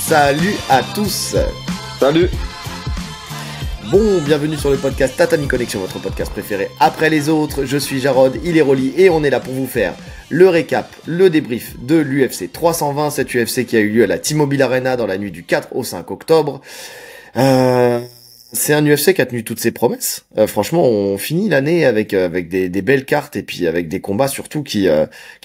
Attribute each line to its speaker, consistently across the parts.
Speaker 1: Salut à tous.
Speaker 2: Salut.
Speaker 1: Bon, bienvenue sur le podcast Tatami Connection, votre podcast préféré après les autres. Je suis Jarod, il est Rolly et on est là pour vous faire le récap, le débrief de l'UFC 320, cette UFC qui a eu lieu à la T-Mobile Arena dans la nuit du 4 au 5 octobre. C'est un UFC qui a tenu toutes ses promesses. Franchement, on finit l'année avec des belles cartes et puis avec des combats surtout qui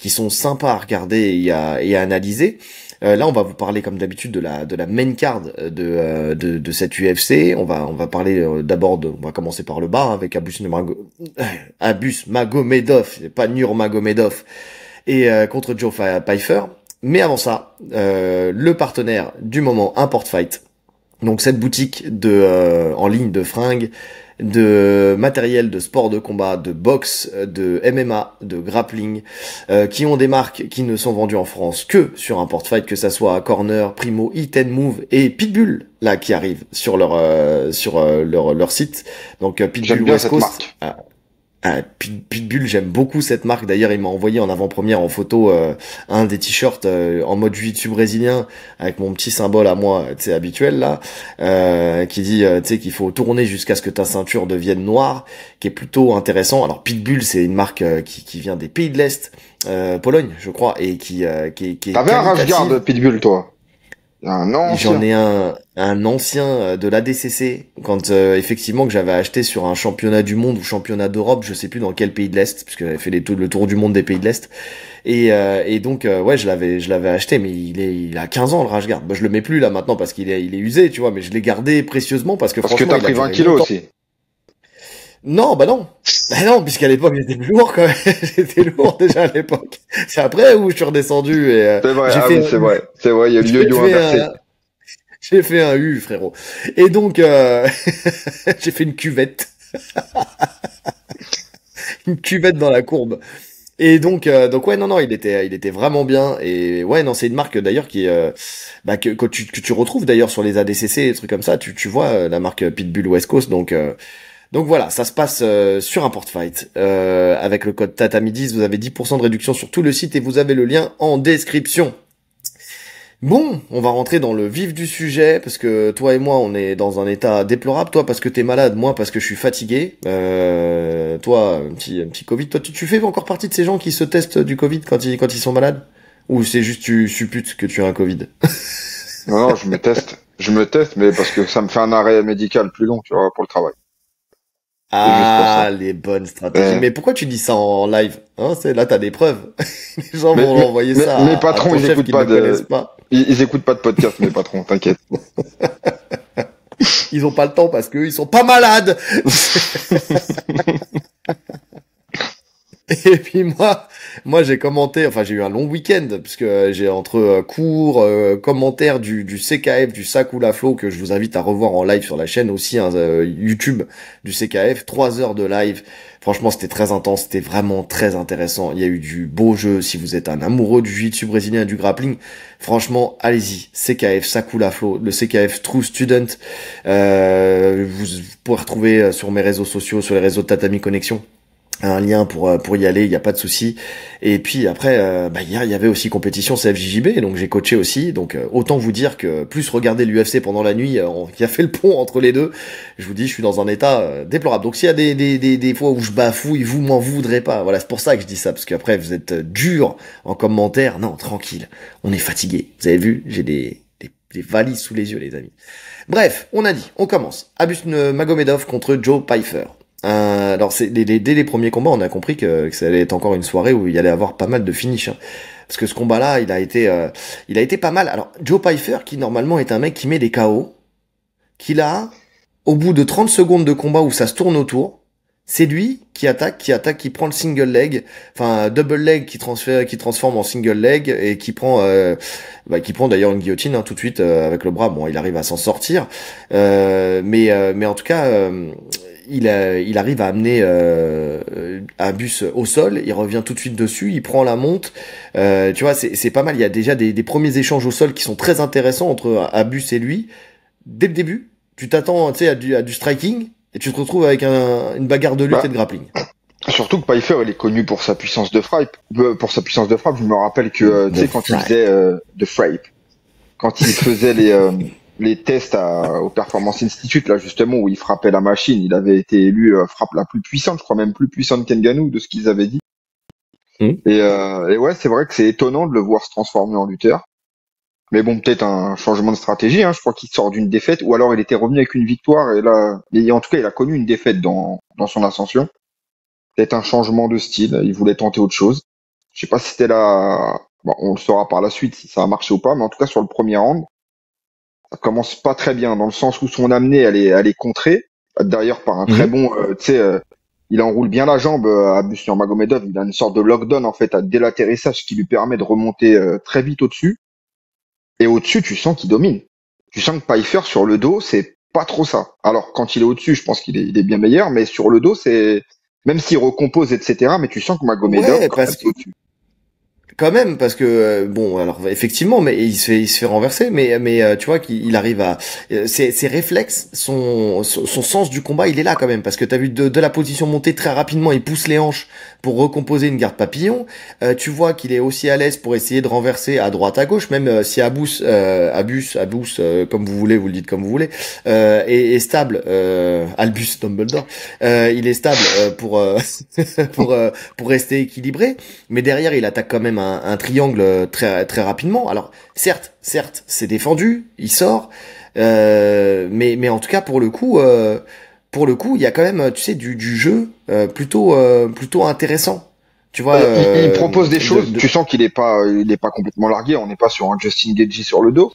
Speaker 1: sont sympas à regarder et à analyser. Là, on va vous parler comme d'habitude de la main card de cette UFC. On va parler d'abord on va commencer par le bas avec Abus Magomedov, pas Nurmagomedov, et contre Joe Pyfer. Mais avant ça, le partenaire du moment, Import Fight. Donc cette boutique en ligne de fringues, de matériel de sport de combat, de boxe, de MMA, de grappling, qui ont des marques qui ne sont vendues en France que sur Import Fight, que ça soit Corner, Primo, Hit and Move et Pitbull, là, qui arrivent sur leur site. Donc Pitbull West Coast. Pitbull, j'aime beaucoup cette marque. D'ailleurs, il m'a envoyé en avant-première en photo un des t-shirts en mode jiu-jitsu brésilien avec mon petit symbole à moi, tu sais, habituel là, qui dit, tu sais, qu'il faut tourner jusqu'à ce que ta ceinture devienne noire, qui est plutôt intéressant. Alors Pitbull, c'est une marque qui vient des pays de l'Est, Pologne, je crois, et qui est
Speaker 2: T'avais un rash guard Pitbull, toi?
Speaker 1: J'en ai un ancien de l'ADCC quand effectivement que j'avais acheté sur un championnat du monde ou championnat d'Europe, je sais plus dans quel pays de l'Est, puisque j'avais fait le tour du monde des pays de l'Est. Et donc ouais, je l'avais acheté, mais il a 15 ans le rash guard. Bah, je le mets plus là maintenant parce qu'il est usé, tu vois, mais je l'ai gardé précieusement parce que franchement,
Speaker 2: t'as pris 20 kilos aussi.
Speaker 1: Non, bah non. Bah non, puisqu'à l'époque, j'étais plus lourd quand même. J'étais lourd déjà à l'époque. C'est après où je suis redescendu et
Speaker 2: c'est vrai, c'est vrai. C'est vrai, il y a le yo-yo inversé.
Speaker 1: J'ai fait un U, frérot. Et donc, j'ai fait une cuvette. Une cuvette dans la courbe. Et donc ouais, non, il était vraiment bien. Et ouais, non, c'est une marque d'ailleurs qui que tu retrouves d'ailleurs sur les ADCC, des trucs comme ça. Tu vois la marque Pitbull West Coast. Donc voilà, ça se passe sur Import Fight. Avec le code TATAMI10, vous avez 10% de réduction sur tout le site et vous avez le lien en description. Bon, on va rentrer dans le vif du sujet, parce que toi et moi, on est dans un état déplorable. Toi, parce que t'es malade, moi, parce que je suis fatigué. Toi, un petit Covid. Toi, tu fais encore partie de ces gens qui se testent du Covid quand ils sont malades? Ou c'est juste tu supputes que tu as un Covid?
Speaker 2: Non, je me teste. Je me teste, mais parce que ça me fait un arrêt médical plus long, tu vois, pour le travail.
Speaker 1: Ah, les bonnes stratégies. Mais pourquoi tu dis ça en live? Hein, là, t'as des preuves. Les gens vont envoyer ça
Speaker 2: mes patrons, ils écoutent
Speaker 1: pas.
Speaker 2: Ils écoutent pas de podcast, mes patrons, t'inquiète.
Speaker 1: Ils ont pas le temps parce qu'eux, ils sont pas malades. Et puis moi j'ai commenté, enfin j'ai eu un long week-end puisque j'ai entre cours, commentaires du CKF, du Sakula Flow que je vous invite à revoir en live sur la chaîne aussi, hein, YouTube du CKF, 3 heures de live. Franchement c'était très intense, c'était vraiment très intéressant. Il y a eu du beau jeu. Si vous êtes un amoureux du jiu-jitsu brésilien et du grappling, franchement allez-y. CKF, Sakula Flow, le CKF True Student. Vous pourrez retrouver sur mes réseaux sociaux, sur les réseaux de Tatami Connection, un lien pour y aller, il y a pas de souci. Et puis après hier il y avait aussi compétition CFJJB, donc j'ai coaché aussi, donc autant vous dire que plus regarder l'UFC pendant la nuit qui a fait le pont entre les deux, je vous dis je suis dans un état déplorable. Donc s'il y a des fois où je bafouille, vous m'en voudrez pas. Voilà, c'est pour ça que je dis ça, parce qu'après vous êtes dur en commentaire. Non, tranquille, on est fatigué. Vous avez vu, j'ai des valises sous les yeux, les amis. Bref, on a dit, on commence. Abus Magomedov contre Joe Pyfer. Alors dès les premiers combats, on a compris que ça allait être encore une soirée où il y allait avoir pas mal de finish, hein. Parce que ce combat-là, il a été pas mal. Alors Joe Pyfer, qui normalement est un mec qui met des KO, qui là, au bout de 30 secondes de combat où ça se tourne autour, c'est lui qui attaque, qui prend le single leg, enfin double leg qui transforme en single leg et qui prend d'ailleurs une guillotine, hein, tout de suite avec le bras. Bon, il arrive à s'en sortir, mais en tout cas. Il arrive à amener Abus au sol, il revient tout de suite dessus, il prend la monte, tu vois, c'est pas mal. Il y a déjà des premiers échanges au sol qui sont très intéressants entre Abus et lui. Dès le début, tu t'attends, tu sais, à du striking, et tu te retrouves avec une bagarre de lutte et de grappling.
Speaker 2: Surtout que Pyfer, il est connu pour sa puissance de frappe. Je me rappelle que, tu sais, quand il faisait de frappe, quand il faisait les tests au Performance Institute, là justement, où il frappait la machine, il avait été élu frappe la plus puissante, je crois même plus puissante qu'Ngannou, de ce qu'ils avaient dit.
Speaker 1: Mhm.
Speaker 2: Et ouais, c'est vrai que c'est étonnant de le voir se transformer en lutteur. Mais bon, peut-être un changement de stratégie, hein. Je crois qu'il sort d'une défaite, ou alors il était revenu avec une victoire, en tout cas, il a connu une défaite dans son ascension. Peut-être un changement de style, il voulait tenter autre chose. Je sais pas si c'était là, bon, on le saura par la suite si ça a marché ou pas, mais en tout cas, sur le premier round, ça commence pas très bien, dans le sens où son amenée, elle est contrée, d'ailleurs par un très
Speaker 1: Mhm.
Speaker 2: bon, il enroule bien la jambe à Abus Nurmagomedov, il a une sorte de lockdown en fait dès l'atterrissage qui lui permet de remonter très vite au-dessus. Et au-dessus, tu sens qu'il domine. Tu sens que Pfeiffer sur le dos, c'est pas trop ça. Alors quand il est au-dessus, je pense il est bien meilleur, mais sur le dos, c'est même s'il recompose, etc. Mais tu sens que Magomedov,
Speaker 1: Ouais,
Speaker 2: quand même,
Speaker 1: parce
Speaker 2: c'est
Speaker 1: que
Speaker 2: au-dessus.
Speaker 1: quand même, parce que bon, alors effectivement, mais il se fait renverser, mais tu vois qu'il arrive à ses réflexes, son sens du combat, il est là quand même, parce que t'as vu de la position monter très rapidement, il pousse les hanches pour recomposer une garde papillon. Tu vois qu'il est aussi à l'aise pour essayer de renverser à droite, à gauche, même si Abus, comme vous voulez, vous le dites comme vous voulez, est stable. Albus Dumbledore, il est stable pour rester équilibré. Mais derrière, il attaque quand même un triangle très très rapidement. Alors certes, c'est défendu, il sort, mais en tout cas pour le coup, il y a quand même, tu sais, du jeu plutôt intéressant. Tu vois,
Speaker 2: Il propose des choses. Tu sens il est pas complètement largué. On n'est pas sur un Justin Gaethje sur le dos.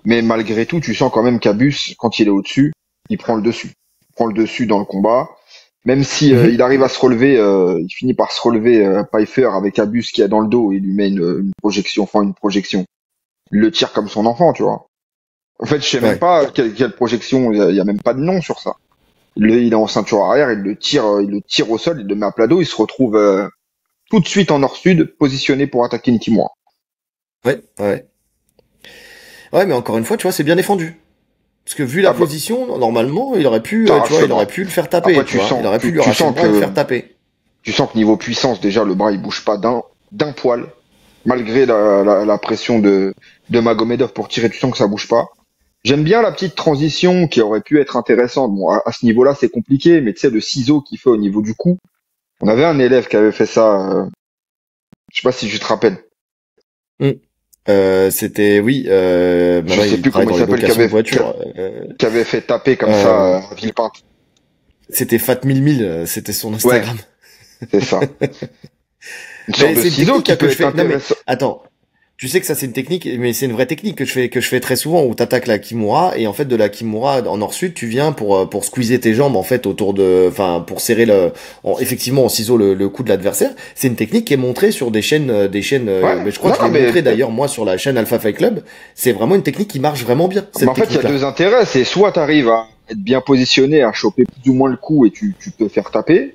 Speaker 2: Mais malgré tout, tu sens quand même qu'Abus, quand il est au-dessus, il prend le dessus. Il prend le dessus dans le combat. Même si
Speaker 1: Mhm.
Speaker 2: il arrive à se relever, il finit par se relever Pfeiffer avec Abus qui a dans le dos, il lui met une projection, enfin une projection. Il le tire comme son enfant, tu vois. En fait, je sais même
Speaker 1: Ouais.
Speaker 2: pas quelle projection, il y a même pas de nom sur ça. Il est en ceinture arrière, il le tire au sol, il le met à plat dos, il se retrouve tout de suite en nord-sud, positionné pour attaquer une Kimura.
Speaker 1: Ouais. Ouais, mais encore une fois, tu vois, c'est bien défendu. Parce que vu la
Speaker 2: Ah bah,
Speaker 1: position, normalement, il aurait pu,
Speaker 2: ça,
Speaker 1: tu vois,
Speaker 2: c'est
Speaker 1: il
Speaker 2: bon.
Speaker 1: aurait pu le faire taper,
Speaker 2: Après,
Speaker 1: tu vois. Il aurait pu lui arracher le bras et le faire taper.
Speaker 2: tu sens que niveau puissance, déjà, le bras, il bouge pas d'un poil. Malgré la pression de Magomedov pour tirer, tu sens que ça bouge pas. J'aime bien la petite transition qui aurait pu être intéressante. Bon, à ce niveau-là, c'est compliqué, mais tu sais, le ciseau qu'il fait au niveau du cou. On avait un élève qui avait fait ça, je sais pas si je te rappelle.
Speaker 1: Mm. C'était, oui,
Speaker 2: Je
Speaker 1: maintenant
Speaker 2: sais
Speaker 1: il
Speaker 2: plus
Speaker 1: travaille
Speaker 2: comment il
Speaker 1: dans les
Speaker 2: s'appelle,
Speaker 1: locations de voitures.
Speaker 2: qui avait fait taper comme
Speaker 1: Euh,
Speaker 2: ça à Villepinte.
Speaker 1: C'était Fat 1000, c'était son
Speaker 2: Ouais,
Speaker 1: Instagram.
Speaker 2: c'est ça. Une sorte
Speaker 1: Mais
Speaker 2: de
Speaker 1: c'est une
Speaker 2: ciseau
Speaker 1: technique
Speaker 2: qui
Speaker 1: hein, que
Speaker 2: peut
Speaker 1: je
Speaker 2: être
Speaker 1: fais. Non mais
Speaker 2: intéressant.
Speaker 1: attends, tu sais que ça c'est une technique, mais c'est une vraie technique que je fais très souvent où t'attaques la Kimura et en fait de la Kimura en nord-sud tu viens pour squeezer tes jambes en fait autour de, enfin pour serrer effectivement en ciseau le cou de l'adversaire. C'est une technique qui est montrée sur des chaînes.
Speaker 2: Ouais,
Speaker 1: Mais je crois
Speaker 2: non,
Speaker 1: que je l'ai
Speaker 2: mais
Speaker 1: montré d'ailleurs moi sur la chaîne Alpha Fight Club. C'est vraiment une technique qui marche vraiment bien
Speaker 2: Mais
Speaker 1: cette
Speaker 2: en fait, il y a
Speaker 1: technique là.
Speaker 2: deux intérêts. C'est soit tu arrives à être bien positionné, à choper plus ou moins le coup et tu peux faire taper,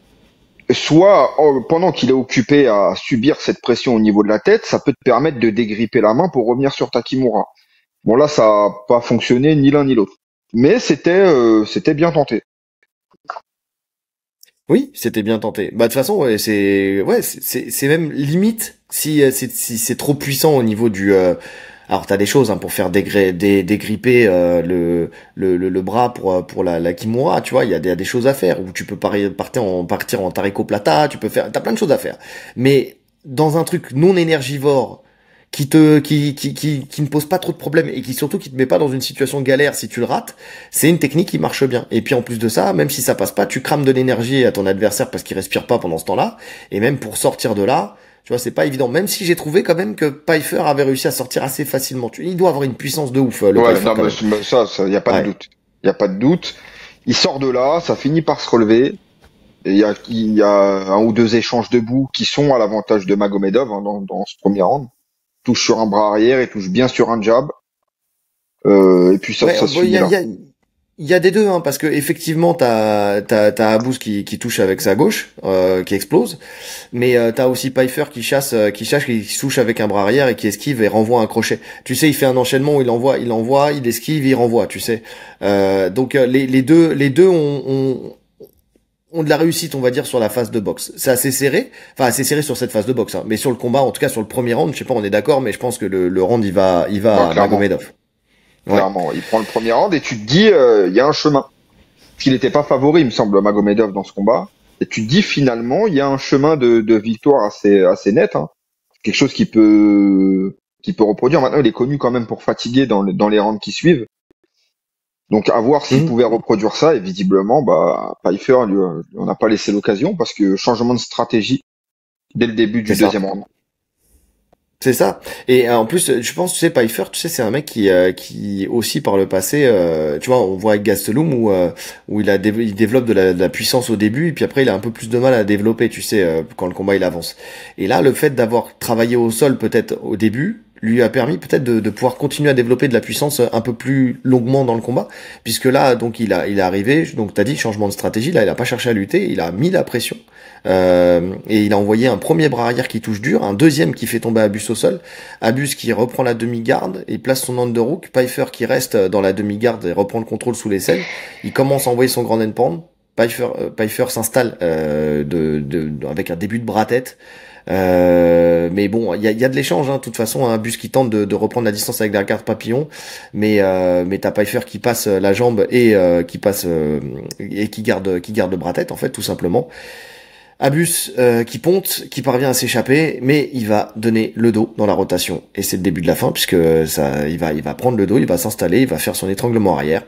Speaker 2: soit pendant qu'il est occupé à subir cette pression au niveau de la tête, ça peut te permettre de dégripper la main pour revenir sur ta Kimura. Bon là, ça a pas fonctionné ni l'un ni l'autre. Mais c'était bien tenté.
Speaker 1: Oui, c'était bien tenté. Bah de toute façon, c'est même limite si c'est trop puissant au niveau du. Alors t'as des choses hein, pour faire dégripper le bras pour la Kimura, tu vois. Il y a des choses à faire où tu peux partir en Tariko Plata, tu peux faire. T'as plein de choses à faire. Mais dans un truc non énergivore qui ne pose pas trop de problèmes et qui surtout qui te met pas dans une situation galère si tu le rates, c'est une technique qui marche bien. Et puis en plus de ça, même si ça passe pas, tu crames de l'énergie à ton adversaire parce qu'il respire pas pendant ce temps-là. Et même pour sortir de là, tu vois, c'est pas évident. Même si j'ai trouvé quand même que Pfeiffer avait réussi à sortir assez facilement. Il doit avoir une puissance de ouf, le
Speaker 2: Ouais,
Speaker 1: Pfeiffer
Speaker 2: non,
Speaker 1: quand
Speaker 2: mais
Speaker 1: même.
Speaker 2: ça, y a pas de
Speaker 1: Ouais.
Speaker 2: doute. Y a pas de doute. Il sort de là, ça finit par se relever. Et il y a un ou deux échanges debout qui sont à l'avantage de Magomedov hein, dans ce premier round. Touche sur un bras arrière et touche bien sur un jab. Et puis
Speaker 1: Ouais,
Speaker 2: ça se
Speaker 1: bon,
Speaker 2: finit là.
Speaker 1: il y a des deux, hein, parce que effectivement, t'as Abous qui touche avec sa gauche, qui explose, mais t'as aussi Pfeiffer qui touche avec un bras arrière et qui esquive et renvoie un crochet. Tu sais, il fait un enchaînement où il esquive, il renvoie, tu sais. Donc les deux ont de la réussite, on va dire, sur la phase de boxe. C'est assez serré, enfin assez serré sur cette phase de boxe, hein. Mais sur le combat, en tout cas sur le premier round, je sais pas, on est d'accord, mais je pense que le round il
Speaker 2: Non,
Speaker 1: va à
Speaker 2: clairement.
Speaker 1: Magomedov. Ouais.
Speaker 2: Clairement. Il prend le premier round et tu te dis, il y a un chemin. Parce qu'il n'était pas favori, il me semble, Magomedov dans ce combat. Et tu te dis finalement, il y a un chemin de victoire assez net, hein. Quelque chose qui peut reproduire. Maintenant, il est connu quand même pour fatiguer dans les rounds qui suivent. Donc, à voir s'il
Speaker 1: Mhm.
Speaker 2: pouvait reproduire ça. Et visiblement, bah, Pfeiffer, lui, on n'a pas laissé l'occasion parce que changement de stratégie dès le début
Speaker 1: C'est
Speaker 2: du
Speaker 1: ça.
Speaker 2: deuxième round.
Speaker 1: C'est ça. Et en plus, je pense, tu sais, Pfeiffer, tu sais, c'est un mec qui aussi par le passé, tu vois, on voit avec Gastelum où il développe de la puissance au début et puis après il a un peu plus de mal à développer, tu sais, quand le combat il avance. Et là, le fait d'avoir travaillé au sol peut-être au début lui a permis peut-être de pouvoir continuer à développer de la puissance un peu plus longuement dans le combat, puisque là, donc il est arrivé, donc t'as dit changement de stratégie, là il a pas cherché à lutter, il a mis la pression. Et il a envoyé un premier bras arrière qui touche dur, un deuxième qui fait tomber Abus au sol, Abus qui reprend la demi-garde et place son underhook, Pfeiffer qui reste dans la demi-garde et reprend le contrôle sous l'aisselle, il commence à envoyer son grand end pound, Pfeiffer s'installe avec un début de bras-tête, mais bon, il y a de l'échange, hein, de toute façon, un Abus qui tente de reprendre la distance avec la carte papillon, mais t'as Pfeiffer qui passe la jambe et qui garde le bras-tête en fait, tout simplement. Abus qui ponte, qui parvient à s'échapper, mais il va donner le dos dans la rotation. Et c'est le début de la fin, puisque il va prendre le dos, il va s'installer, il va faire son étranglement arrière.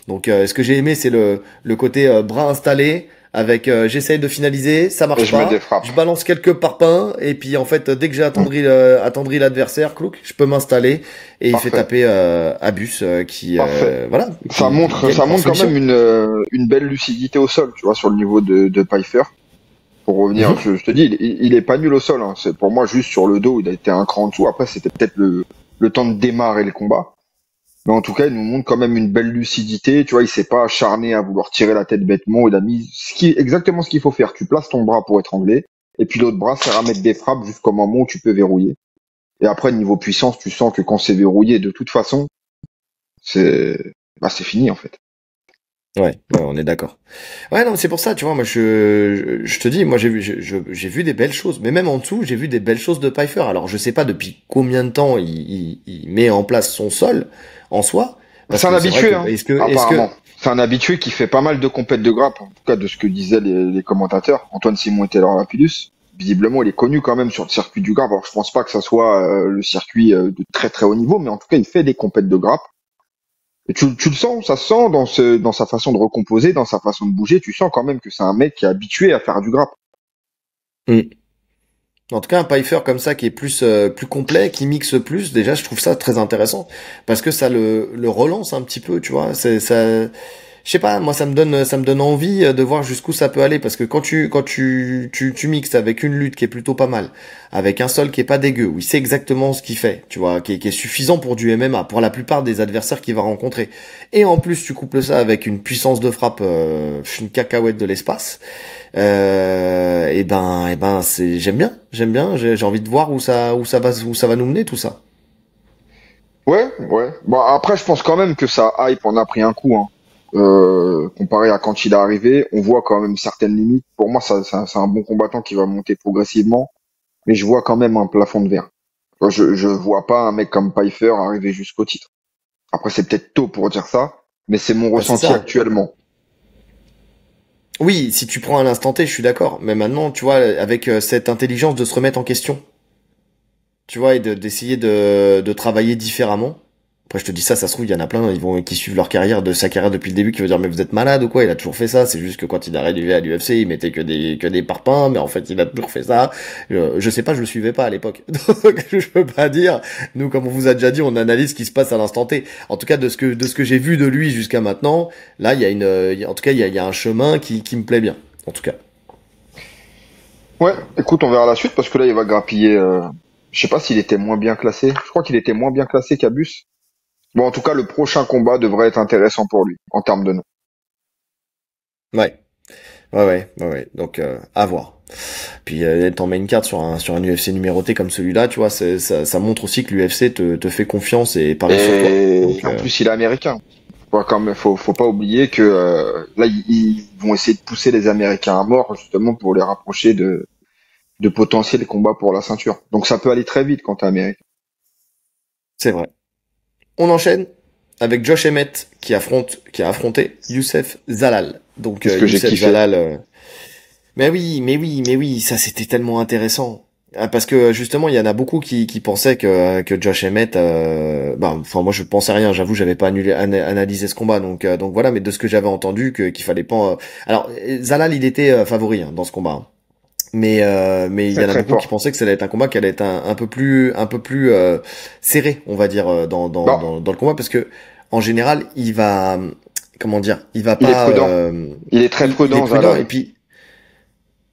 Speaker 1: Donc ce que j'ai aimé, c'est le côté bras installé, avec j'essaye de finaliser, ça
Speaker 2: Et
Speaker 1: marche
Speaker 2: je mets des
Speaker 1: pas,
Speaker 2: frappes.
Speaker 1: je balance quelques parpaings, et puis en fait, dès que j'ai attendri l'adversaire, clouc, je peux m'installer, et il fait
Speaker 2: Parfait.
Speaker 1: taper Abus
Speaker 2: Parfait.
Speaker 1: voilà,
Speaker 2: Ça
Speaker 1: qui
Speaker 2: montre,
Speaker 1: gagne
Speaker 2: ça
Speaker 1: par
Speaker 2: montre quand
Speaker 1: soumission.
Speaker 2: même une belle lucidité au sol, tu vois, sur le niveau de Pfeiffer. Pour revenir,
Speaker 1: Mhm.
Speaker 2: je te dis, il est pas nul au sol, hein. C'est pour moi juste sur le dos, il a été un cran en dessous. Après, c'était peut-être le temps de démarrer le combat. Mais en tout cas, il nous montre quand même une belle lucidité. Tu vois, il s'est pas acharné à vouloir tirer la tête bêtement. Il a mis exactement ce qu'il faut faire. Tu places ton bras pour étrangler. Et puis l'autre bras sert à mettre des frappes jusqu'au moment où tu peux verrouiller. Et après, niveau puissance, tu sens que quand c'est verrouillé, de toute façon, c'est fini, en fait.
Speaker 1: Ouais, on est d'accord. Ouais, non, c'est pour ça, tu vois, moi, je te dis, moi, j'ai vu des belles choses, mais même en dessous, j'ai vu des belles choses de Pfeiffer. Alors, je sais pas depuis combien de temps il met en place son sol, en soi, parce
Speaker 2: C'est un
Speaker 1: que c'est vrai
Speaker 2: habitué,
Speaker 1: que,
Speaker 2: hein,
Speaker 1: est-ce que,
Speaker 2: apparemment. C'est un habitué qui fait pas mal de compètes de grappe, en tout cas de ce que disaient les commentateurs. Antoine Simon et Taylor Lapillus. Visiblement, il est connu quand même sur le circuit du grappe. Alors, je pense pas que ça soit le circuit de très très haut niveau, mais en tout cas, il fait des compètes de grappe. Et tu le sens, ça se sent dans sa façon de recomposer, dans sa façon de bouger. Tu sens quand même que c'est un mec qui est habitué à faire du grappe.
Speaker 1: Hmm. En tout cas, un Pfeiffer comme ça qui est plus complet, qui mixe plus, déjà, je trouve ça très intéressant, parce que ça le relance un petit peu, tu vois, je sais pas, moi ça me donne envie de voir jusqu'où ça peut aller parce que quand tu mixes avec une lutte qui est plutôt pas mal, avec un sol qui est pas dégueu, où il sait exactement ce qu'il fait, tu vois, qui est suffisant pour du MMA pour la plupart des adversaires qu'il va rencontrer. Et en plus tu couples ça avec une puissance de frappe une cacahuète de l'espace. Et ben c'est j'aime bien, j'ai envie de voir où ça va nous mener tout ça.
Speaker 2: Ouais, ouais. Bon, après, je pense quand même que sa hype en a pris un coup, hein. Comparé à quand il est arrivé, on voit quand même certaines limites. Pour moi, c'est un bon combattant qui va monter progressivement, mais je vois quand même un plafond de verre. Je vois pas un mec comme Pfeiffer arriver jusqu'au titre. Après, c'est peut-être tôt pour dire ça, mais c'est mon
Speaker 1: Bah c'est
Speaker 2: ressenti
Speaker 1: ça.
Speaker 2: actuellement.
Speaker 1: Oui, si tu prends à l'instant T, je suis d'accord. Mais maintenant, tu vois, avec cette intelligence de se remettre en question, tu vois, et d'essayer de travailler différemment. Après, je te dis ça, ça se trouve, il y en a plein, qui suivent leur carrière, de sa carrière depuis le début, qui vont dire, mais vous êtes malade ou quoi? Il a toujours fait ça. C'est juste que quand il est arrivé à l'UFC, il mettait que des parpaings, mais en fait, il a toujours fait ça. Je sais pas, je le suivais pas à l'époque. Donc, je peux pas dire. Nous, comme on vous a déjà dit, on analyse ce qui se passe à l'instant T. En tout cas, de ce que j'ai vu de lui jusqu'à maintenant, là, en tout cas, il y a un chemin qui me plaît bien. En tout cas.
Speaker 2: Ouais, écoute, on verra la suite parce que là, il va grappiller. Je sais pas s'il était moins bien classé. Je crois qu'il était moins bien classé qu'Abus. Bon, en tout cas, le prochain combat devrait être intéressant pour lui en termes de nom.
Speaker 1: Ouais. Ouais. Donc, à voir. Puis être en main card sur un UFC numéroté comme celui-là, tu vois, ça montre aussi que l'UFC te fait confiance et parie sur toi.
Speaker 2: Et
Speaker 1: Donc
Speaker 2: en plus, il est américain. Faut pas oublier que là, il vont essayer de pousser les Américains à mort, justement, pour les rapprocher de potentiels combats pour la ceinture. Donc ça peut aller très vite quand t'es américain.
Speaker 1: C'est vrai. On enchaîne avec Josh Emmett qui a affronté Youssef Zalal. Donc
Speaker 2: C'est ce que j'ai
Speaker 1: Youssef
Speaker 2: kiffé.
Speaker 1: Zalal. Mais oui, ça c'était tellement intéressant. Parce que justement, il y en a beaucoup qui pensaient que Josh Emmett, enfin moi je pensais rien, j'avoue, j'avais pas analysé ce combat, donc voilà, mais de ce que j'avais entendu qu'il fallait pas. Alors Zalal, il était favori dans ce combat, hein. Mais il y
Speaker 2: Très
Speaker 1: en a
Speaker 2: très
Speaker 1: beaucoup qui
Speaker 2: fort.
Speaker 1: pensaient que ça allait être un combat qui allait être un peu plus serré, on va dire,
Speaker 2: Bon,
Speaker 1: dans le combat, parce que en général, il va, comment dire, il va
Speaker 2: il est
Speaker 1: pas,
Speaker 2: prudent. Il est très
Speaker 1: il est
Speaker 2: prudent,
Speaker 1: prudent,
Speaker 2: Zalal.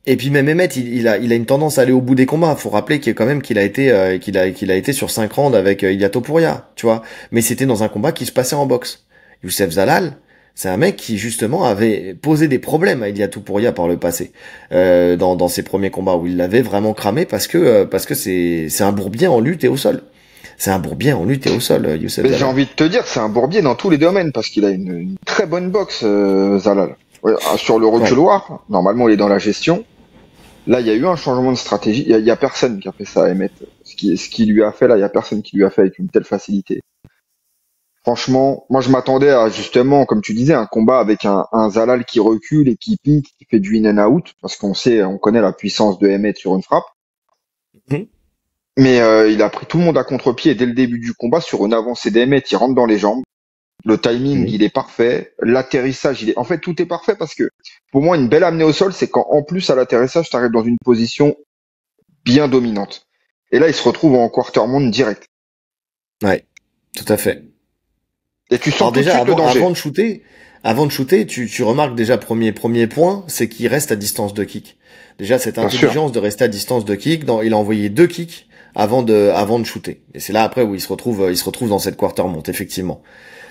Speaker 1: et puis même Emmett, il a une tendance à aller au bout des combats. Faut rappeler qu'il quand même qu'il a été sur 5 rounds avec Ilia Topuria, tu vois. Mais c'était dans un combat qui se passait en boxe. Youssef Zalal, c'est un mec qui justement avait posé des problèmes à Ilia Topuria par le passé, dans ses premiers combats où il l'avait vraiment cramé parce que c'est un bourbier en lutte et au sol. C'est un bourbier en lutte et au sol, Youssef
Speaker 2: Mais j'ai
Speaker 1: Zalal.
Speaker 2: envie de te dire, c'est un bourbier dans tous les domaines parce qu'il a une très bonne boxe, Zalal. Ouais, sur le
Speaker 1: Ouais.
Speaker 2: reculoir, normalement il est dans la gestion. Là, il y a eu un changement de stratégie. Il y a personne qui a fait ça à Emmett. Ce qui lui a fait là, il y a personne qui lui a fait avec une telle facilité. Franchement, moi je m'attendais à justement, comme tu disais, un combat avec un Zalal qui recule et qui pique, qui fait du in and out, parce on connaît la puissance de Emmett sur une frappe.
Speaker 1: Mhm.
Speaker 2: Mais il a pris tout le monde à contre-pied et dès le début du combat sur une avancée d'Emmett, il rentre dans les jambes. Le timing,
Speaker 1: Mhm.
Speaker 2: il est parfait. L'atterrissage, en fait, tout est parfait parce que pour moi, une belle amenée au sol, c'est quand en plus à l'atterrissage, tu arrives dans une position bien dominante. Et là, il se retrouve en quartermonde direct.
Speaker 1: Ouais. Tout à fait.
Speaker 2: Et tu sens
Speaker 1: Alors
Speaker 2: tout de
Speaker 1: déjà,
Speaker 2: suite le danger.
Speaker 1: avant de shooter, tu remarques déjà premier point, c'est qu'il reste à distance de kick. Déjà, cette
Speaker 2: Bien sûr.
Speaker 1: intelligence de rester à distance de kick, il a envoyé 2 kicks avant de shooter. Et c'est là après où il se retrouve dans cette quarter monte, effectivement.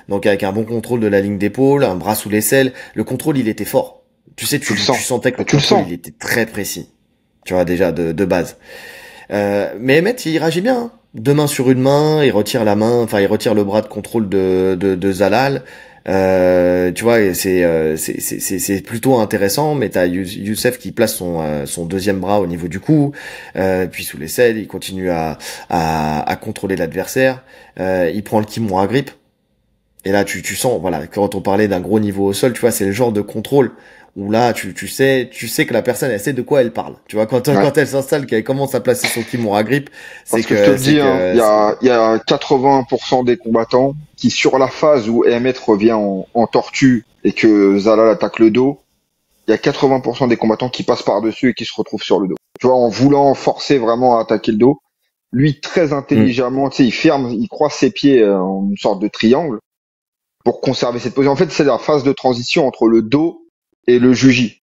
Speaker 1: Donc avec un bon contrôle de la ligne d'épaule, un bras sous l'aisselle, le contrôle il était fort. Tu sais,
Speaker 2: Tu le
Speaker 1: tu
Speaker 2: sens.
Speaker 1: sentais que
Speaker 2: Mais
Speaker 1: le
Speaker 2: tu le
Speaker 1: contrôle
Speaker 2: sens.
Speaker 1: il était très précis. Tu vois déjà de base. Mais Emmett, il réagit bien, hein. 2 mains sur une main, il retire la main, enfin il retire le bras de contrôle de Zalal. Tu vois, et c'est plutôt intéressant, mais t'as Youssef qui place son deuxième bras au niveau du cou, puis sous l'aisselle, il continue à contrôler l'adversaire. Il prend le Kimura grip. Et là, tu sens, voilà, quand on parlait d'un gros niveau au sol, tu vois, c'est le genre de contrôle où là, tu sais que la personne, elle sait de quoi elle parle. Tu vois,
Speaker 2: Ouais.
Speaker 1: quand elle s'installe, qu'elle commence à placer son Kimura grip,
Speaker 2: Parce que je te le
Speaker 1: c'est
Speaker 2: dis, hein,
Speaker 1: que, c'est,
Speaker 2: il y a 80% des combattants qui, sur la phase où Emmett revient en tortue et que Zalal attaque le dos, il y a 80% des combattants qui passent par-dessus et qui se retrouvent sur le dos. Tu vois, en voulant forcer vraiment à attaquer le dos. Lui, très
Speaker 1: Hmm.
Speaker 2: intelligemment, tu sais, il ferme, il croise ses pieds en une sorte de triangle pour conserver cette position. En fait, c'est la phase de transition entre le dos et le juji.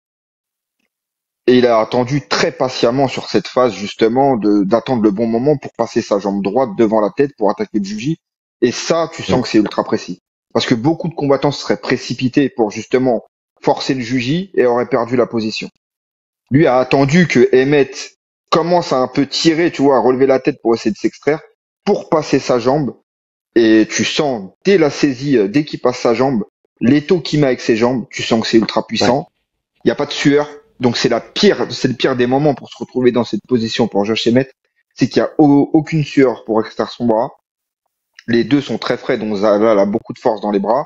Speaker 2: Et il a attendu très patiemment sur cette phase, justement, d'attendre le bon moment pour passer sa jambe droite devant la tête pour attaquer le juji. Et ça, tu sens
Speaker 1: Hmm.
Speaker 2: que c'est ultra précis. Parce que beaucoup de combattants se seraient précipités pour justement forcer le juji et auraient perdu la position. Lui a attendu que Emmett commence à un peu tirer, tu vois, à relever la tête pour essayer de s'extraire, pour passer sa jambe. Et tu sens, dès la saisie, dès qu'il passe sa jambe, l'étau qu'il met avec ses jambes, tu sens que c'est ultra
Speaker 1: Ouais.
Speaker 2: puissant. Il n'y a pas de sueur. Donc c'est le pire des moments pour se retrouver dans cette position pour Josh Emmett. C'est qu'il n'y a aucune sueur pour extraire son bras. Les deux sont très frais, donc Zalal a beaucoup de force dans les bras.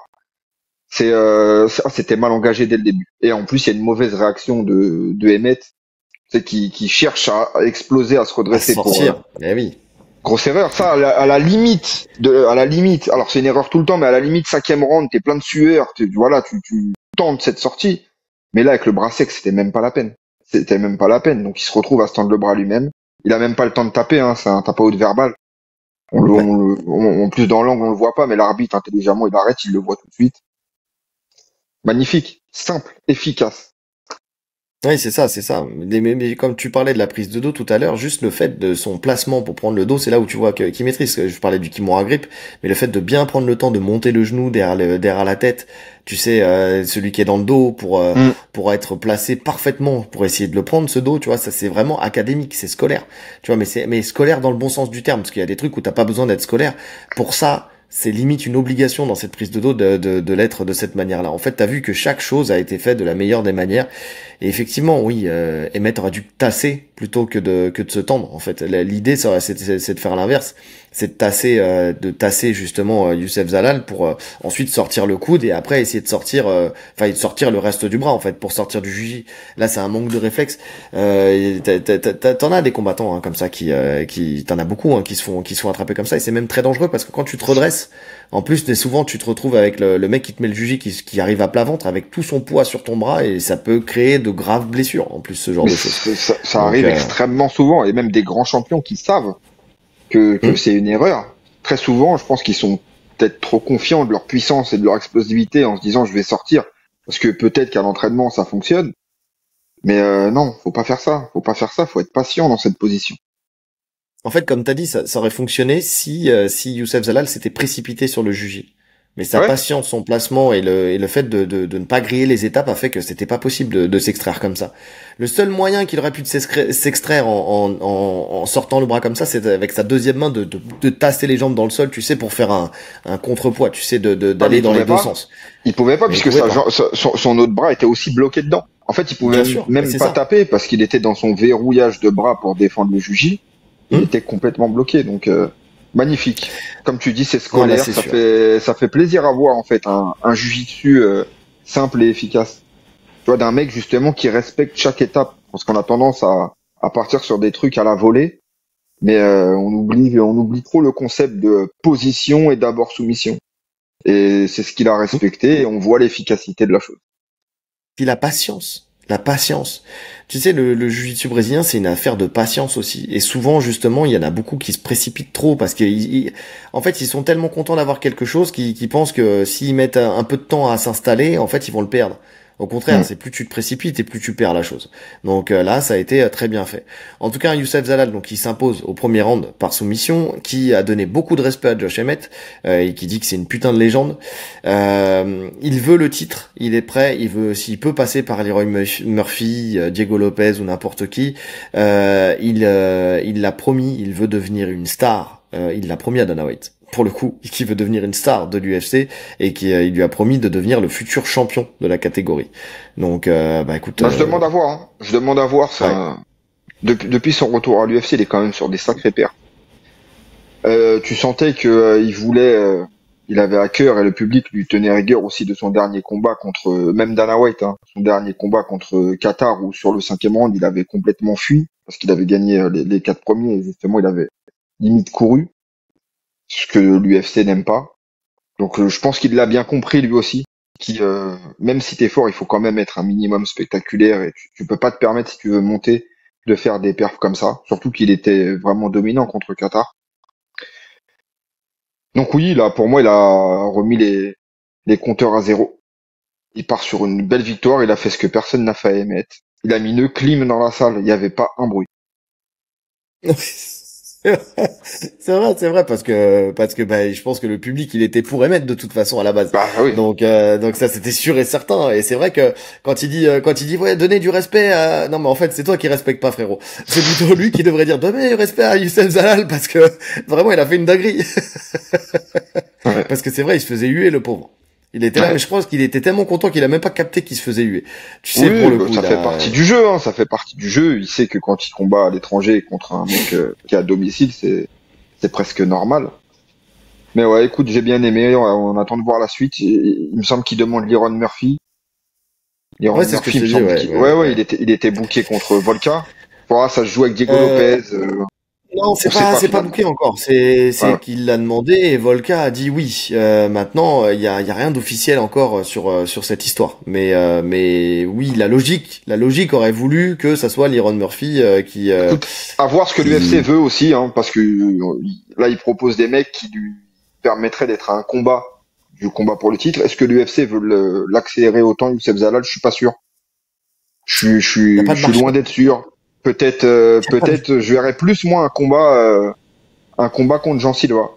Speaker 2: C'était mal engagé dès le début. Et en plus, il y a une mauvaise réaction de Emmett, c'est qui cherche à exploser, à se
Speaker 1: À se
Speaker 2: redresser pour
Speaker 1: sortir. Eh oui.
Speaker 2: grosse erreur. Ça, à la limite. Alors c'est une erreur tout le temps, mais à la limite, cinquième round, t'es plein de sueur, voilà, tu tentes cette sortie. Mais là, avec le bras sec, c'était même pas la peine. C'était même pas la peine. Donc il se retrouve à se tendre le bras lui-même. Il a même pas le temps de taper, hein. C'est un tape out verbal.
Speaker 1: Ouais.
Speaker 2: En plus dans l'angle, on le voit pas, mais l'arbitre intelligemment, il arrête, il le voit tout de suite. Magnifique, simple, efficace.
Speaker 1: Oui, c'est ça, c'est ça. Mais comme tu parlais de la prise de dos tout à l'heure, juste le fait de son placement pour prendre le dos, c'est là où tu vois qu'il maîtrise. Je parlais du Kimura grip, mais le fait de bien prendre le temps de monter le genou derrière la tête, tu sais, celui qui est dans le dos
Speaker 2: Mm.
Speaker 1: pour être placé parfaitement pour essayer de le prendre ce dos, tu vois, ça c'est vraiment académique, c'est scolaire. Tu vois, mais scolaire dans le bon sens du terme, parce qu'il y a des trucs où t'as pas besoin d'être scolaire. Pour ça, c'est limite une obligation dans cette prise de dos de l'être de cette manière-là. En fait, t'as vu que chaque chose a été faite de la meilleure des manières. Et effectivement, oui, Emmett aurait dû tasser plutôt que de se tendre. En fait, l'idée, c'est de faire l'inverse, c'est de tasser justement Youssef Zalal pour ensuite sortir le coude et après essayer de sortir, de sortir le reste du bras en fait pour sortir du juji. Là, c'est un manque de réflexe. T'en as des combattants comme ça t'en as beaucoup qui se font attraper comme ça et c'est même très dangereux parce que quand tu te redresses, en plus, souvent tu te retrouves avec le mec qui te met le juji qui arrive à plat ventre avec tout son poids sur ton bras et ça peut créer de graves blessures en plus ce genre
Speaker 2: Mais
Speaker 1: de choses.
Speaker 2: ça
Speaker 1: Donc,
Speaker 2: arrive extrêmement souvent, et même des grands champions qui savent que c'est une erreur. Très souvent, je pense qu'ils sont peut-être trop confiants de leur puissance et de leur explosivité en se disant je vais sortir parce que peut-être qu'à l'entraînement ça fonctionne. Mais non, faut pas faire ça. Faut pas faire ça. Faut être patient dans cette position.
Speaker 1: en fait, comme t'as dit, ça aurait fonctionné si Youssef Zalal s'était précipité sur le juji. Mais sa
Speaker 2: Ouais.
Speaker 1: patience, son placement et le fait de ne pas griller les étapes a fait que c'était pas possible de s'extraire comme ça. Le seul moyen qu'il aurait pu de s'extraire en sortant le bras comme ça, c'est avec sa deuxième main de tasser les jambes dans le sol, tu sais, pour faire un contrepoids, tu sais,
Speaker 2: Ah, mais
Speaker 1: d'aller dans les deux sens.
Speaker 2: Il pouvait pas
Speaker 1: Mais il
Speaker 2: puisque
Speaker 1: pouvait pas.
Speaker 2: son autre bras était aussi bloqué dedans. En fait, il pouvait
Speaker 1: Bien sûr, mais
Speaker 2: même
Speaker 1: c'est
Speaker 2: pas
Speaker 1: ça.
Speaker 2: taper parce qu'il était dans son verrouillage de bras pour défendre le juji. Il
Speaker 1: Hum
Speaker 2: était complètement bloqué. Donc magnifique. Comme tu dis, c'est
Speaker 1: Voilà,
Speaker 2: scolaire.
Speaker 1: c'est sûr.
Speaker 2: Ça fait plaisir à voir en fait un jujitsu simple et efficace. Tu vois, d'un mec justement qui respecte chaque étape. Parce qu'on a tendance à partir sur des trucs à la volée, mais on oublie trop le concept de position et d'abord soumission. Et c'est ce qu'il a
Speaker 1: Hum.
Speaker 2: respecté et on voit l'efficacité de la chose.
Speaker 1: Puis la patience. La patience. Tu sais, le jiu-jitsu brésilien, c'est une affaire de patience aussi. Et souvent, justement, il y en a beaucoup qui se précipitent trop parce en fait, ils sont tellement contents d'avoir quelque chose qu'ils pensent que s'ils mettent un peu de temps à s'installer, en fait, ils vont le perdre. Au contraire,
Speaker 2: Hmm.
Speaker 1: c'est plus tu te précipites et plus tu perds la chose. Donc là, ça a été très bien fait. En tout cas, Youssef Zalal, donc, il s'impose au premier round par soumission, qui a donné beaucoup de respect à Josh Emmett et qui dit que c'est une putain de légende. Il veut le titre, il est prêt, s'il peut passer par Leroy Murphy, Diego Lopez ou n'importe qui, il l'a promis, il veut devenir une star. Il l'a promis à Dana White, pour le coup, qui veut devenir une star de l'UFC et il lui a promis de devenir le futur champion de la catégorie. Donc, écoute,
Speaker 2: Bah, je demande à voir. Hein. Je demande à voir
Speaker 1: ouais.
Speaker 2: ça. Depuis son retour à l'UFC, il est quand même sur des sacrés pairs. Tu sentais que il avait à cœur et le public lui tenait rigueur aussi de son dernier combat contre même Dana White, hein, son dernier combat contre Qatar où sur le cinquième round il avait complètement fui parce qu'il avait gagné les quatre premiers et justement il avait limite couru, ce que l'UFC n'aime pas. Donc je pense qu'il l'a bien compris lui aussi. Qui même si t'es fort, il faut quand même être un minimum spectaculaire et tu peux pas te permettre si tu veux monter de faire des perfs comme ça. Surtout qu'il était vraiment dominant contre Qatar. Donc oui, là, pour moi, il a remis les compteurs à zéro. Il part sur une belle victoire. Il a fait ce que personne n'a fait à émettre. Il a mis une clim dans la salle. Il n'y avait pas un bruit.
Speaker 1: C'est vrai parce que je pense que le public il était pour émettre de toute façon à la base.
Speaker 2: Bah oui.
Speaker 1: Donc ça c'était sûr et certain et c'est vrai que quand il dit ouais donner du respect à non mais en fait c'est toi qui respecte pas frérot. C'est plutôt lui qui devrait dire donner du respect à Youssef Zalal parce que vraiment il a fait une dinguerie.
Speaker 2: Ouais.
Speaker 1: Parce que c'est vrai il se faisait huer le pauvre. Il était là
Speaker 2: Ouais.
Speaker 1: mais je pense qu'il était tellement content qu'il a même pas capté qu'il se faisait huer. Tu sais pour
Speaker 2: Oui,
Speaker 1: le
Speaker 2: bah,
Speaker 1: coup
Speaker 2: ça fait
Speaker 1: là.
Speaker 2: partie du jeu. Hein, ça fait partie du jeu. Il sait que quand il combat à l'étranger contre un mec qui est à domicile, c'est presque normal. Mais ouais, écoute, j'ai bien aimé. On attend de voir la suite. Il me semble qu'il demande Liron Murphy. Liron
Speaker 1: Ouais c'est ce que
Speaker 2: Murphy,
Speaker 1: je
Speaker 2: il
Speaker 1: te
Speaker 2: me
Speaker 1: dis
Speaker 2: semble
Speaker 1: ouais
Speaker 2: qu'il,
Speaker 1: ouais
Speaker 2: ouais, ouais,
Speaker 1: ouais.
Speaker 2: il était booké contre Volka. Voilà, ça se joue avec Diego
Speaker 1: Euh,
Speaker 2: Lopez.
Speaker 1: Non,
Speaker 2: On sait pas
Speaker 1: c'est pas
Speaker 2: finalement.
Speaker 1: booké encore. C'est
Speaker 2: Voilà.
Speaker 1: qu'il l'a demandé et Volka a dit oui. Maintenant, il y a rien d'officiel encore sur cette histoire. Mais oui, la logique aurait voulu que ça soit Liron Murphy
Speaker 2: Écoute, à voir ce que l'UFC
Speaker 1: qui.
Speaker 2: veut aussi, hein, parce que là, il propose des mecs qui lui permettraient d'être à un combat, du combat pour le titre. Est-ce que l'UFC veut l'accélérer autant, Youssef Zalal? Je suis pas sûr.
Speaker 1: Il y a pas
Speaker 2: Je
Speaker 1: de
Speaker 2: suis loin
Speaker 1: marché.
Speaker 2: d'être sûr. Peut-être,
Speaker 1: Y a pas de-
Speaker 2: je verrais plus moi un combat contre Jean Silva.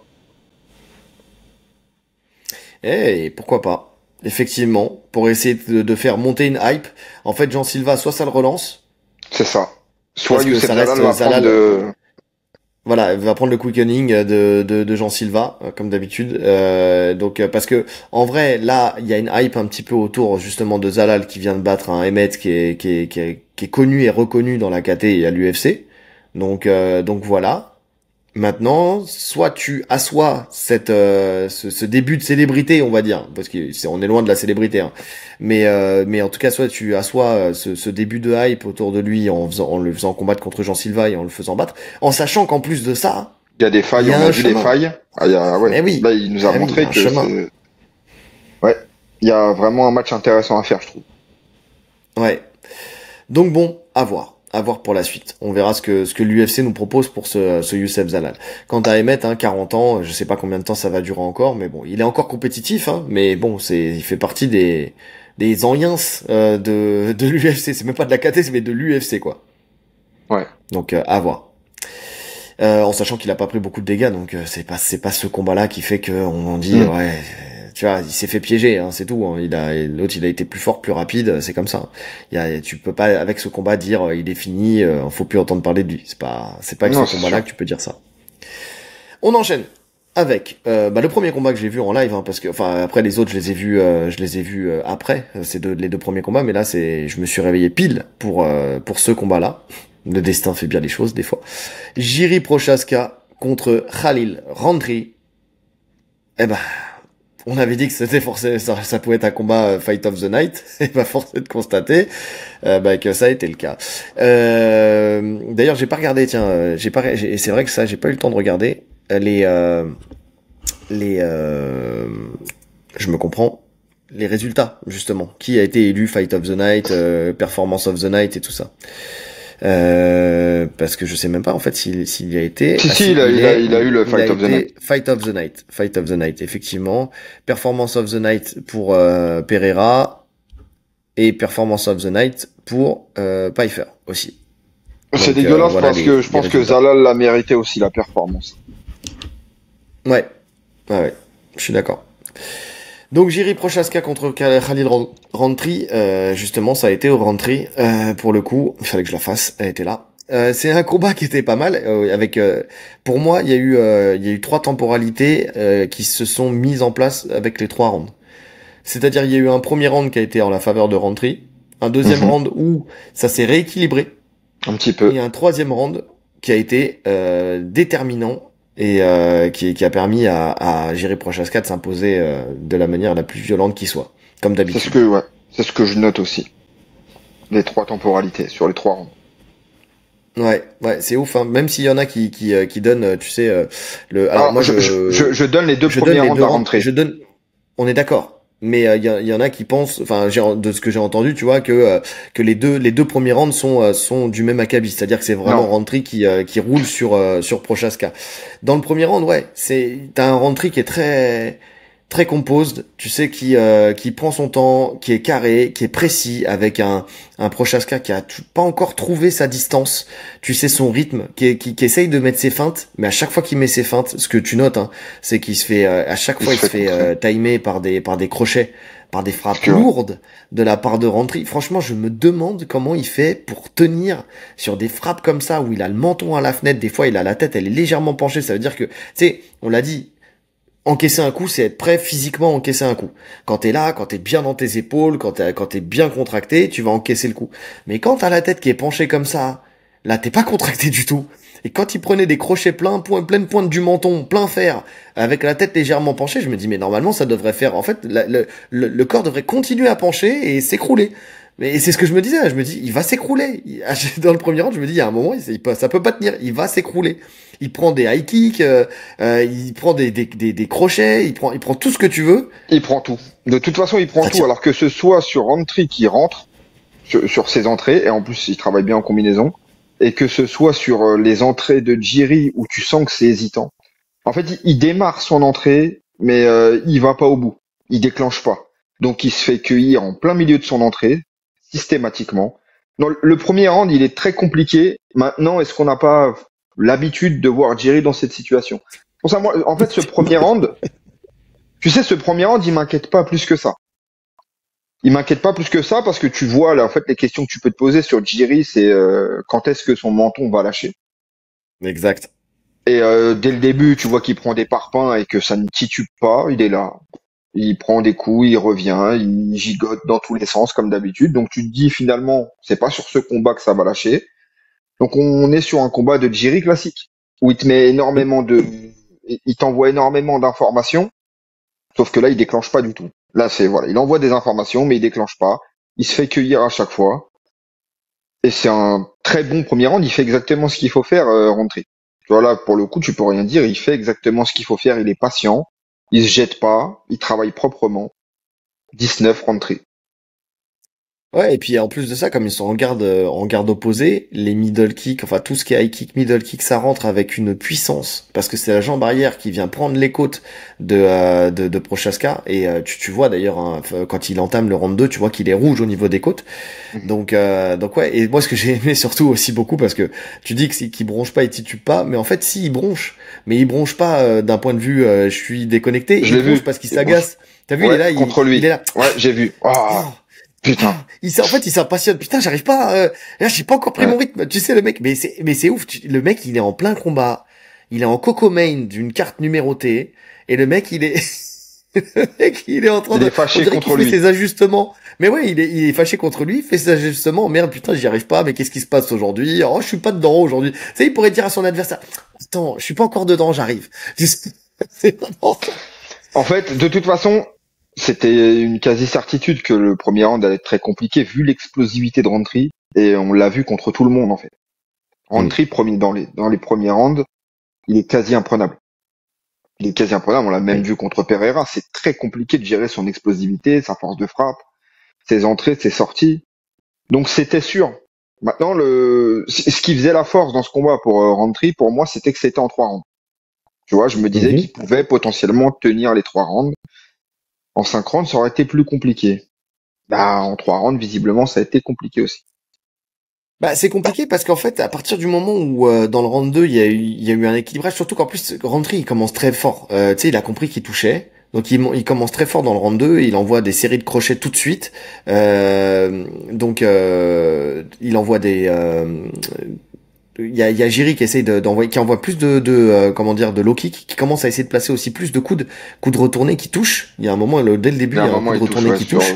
Speaker 1: Eh, pourquoi pas? Effectivement, pour essayer de faire monter une hype. En fait, Jean Silva, soit ça le relance,
Speaker 2: C'est ça. Soit
Speaker 1: parce que
Speaker 2: Youssef
Speaker 1: ça
Speaker 2: Zalal
Speaker 1: reste
Speaker 2: va prendre
Speaker 1: Zalal. Voilà, elle va prendre le quickening de Jean Silva, comme d'habitude. Parce que en vrai, là, il y a une hype un petit peu autour justement de Zalal qui vient de battre un Emmett qui est connu et reconnu dans la KT et à l'UFC. Donc voilà. Maintenant, soit tu assois ce début de célébrité, on va dire, parce on est loin de la célébrité, hein. Mais en tout cas, soit tu assois ce début de hype autour de lui en le faisant combattre contre Jean Silva et en le faisant battre, en sachant qu'en plus de ça,
Speaker 2: Il y a des
Speaker 1: il
Speaker 2: failles,
Speaker 1: y a
Speaker 2: on a
Speaker 1: un
Speaker 2: vu les
Speaker 1: chemin.
Speaker 2: failles. Ah, ouais.
Speaker 1: Mais oui,
Speaker 2: Là, il nous a
Speaker 1: eh oui, il y
Speaker 2: montré
Speaker 1: a un
Speaker 2: que
Speaker 1: chemin.
Speaker 2: ouais, il y a vraiment un match intéressant à faire, je trouve.
Speaker 1: Ouais. Donc bon, à voir. À voir pour la suite. On verra ce que l'UFC nous propose pour ce Youssef Zalal. Quant à Emmett, 40 ans, je sais pas combien de temps ça va durer encore, mais bon, il est encore compétitif, mais bon, il fait partie des anciens de l'UFC. C'est même pas de la KT, mais de l'UFC, quoi.
Speaker 2: Ouais.
Speaker 1: Donc, à voir. En sachant qu'il a pas pris beaucoup de dégâts, donc c'est pas ce combat-là qui fait que on dit
Speaker 2: Mm.
Speaker 1: ouais, tu vois, il s'est fait piéger, c'est tout. L'autre, il a été plus fort, plus rapide, c'est comme ça. Tu peux pas avec ce combat dire il est fini, faut plus entendre parler de lui. C'est pas avec ce
Speaker 2: Non, c'est
Speaker 1: combat-là
Speaker 2: sûr.
Speaker 1: que tu peux dire ça. On enchaîne avec le premier combat que j'ai vu en live, parce que enfin après les autres je les ai vus après les deux premiers combats, mais là je me suis réveillé pile pour ce combat-là. Le destin fait bien les choses des fois. Jiri Prochaska contre Khalil Rountree. Eh ben, on avait dit que c'était forcé, ça pouvait être un combat Fight of the Night. Et ben, force est de constater que ça a été le cas. D'ailleurs, j'ai pas regardé, tiens, c'est vrai que ça, j'ai pas eu le temps de regarder les, je me comprends, les résultats justement. Qui a été élu Fight of the Night, Performance of the Night et tout ça. Parce que je sais même pas en fait s'il y a été.
Speaker 2: Si, il a eu le Fight of the Night.
Speaker 1: Fight of the Night. Fight of the Night, effectivement. Performance of the Night pour Pereira et Performance of the Night pour Pfeiffer aussi.
Speaker 2: C'est
Speaker 1: Donc,
Speaker 2: dégueulasse
Speaker 1: voilà
Speaker 2: parce que je
Speaker 1: les
Speaker 2: pense que
Speaker 1: résultats.
Speaker 2: Zalal l'a mérité aussi, la performance.
Speaker 1: Ouais, ouais, je suis d'accord. Donc Jiri Prochaska contre Khalil Rountree, justement ça a été au Rountree, pour le coup, il fallait que je la fasse, elle était là. C'est un combat qui était pas mal, pour moi il y a eu 3 temporalités qui se sont mises en place avec les 3 rounds. C'est-à-dire il y a eu un premier round qui a été en la faveur de Rountree, un deuxième
Speaker 2: Mhm.
Speaker 1: round où ça s'est rééquilibré,
Speaker 2: Un petit peu.
Speaker 1: et un troisième round qui a été déterminant et qui a permis à Jiri Prochaska de s'imposer de la manière la plus violente qui soit, comme d'habitude.
Speaker 2: Ouais, c'est ce que je note aussi. Les 3 temporalités sur les 3 rounds.
Speaker 1: Ouais, c'est ouf, hein. Même s'il y en a qui donnent, tu sais, alors
Speaker 2: Alors,
Speaker 1: moi
Speaker 2: je donne les deux
Speaker 1: je donne
Speaker 2: premiers
Speaker 1: les
Speaker 2: rounds
Speaker 1: deux
Speaker 2: à
Speaker 1: rounds,
Speaker 2: rentrer.
Speaker 1: je donne, on est d'accord. Mais il y en a qui pensent, enfin, de ce que j'ai entendu, tu vois, que les deux premiers rounds sont du même acabit, c'est-à-dire que c'est vraiment
Speaker 2: Non,
Speaker 1: Rountree qui roule sur Prochaska. Dans le premier round, ouais, t'as un Rountree qui est très très composed, tu sais, qui prend son temps, qui est carré, qui est précis, avec un Prochaska qui a pas encore trouvé sa distance, tu sais, son rythme, qui essaye de mettre ses feintes, mais à chaque fois qu'il met ses feintes, ce que tu notes, c'est qu'il se fait, à chaque
Speaker 2: il
Speaker 1: fois,
Speaker 2: se
Speaker 1: il se
Speaker 2: fait
Speaker 1: fait
Speaker 2: contrer.
Speaker 1: timer par des crochets, par des
Speaker 2: Parce
Speaker 1: frappes
Speaker 2: que,
Speaker 1: lourdes de la part de Rountree. Franchement, je me demande comment il fait pour tenir sur des frappes comme ça, où il a le menton à la fenêtre, des fois il a la tête, elle est légèrement penchée, ça veut dire que, tu sais, on l'a dit, encaisser un coup, c'est être prêt physiquement à encaisser un coup. Quand t'es là, quand t'es bien dans tes épaules, quand t'es bien contracté, tu vas encaisser le coup. Mais quand t'as la tête qui est penchée comme ça, là t'es pas contracté du tout. Et quand il prenait des crochets pleine pointe du menton, plein fer, avec la tête légèrement penchée, je me dis mais normalement ça devrait faire, en fait, le corps devrait continuer à pencher et s'écrouler. Et c'est ce que je me disais, je me dis, il va s'écrouler. Dans le premier round, je me dis, il y a un moment, ça peut pas tenir, il va s'écrouler. Il prend des high kicks, il prend des crochets, il prend tout ce que tu veux.
Speaker 2: il prend tout. De toute façon, il prend
Speaker 1: Ça
Speaker 2: tout.
Speaker 1: tient.
Speaker 2: Alors que ce soit sur Roundtree qui rentre sur ses entrées, et en plus, il travaille bien en combinaison, et que ce soit sur les entrées de Jiri où tu sens que c'est hésitant. En fait, il démarre son entrée, mais il va pas au bout. Il déclenche pas. Donc, il se fait cueillir en plein milieu de son entrée, systématiquement. Non, le premier round, il est très compliqué. Maintenant, est-ce qu'on n'a pas l'habitude de voir Jiri dans cette situation? Pour ça, moi, en fait, ce premier round, tu sais, ce premier round, il m'inquiète pas plus que ça. Il m'inquiète pas plus que ça parce que tu vois, là, en fait, les questions que tu peux te poser sur Jiri, c'est quand est-ce que son menton va lâcher.
Speaker 1: Exact.
Speaker 2: Et dès le début, tu vois qu'il prend des parpaings et que ça ne titube pas, il est là. Il prend des coups, il revient, il gigote dans tous les sens comme d'habitude. Donc tu te dis finalement, c'est pas sur ce combat que ça va lâcher. Donc on est sur un combat de Jiri classique où il te met énormément de, il t'envoie énormément d'informations, sauf que là il déclenche pas du tout. Là c'est voilà, il envoie des informations mais il déclenche pas. Il se fait cueillir à chaque fois et c'est un très bon premier round. Il fait exactement ce qu'il faut faire, rentrer. Tu vois là pour le coup tu peux rien dire. Il fait exactement ce qu'il faut faire. Il est patient, il se jette pas, il travaille proprement. 19 rentrées.
Speaker 1: Ouais, et puis en plus de ça, comme ils sont en garde opposée, les middle kicks, enfin tout ce qui est high kick, middle kick, ça rentre avec une puissance, parce que c'est la jambe arrière qui vient prendre les côtes de Prochaska, et tu vois d'ailleurs, hein, quand il entame le round 2, tu vois qu'il est rouge au niveau des côtes. Donc ouais, et moi ce que j'ai aimé surtout aussi beaucoup, parce que tu dis que qu'il bronche pas, il titube pas, mais en fait si il bronche, mais il bronche pas d'un point de vue je suis déconnecté,
Speaker 2: Je
Speaker 1: il
Speaker 2: l'ai vu.
Speaker 1: bronche parce qu'il s'agace. T'as vu, il est
Speaker 2: Ouais,
Speaker 1: là,
Speaker 2: contre lui.
Speaker 1: il est là.
Speaker 2: Ouais, j'ai vu.
Speaker 1: Oh,
Speaker 2: Ah, putain.
Speaker 1: en fait, il s'impatiente. Putain, j'arrive pas. Là, j'ai pas encore pris
Speaker 2: Ouais.
Speaker 1: mon rythme. Tu sais, le mec, mais c'est ouf. Le mec, il est en plein combat. Il est en coco main d'une carte numérotée. Et le mec, il est, le mec, il est en train
Speaker 2: Il
Speaker 1: de,
Speaker 2: est
Speaker 1: on
Speaker 2: fâché
Speaker 1: dirait qu'il
Speaker 2: contre
Speaker 1: fait
Speaker 2: lui.
Speaker 1: ses ajustements. Mais ouais, il est fâché contre lui, il fait ses ajustements. Merde, putain, j'y arrive pas. Mais qu'est-ce qui se passe aujourd'hui? Oh, je suis pas dedans aujourd'hui. Tu sais, il pourrait dire à son adversaire, attends, je suis pas encore dedans, j'arrive. C'est vraiment ça.
Speaker 2: En fait, de toute façon, c'était une quasi-certitude que le premier round allait être très compliqué vu l'explosivité de Roundtree. Et on l'a vu contre tout le monde, en fait.
Speaker 1: Mm.
Speaker 2: Roundtree, promis, dans les premiers rounds, il est quasi imprenable. Il est quasi imprenable. On l'a même
Speaker 1: Oui.
Speaker 2: vu contre Pereira. C'est très compliqué de gérer son explosivité, sa force de frappe, ses entrées, ses sorties. Donc c'était sûr. Maintenant, ce qui faisait la force dans ce combat pour Roundtree, pour moi, c'était que c'était en 3 rounds. Tu vois, je me disais qu'il
Speaker 1: Mhm.
Speaker 2: pouvait potentiellement tenir les 3 rounds. En 5 rounds, ça aurait été plus compliqué. Bah, en 3 rounds, visiblement, ça a été compliqué aussi.
Speaker 1: Bah, c'est compliqué parce qu'en fait, à partir du moment où dans le round 2, il y a eu un équilibrage, surtout qu'en plus, Roundtree, il commence très fort. Tu sais, il a compris qu'il touchait. Donc il commence très fort dans le round 2, il envoie des séries de crochets tout de suite. Il envoie des... il y a Jiri qui essaye d'envoyer, qui envoie plus comment dire, de low kick, qui commence à essayer de placer aussi plus de coups de retournée qui touchent. Il y a un moment, dès le début,
Speaker 2: Il y
Speaker 1: il
Speaker 2: a
Speaker 1: y
Speaker 2: un
Speaker 1: a un coup
Speaker 2: moment,
Speaker 1: de
Speaker 2: il touche,
Speaker 1: retournée
Speaker 2: ouais,
Speaker 1: qui touche.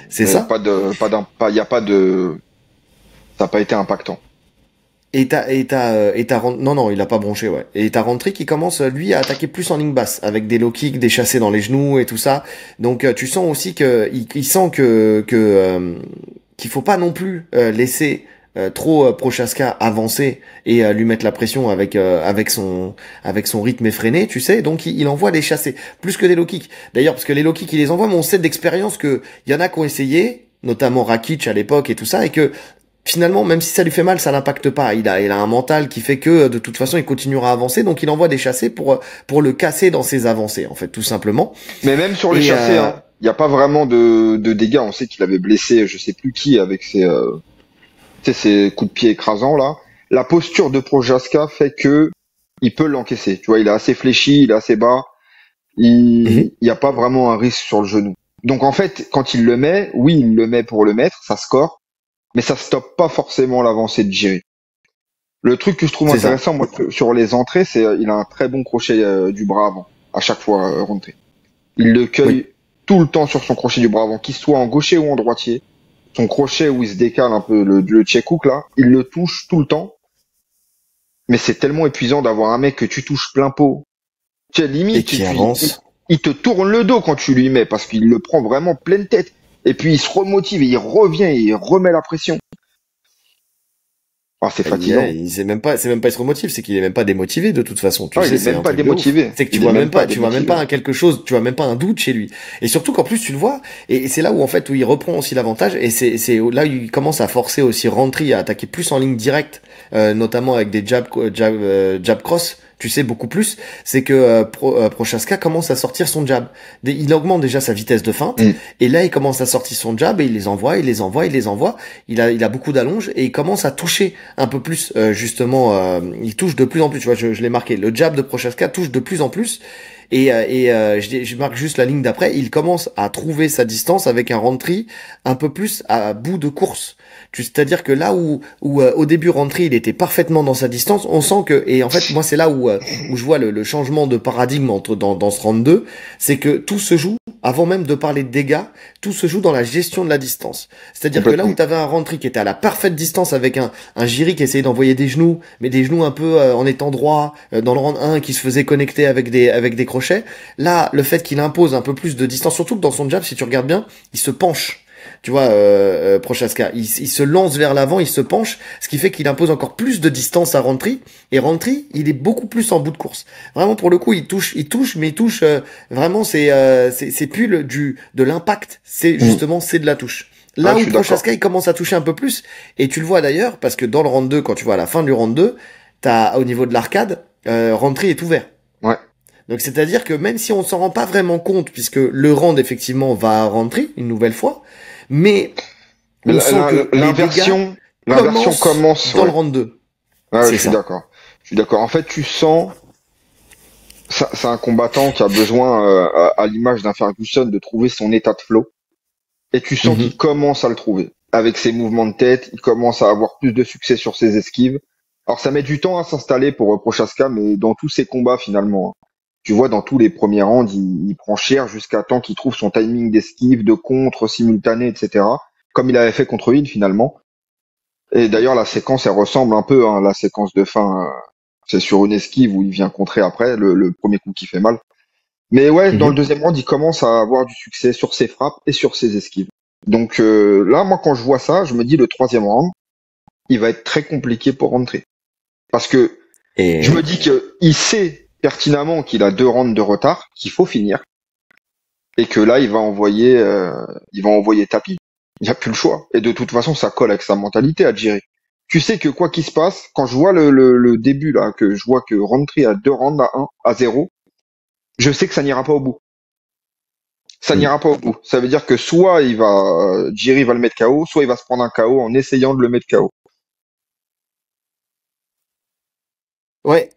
Speaker 1: C'est
Speaker 2: mais
Speaker 1: ça?
Speaker 2: pas de, pas d'un, pas, il y a pas de, ça n'a pas été impactant.
Speaker 1: Non, non, il a pas bronché, ouais. Et t'as Roundtree qui commence, lui, à attaquer plus en ligne basse, avec des low kicks, des chassés dans les genoux et tout ça. Donc, tu sens aussi il sent qu'il faut pas non plus laisser trop Prochaska avancer et lui mettre la pression avec son rythme effréné, tu sais. Donc, il envoie des chassés, plus que des low kicks. D'ailleurs, parce que les low kicks, il les envoie, mais on sait d'expérience que il y en a qui ont essayé, notamment Rakic à l'époque et tout ça, et que finalement, même si ça lui fait mal, ça l'impacte pas. Il a un mental qui fait que, de toute façon, il continuera à avancer. Donc, il envoie des chassés pour le casser dans ses avancées, en fait, tout simplement.
Speaker 2: Mais même sur les
Speaker 1: Et,
Speaker 2: chassés, hein, il n'y a pas vraiment de dégâts. On sait qu'il avait blessé, je sais plus qui, avec tu sais, ses coups de pied écrasants, là. La posture de Projaska fait que il peut l'encaisser. Tu vois, il est assez fléchi, il est assez bas.
Speaker 1: Mhm.
Speaker 2: Il n'y a pas vraiment un risque sur le genou. Donc, en fait, quand il le met, oui, il le met pour le mettre, ça score, mais ça stoppe pas forcément l'avancée de Jiri. Le truc que je trouve
Speaker 1: C'est ça.
Speaker 2: intéressant, moi, sur les entrées, c'est il a un très bon crochet du bras avant, à chaque fois rentré. Il le
Speaker 1: Oui.
Speaker 2: cueille tout le temps sur son crochet du bras avant, qu'il soit en gaucher ou en droitier. Son crochet où il se décale un peu, le check hook là, il le touche tout le temps. Mais c'est tellement épuisant d'avoir un mec que tu touches plein pot. Tu sais,
Speaker 1: Et
Speaker 2: limite,
Speaker 1: qui avance.
Speaker 2: il te tourne le dos quand tu lui mets parce qu'il le prend vraiment pleine tête. Et puis il se remotive et il revient et il remet la pression. Ah, c'est fatigant.
Speaker 1: C'est même pas il se remotive, c'est qu'il est même pas démotivé de toute façon. Tu
Speaker 2: Ah, il
Speaker 1: sais,
Speaker 2: est
Speaker 1: c'est
Speaker 2: même
Speaker 1: un
Speaker 2: pas
Speaker 1: truc de ouf.
Speaker 2: démotivé.
Speaker 1: C'est que
Speaker 2: Il est même pas
Speaker 1: tu vois même
Speaker 2: démotivé.
Speaker 1: pas un quelque chose, tu vois même pas un doute chez lui. Et surtout qu'en plus tu le vois, et c'est là où en fait où il reprend aussi l'avantage, et c'est là où il commence à forcer aussi Roundtree à attaquer plus en ligne directe, notamment avec des jab cross. Tu sais beaucoup plus, c'est que Prochaska commence à sortir son jab. Il augmente déjà sa vitesse de feinte,
Speaker 2: Mm.
Speaker 1: et là il commence à sortir son jab et il les envoie, il les envoie, il les envoie. Il a beaucoup d'allonges et il commence à toucher un peu plus justement. Il touche de plus en plus. Tu vois, je l'ai marqué. Le jab de Prochaska touche de plus en plus. Je marque juste la ligne d'après, il commence à trouver sa distance avec un Rountree un peu plus à bout de course. C'est-à-dire que là où au début Rountree il était parfaitement dans sa distance, on sent que, et en fait moi c'est là où je vois le changement de paradigme dans ce round 2, c'est que tout se joue, avant même de parler de dégâts, tout se joue dans la gestion de la distance. C'est-à-dire que là où tu avais un Rountree qui était à la parfaite distance avec un Jiri qui essayait d'envoyer des genoux, mais des genoux un peu en étant droit, dans le round 1 qui se faisait connecter avec des crochets, là le fait qu'il impose un peu plus de distance, surtout que dans son jab, si tu regardes bien, il se penche. Tu vois, Prochaska, il se lance vers l'avant, il se penche, ce qui fait qu'il impose encore plus de distance à Rountree. Et Rountree, il est beaucoup plus en bout de course. Vraiment, pour le coup, il touche, mais il touche vraiment, c'est plus de l'impact, c'est justement c'est de la touche. Là où Prochaska, il commence à toucher un peu plus, et tu le vois d'ailleurs, parce que dans le round 2, quand tu vois à la fin du round 2, t'as au niveau de l'arcade, Rountree est ouvert.
Speaker 2: Ouais.
Speaker 1: Donc c'est-à-dire que même si on s'en rend pas vraiment compte, puisque le round effectivement va à Rountree une nouvelle fois, mais
Speaker 2: l'inversion commence
Speaker 1: dans le round 2.
Speaker 2: Ouais, je suis d'accord. Je suis d'accord. En fait, tu sens, c'est un combattant qui a besoin, à l'image d'un Ferguson, de trouver son état de flow. Et tu sens qu'il commence à le trouver. Avec ses mouvements de tête, il commence à avoir plus de succès sur ses esquives. Alors ça met du temps à s'installer pour Prochaska, mais dans tous ses combats finalement, hein. Tu vois, dans tous les premiers rounds, il prend cher jusqu'à temps qu'il trouve son timing d'esquive, de contre, simultané, etc. Comme il avait fait contre Hill finalement. Et d'ailleurs, la séquence, elle ressemble un peu, hein, la séquence de fin. C'est sur une esquive où il vient contrer après, le premier coup qui fait mal. Mais ouais, dans le deuxième round, il commence à avoir du succès sur ses frappes et sur ses esquives. Donc là, moi, quand je vois ça, je me dis le troisième round, il va être très compliqué pour rentrer. Parce que je me dis qu'il sait pertinemment qu'il a 2 rounds de retard, qu'il faut finir, et que là, il va envoyer tapis. Il n'y a plus le choix. Et de toute façon, ça colle avec sa mentalité à Jiri. Tu sais que quoi qu'il se passe, quand je vois le début là, que je vois que Rountree a 2 rounds à 1, à 0, je sais que ça n'ira pas au bout. Ça n'ira pas au bout. Ça veut dire que soit Jiri va le mettre KO, soit il va se prendre un KO en essayant de le mettre KO.
Speaker 1: Ouais.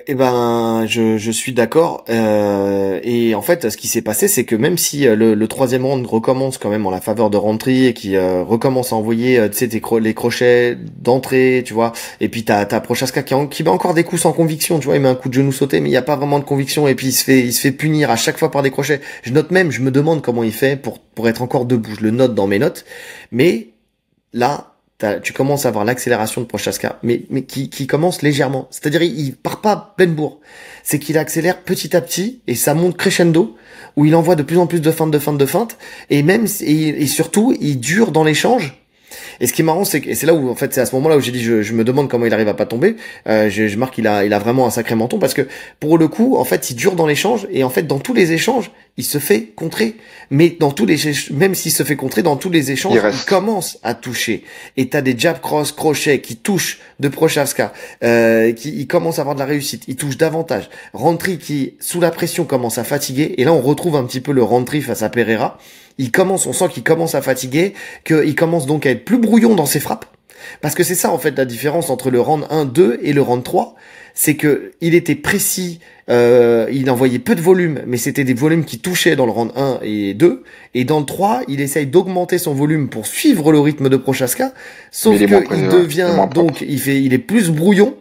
Speaker 1: Eh ben, je suis d'accord. Et en fait, ce qui s'est passé, c'est que même si le troisième round recommence quand même en la faveur de Rountree et qui recommence à envoyer, tu sais, les crochets d'entrée, tu vois. Et puis t'as Prochaska qui met encore des coups sans conviction, tu vois. Il met un coup de genou sauté, mais il y a pas vraiment de conviction. Et puis il se fait punir à chaque fois par des crochets. Je me demande comment il fait pour être encore debout. Je le note dans mes notes. Mais là, tu commences à avoir l'accélération de Prochaska, mais qui commence légèrement. C'est-à-dire, il part pas pleine bourre. C'est qu'il accélère petit à petit, et ça monte crescendo, où il envoie de plus en plus de feintes, et surtout, il dure dans l'échange. Et ce qui est marrant, c'est que, et c'est là où, en fait, c'est à ce moment-là où j'ai dit, je me demande comment il arrive à pas tomber. Je marque qu'il il a vraiment un sacré menton parce que, pour le coup, en fait, il dure dans l'échange et en fait, dans tous les échanges, il se fait contrer. Mais même s'il se fait contrer, dans tous les échanges, il commence à toucher. Et t'as des jab cross, crochets qui touchent de Prochaska, il commence à avoir de la réussite. Il touche davantage. Rountree qui, sous la pression, commence à fatiguer. Et là, on retrouve un petit peu le Rountree face à Pereira. On sent qu'il commence à fatiguer, qu'il commence donc à être plus brouillon dans ses frappes. Parce que c'est ça, en fait, la différence entre le round 1, 2 et le round 3. C'est que il était précis, il envoyait peu de volume, mais c'était des volumes qui touchaient dans le round 1 et 2. Et dans le 3, il essaye d'augmenter son volume pour suivre le rythme de Prochaska. Sauf qu'il devient, donc, il est plus brouillon.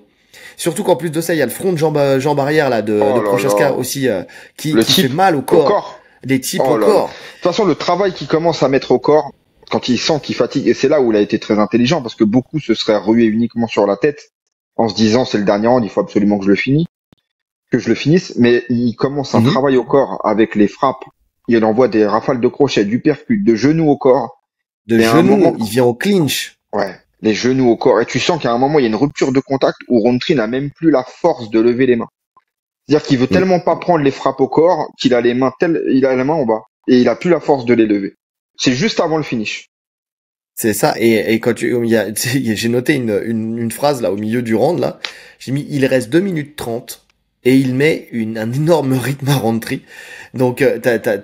Speaker 1: Surtout qu'en plus de ça, il y a le front de jambe arrière, là, de Prochaska aussi, qui fait mal au corps. Des types au corps.
Speaker 2: De toute façon, le travail qu'il commence à mettre au corps, quand il sent qu'il fatigue, et c'est là où il a été très intelligent, parce que beaucoup se seraient rués uniquement sur la tête, en se disant c'est le dernier round, il faut absolument que je le finisse, mais il commence un travail au corps avec les frappes. Il envoie des rafales de crochet, du percute, de genoux au corps.
Speaker 1: Il vient au clinch.
Speaker 2: Ouais, les genoux au corps. Et tu sens qu'à un moment, il y a une rupture de contact où Rountree n'a même plus la force de lever les mains. C'est-à-dire qu'il veut tellement pas prendre les frappes au corps qu'il a il a la main en bas et il a plus la force de les lever. C'est juste avant le finish.
Speaker 1: C'est ça. Et quand j'ai noté une phrase là au milieu du round là. J'ai mis il reste 2 minutes 30 et il met un énorme rythme à Rountree. Donc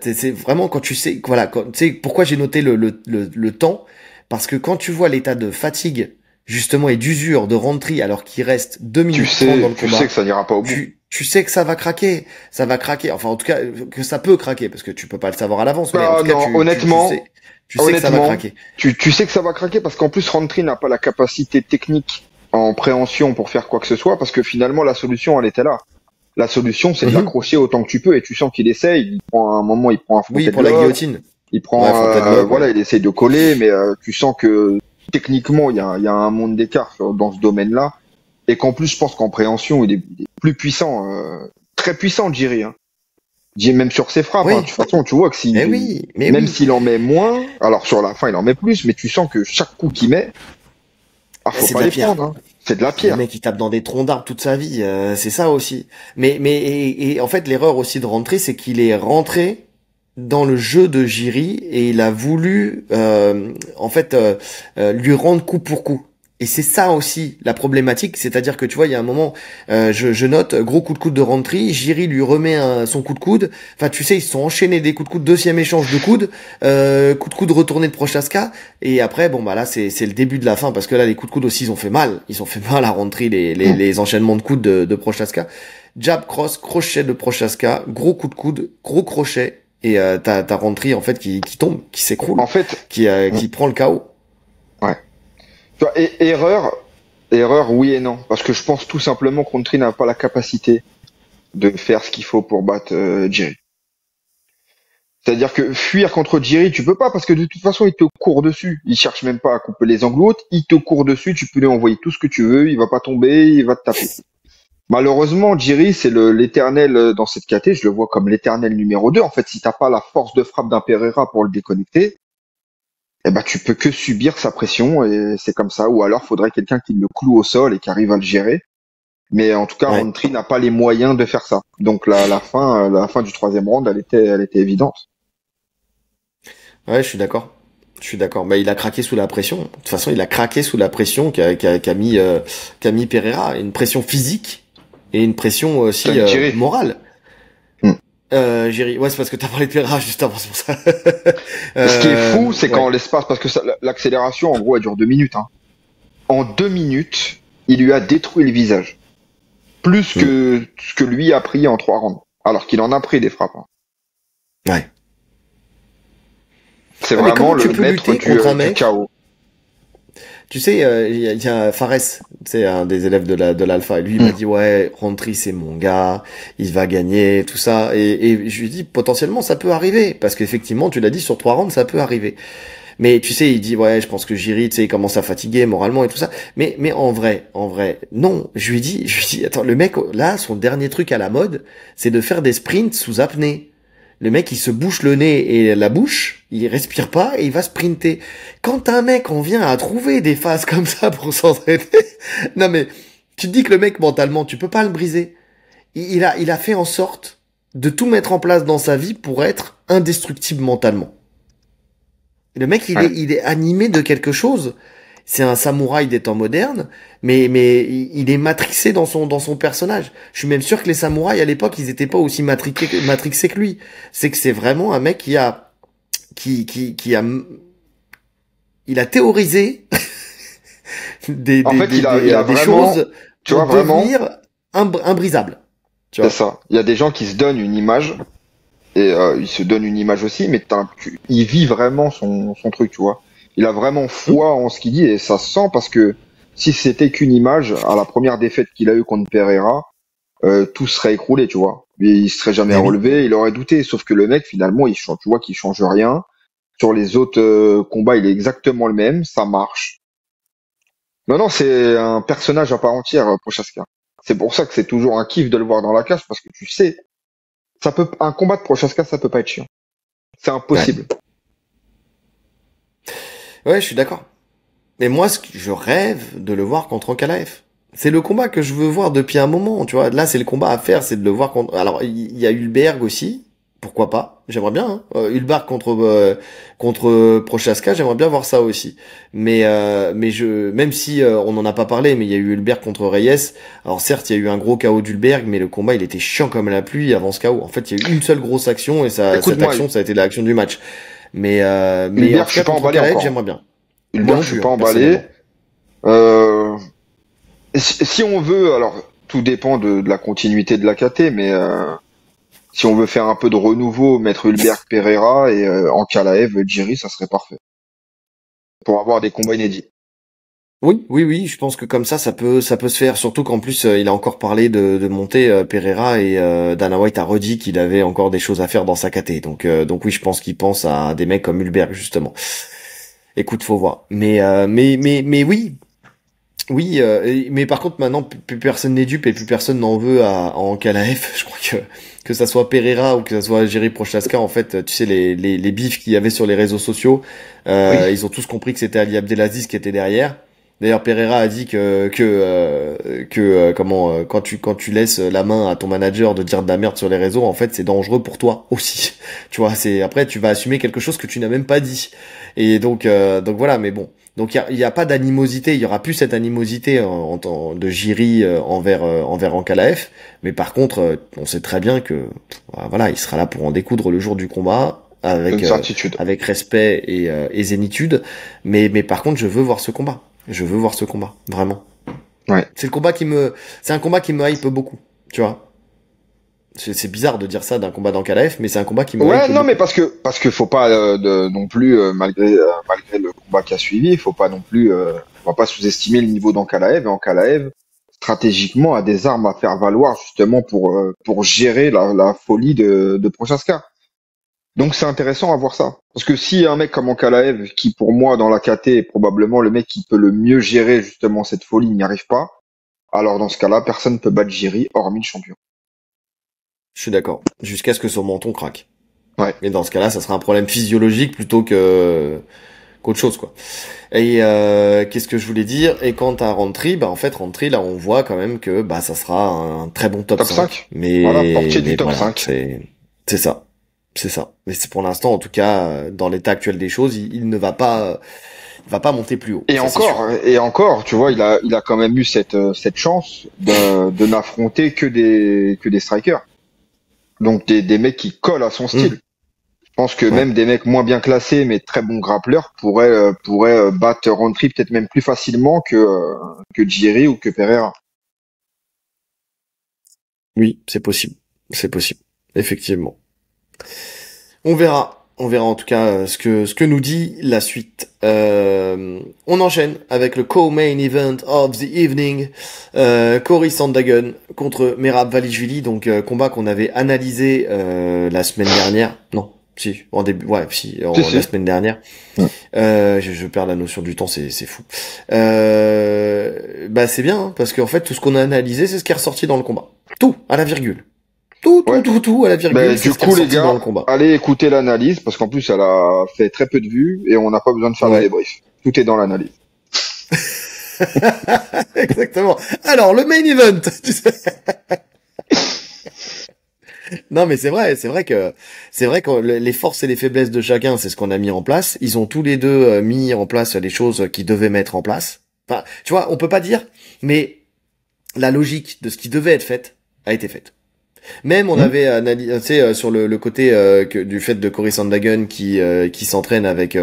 Speaker 1: c'est vraiment quand tu sais voilà tu sais pourquoi j'ai noté le temps parce que quand tu vois l'état de fatigue justement et d'usure de Rountree alors qu'il reste 2 minutes 30 dans le combat.
Speaker 2: Tu sais que ça n'ira pas au bout.
Speaker 1: tu sais que ça va craquer. Ça va craquer. Enfin, en tout cas, que ça peut craquer, parce que tu peux pas le savoir à l'avance, mais en tout cas,
Speaker 2: Non, honnêtement,
Speaker 1: tu sais que ça va craquer.
Speaker 2: tu sais que ça va craquer parce qu'en plus, Roundtree n'a pas la capacité technique en préhension pour faire quoi que ce soit, parce que finalement, la solution, elle était là. La solution, c'est de l'accrocher autant que tu peux, et tu sens qu'il essaye. Il prend un moment, il prend un
Speaker 1: Oui, pour la guillotine.
Speaker 2: Il prend, voilà, il essaye de coller, mais tu sens que techniquement, il y a un monde d'écart dans ce domaine-là, et qu'en plus, je pense qu'en préhension, il est plus puissant, très puissant, Jiri. Hein. Même sur ses frappes,
Speaker 1: Oui.
Speaker 2: hein. De toute façon, tu vois que même s'il en met moins, alors sur la fin, il en met plus, mais tu sens que chaque coup qu'il met, faut pas les prendre. Hein. C'est de la pierre.
Speaker 1: Le mec, il tape dans des troncs d'arbres toute sa vie, c'est ça aussi. Mais en fait, l'erreur aussi de rentrer, c'est qu'il est rentré dans le jeu de Jiri et il a voulu lui rendre coup pour coup. Et c'est ça aussi la problématique, c'est-à-dire que tu vois, il y a un moment, je note, gros coup de coude de Roundtree, Jiri lui remet son coup de coude, enfin tu sais, ils se sont enchaînés des coups de coude, deuxième échange de coude, coup de coude retourné de Prochaska, et après, bon bah là c'est le début de la fin, parce que là les coups de coude aussi ils ont fait mal à Roundtree, les enchaînements de coudes de Prochaska. Jab, cross, crochet de Prochaska, gros coup de coude, gros crochet, et t'as Roundtree en fait qui tombe, qui s'écroule,
Speaker 2: en fait,
Speaker 1: qui prend le KO.
Speaker 2: Ouais. Tu vois, erreur, oui et non, parce que je pense tout simplement que Roundtree n'a pas la capacité de faire ce qu'il faut pour battre Jiri. C'est-à-dire que fuir contre Jiri, tu peux pas, parce que de toute façon, il te court dessus. Il cherche même pas à couper les angles hautes, il te court dessus, tu peux lui envoyer tout ce que tu veux, il va pas tomber, il va te taper. Malheureusement, Jiri, c'est l'éternel dans cette KT, je le vois comme l'éternel numéro 2. En fait, si t'as pas la force de frappe d'un Pereira pour le déconnecter, eh ben, tu peux que subir sa pression, et c'est comme ça. Ou alors, faudrait quelqu'un qui le cloue au sol et qui arrive à le gérer. Mais en tout cas, Roundtree n'a pas les moyens de faire ça. Donc la fin du troisième round, elle était évidente.
Speaker 1: Ouais, je suis d'accord. Bah, il a craqué sous la pression. De toute façon, il a craqué sous la pression qu'a mis Pereira. Une pression physique et une pression aussi morale. Jiri, ouais, c'est parce que t'as parlé de Pereira juste avant, c'est pour ça.
Speaker 2: Ce qui est fou, c'est qu'en l'espace, parce que l'accélération, en gros, elle dure 2 minutes. Hein. En 2 minutes, il lui a détruit le visage. Plus que ce que lui a pris en 3 rounds. Alors qu'il en a pris des frappes. Hein.
Speaker 1: Ouais.
Speaker 2: C'est vraiment le maître du chaos.
Speaker 1: Tu sais, il y a Fares, c'est un des élèves de l'Alpha, et lui il m'a dit ouais, Roundtree c'est mon gars, il va gagner, tout ça, et je lui dis potentiellement ça peut arriver, parce qu'effectivement tu l'as dit sur 3 rounds ça peut arriver. Mais tu sais, il dit ouais, je pense que Jiri, tu sais, il commence à fatiguer moralement et tout ça. Mais en vrai, non. Je lui dis, attends, le mec là, son dernier truc à la mode, c'est de faire des sprints sous apnée. Le mec, il se bouche le nez et la bouche, il respire pas et il va sprinter. Quand un mec en vient à trouver des phases comme ça pour s'entraîner, non mais tu te dis que le mec mentalement, tu peux pas le briser. Il a fait en sorte de tout mettre en place dans sa vie pour être indestructible mentalement. Le mec, il est animé de quelque chose. C'est un samouraï des temps modernes, mais il est matrixé dans son personnage. Je suis même sûr que les samouraïs à l'époque, ils étaient pas aussi matrixés que lui. C'est que c'est vraiment un mec qui a il a théorisé des
Speaker 2: vraiment,
Speaker 1: choses pour devenir imbrisable.
Speaker 2: C'est ça. Il y a des gens qui se donnent une image et il se donne une image aussi, mais il vit vraiment son truc, tu vois. Il a vraiment foi en ce qu'il dit et ça se sent parce que si c'était qu'une image, à la première défaite qu'il a eue contre Pereira, tout serait écroulé, tu vois. Il serait jamais relevé, il aurait douté. Sauf que le mec, finalement, tu vois qu'il change rien. Sur les autres combats, il est exactement le même, ça marche. Non, c'est un personnage à part entière, Prochaska. C'est pour ça que c'est toujours un kiff de le voir dans la cage parce que tu sais, un combat de Prochaska, ça peut pas être chiant. C'est impossible.
Speaker 1: Ouais, je suis d'accord. Mais moi, je rêve de le voir contre Ankalaev. C'est le combat que je veux voir depuis un moment, tu vois. Là, c'est le combat à faire, c'est de le voir contre... Alors, il y a Hulberg aussi. Pourquoi pas? J'aimerais bien, hein. Hulberg contre Prochaska, j'aimerais bien voir ça aussi. Mais même si on n'en a pas parlé, mais il y a eu Hulberg contre Reyes. Alors certes, il y a eu un gros KO d'Hulberg, mais le combat, il était chiant comme la pluie avant ce KO. En fait, il y a eu une seule grosse action et cette action, ça a été l'action du match. Mais
Speaker 2: Hulberg, je suis pas emballé encore.
Speaker 1: J'aimerais bien.
Speaker 2: Hulberg, je suis pas emballé. Si on veut, alors, tout dépend de la continuité de la KT, mais si on veut faire un peu de renouveau, mettre Hulberg, Pereira et Ankalaev, Jiri, ça serait parfait pour avoir des combats inédits.
Speaker 1: Oui, oui, oui, je pense que comme ça peut se faire. Surtout qu'en plus, il a encore parlé de monter Pereira et Dana White a redit qu'il avait encore des choses à faire dans sa KT. Donc oui, je pense qu'il pense à des mecs comme Hulberg justement. Écoute, faut voir. Mais oui, oui. Mais par contre, maintenant, plus personne n'est dupe et plus personne n'en veut à Ankalaev. Je crois que ça soit Pereira ou que ça soit Jiri Prochazka, en fait, tu sais les bifs qu'il y avait sur les réseaux sociaux,
Speaker 2: Oui.
Speaker 1: ils ont tous compris que c'était Ali Abdelaziz qui était derrière. D'ailleurs, Pereira a dit quand tu laisses la main à ton manager de dire de la merde sur les réseaux, en fait, c'est dangereux pour toi aussi. Tu vois, c'est après tu vas assumer quelque chose que tu n'as même pas dit. Et donc voilà, mais bon. Donc il y a pas d'animosité, il y aura plus cette animosité de Jiri envers Ankalaev, mais par contre, on sait très bien que voilà, il sera là pour en découdre le jour du combat
Speaker 2: Une certitude.
Speaker 1: avec respect et zénitude, mais par contre, je veux voir ce combat. Je veux voir ce combat, vraiment.
Speaker 2: Ouais.
Speaker 1: C'est un combat qui me hype beaucoup, tu vois. C'est bizarre de dire ça d'un combat d'Ankalaev, mais c'est un combat qui me
Speaker 2: Ouais,
Speaker 1: hype
Speaker 2: non, mais
Speaker 1: beaucoup.
Speaker 2: parce que faut pas non plus malgré le combat qui a suivi, faut pas non plus on va pas sous-estimer le niveau d'Ankalaev. Et Ankalaev stratégiquement a des armes à faire valoir justement pour gérer la folie de Prochaska. Donc c'est intéressant à voir ça. Parce que si un mec comme Ankalaev, qui pour moi dans la KT est probablement le mec qui peut le mieux gérer justement cette folie, n'y arrive pas, alors dans ce cas-là, personne ne peut battre Jiri hormis le champion.
Speaker 1: Je suis d'accord. Jusqu'à ce que son menton craque.
Speaker 2: Ouais.
Speaker 1: Mais dans ce cas-là, ça sera un problème physiologique plutôt que qu'autre chose, quoi. Et qu'est-ce que je voulais dire? Et quant à Roundtree, bah en fait Roundtree, là on voit quand même que bah ça sera un très bon top
Speaker 2: Top
Speaker 1: 5.
Speaker 2: 5. Voilà, portier
Speaker 1: Mais
Speaker 2: du top
Speaker 1: voilà,
Speaker 2: 5.
Speaker 1: c'est ça. C'est ça. Mais c'est pour l'instant, en tout cas, dans l'état actuel des choses, il ne va pas monter plus haut. Ça, c'est sûr.
Speaker 2: Et encore, tu vois, il a quand même eu cette chance de n'affronter que des strikers. Donc des mecs qui collent à son style. Je pense que
Speaker 1: Ouais.
Speaker 2: même des mecs moins bien classés mais très bons grappleurs pourraient battre Roundtree peut-être même plus facilement que Jiri ou que Pereira.
Speaker 1: Oui, c'est possible. C'est possible. Effectivement. On verra. On verra en tout cas ce que nous dit la suite. On enchaîne avec le co-main event of the evening. Cory Sandhagen contre Merab Dvalishvili. Donc combat qu'on avait analysé la semaine dernière. Non, si, en début, ouais, si,
Speaker 2: Si,
Speaker 1: la
Speaker 2: si.
Speaker 1: semaine dernière.
Speaker 2: Ouais.
Speaker 1: Je perds la notion du temps, c'est fou. Bah c'est bien, hein, parce qu'en fait tout ce qu'on a analysé, c'est ce qui est ressorti dans le combat. Tout, à la virgule.
Speaker 2: Ouais.
Speaker 1: Tout, à la virgule,
Speaker 2: Ben,
Speaker 1: c'est
Speaker 2: du
Speaker 1: ce qui est
Speaker 2: coup, les
Speaker 1: ressorti dans
Speaker 2: gars,
Speaker 1: le combat.
Speaker 2: allez écouter l'analyse parce qu'en plus, elle a fait très peu de vues et on n'a pas besoin de faire de
Speaker 1: Ouais.
Speaker 2: débrief. Tout est dans l'analyse.
Speaker 1: Exactement. Alors, le main event. Tu sais. Non, mais c'est vrai que les forces et les faiblesses de chacun, c'est ce qu'on a mis en place. Ils ont tous les deux mis en place les choses qu'ils devaient mettre en place. Enfin, tu vois, on peut pas dire, mais la logique de ce qui devait être fait a été faite. Même on avait analysé sur le côté du fait de Cory Sandhagen qui s'entraîne avec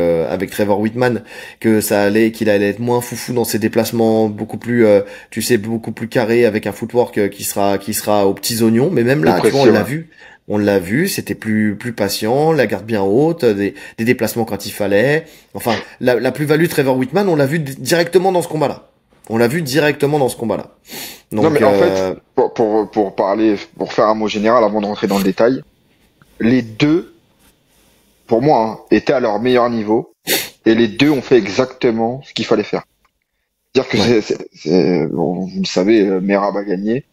Speaker 1: Trevor Whitman, que qu'il allait être moins foufou dans ses déplacements, beaucoup plus tu sais beaucoup plus carré avec un footwork qui sera aux petits oignons. Mais même
Speaker 2: Plus
Speaker 1: là, tu vois,
Speaker 2: précis, ouais.
Speaker 1: on l'a vu, c'était plus patient, la garde bien haute, des déplacements quand il fallait. Enfin, la plus-value Trevor Whitman, on l'a vu directement dans ce combat-là. On l'a vu directement dans ce combat-là.
Speaker 2: Non,
Speaker 1: Donc
Speaker 2: mais en fait, pour parler, pour faire un mot général avant de rentrer dans le détail, les deux, pour moi, hein, étaient à leur meilleur niveau et les deux ont fait exactement ce qu'il fallait faire. Dire que
Speaker 1: ouais.
Speaker 2: bon, vous le savez, Merab a gagné,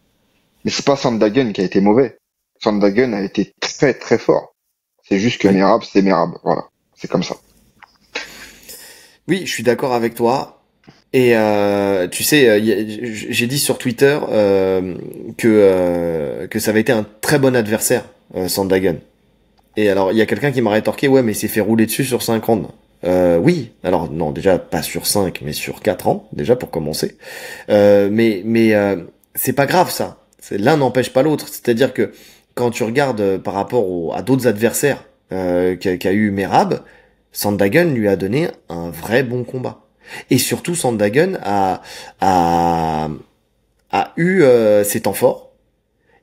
Speaker 2: mais c'est pas Sandhagen qui a été mauvais. Sandhagen a été très très fort. C'est juste que
Speaker 1: Ouais.
Speaker 2: Merab, c'est Merab. Voilà, c'est comme ça.
Speaker 1: Oui, je suis d'accord avec toi. Et tu sais, j'ai dit sur Twitter que ça avait été un très bon adversaire, Sandhagen. Et alors, il y a quelqu'un qui m'a rétorqué, ouais, mais il s'est fait rouler dessus sur 5 rounds. Oui, alors non, déjà pas sur 5, mais sur 4 ans, déjà pour commencer. Mais c'est pas grave ça. L'un n'empêche pas l'autre. C'est-à-dire que quand tu regardes par rapport à d'autres adversaires qu'a eu Merab, Sandhagen lui a donné un vrai bon combat. Et surtout, Sandhagen a a eu ses temps forts.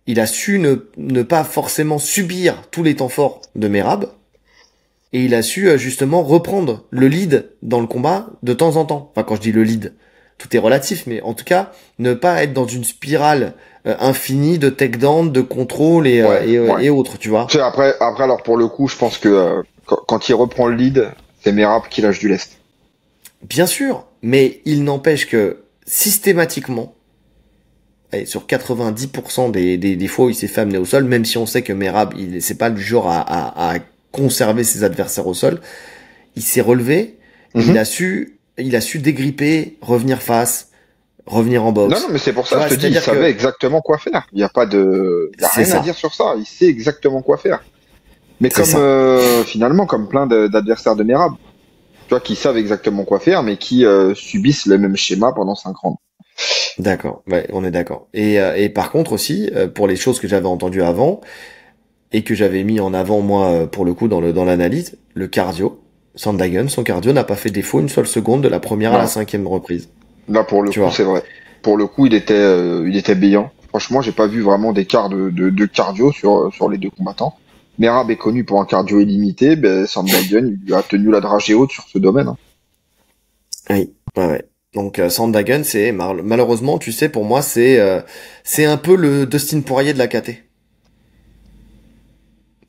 Speaker 1: Il a su ne pas forcément subir tous les temps forts de Merab. Et il a su justement reprendre le lead dans le combat de temps en temps. Enfin, quand je dis le lead, tout est relatif, mais en tout cas, ne pas être dans une spirale infinie de takedown, de contrôle et autres, tu vois.
Speaker 2: Tu sais, après, alors pour le coup, je pense que quand il reprend le lead, c'est Merab qui lâche du lest.
Speaker 1: Bien sûr, mais il n'empêche que systématiquement, allez, sur 90% des fois où il s'est fait amener au sol, même si on sait que Merab, c'est pas du genre à conserver ses adversaires au sol, il s'est relevé, il a su dégripper, revenir face, revenir en boxe.
Speaker 2: Non, mais c'est pour ça que je te dis, il savait exactement quoi faire. Il y a rien à dire sur ça. Il sait exactement quoi faire. Mais comme finalement, comme plein d'adversaires de Merab, tu vois, qui savent exactement quoi faire, mais qui subissent le même schéma pendant 5 rounds.
Speaker 1: D'accord, ouais, on est d'accord. Et par contre aussi, pour les choses que j'avais entendues avant et que j'avais mis en avant moi pour le coup dans l'analyse, le cardio. Sandhagen, son cardio n'a pas fait défaut une seule seconde de la première à la 5e reprise.
Speaker 2: Là pour le coup, c'est vrai. Pour le coup, il était brillant. Franchement, j'ai pas vu vraiment d'écart de cardio sur les deux combattants. Merab est connu pour un cardio illimité, Sandhagen il lui a tenu la dragée haute sur ce domaine. Hein.
Speaker 1: Oui, ouais. Donc Sandhagen, c'est malheureusement, tu sais, pour moi, c'est un peu le Dustin Poirier de la KT.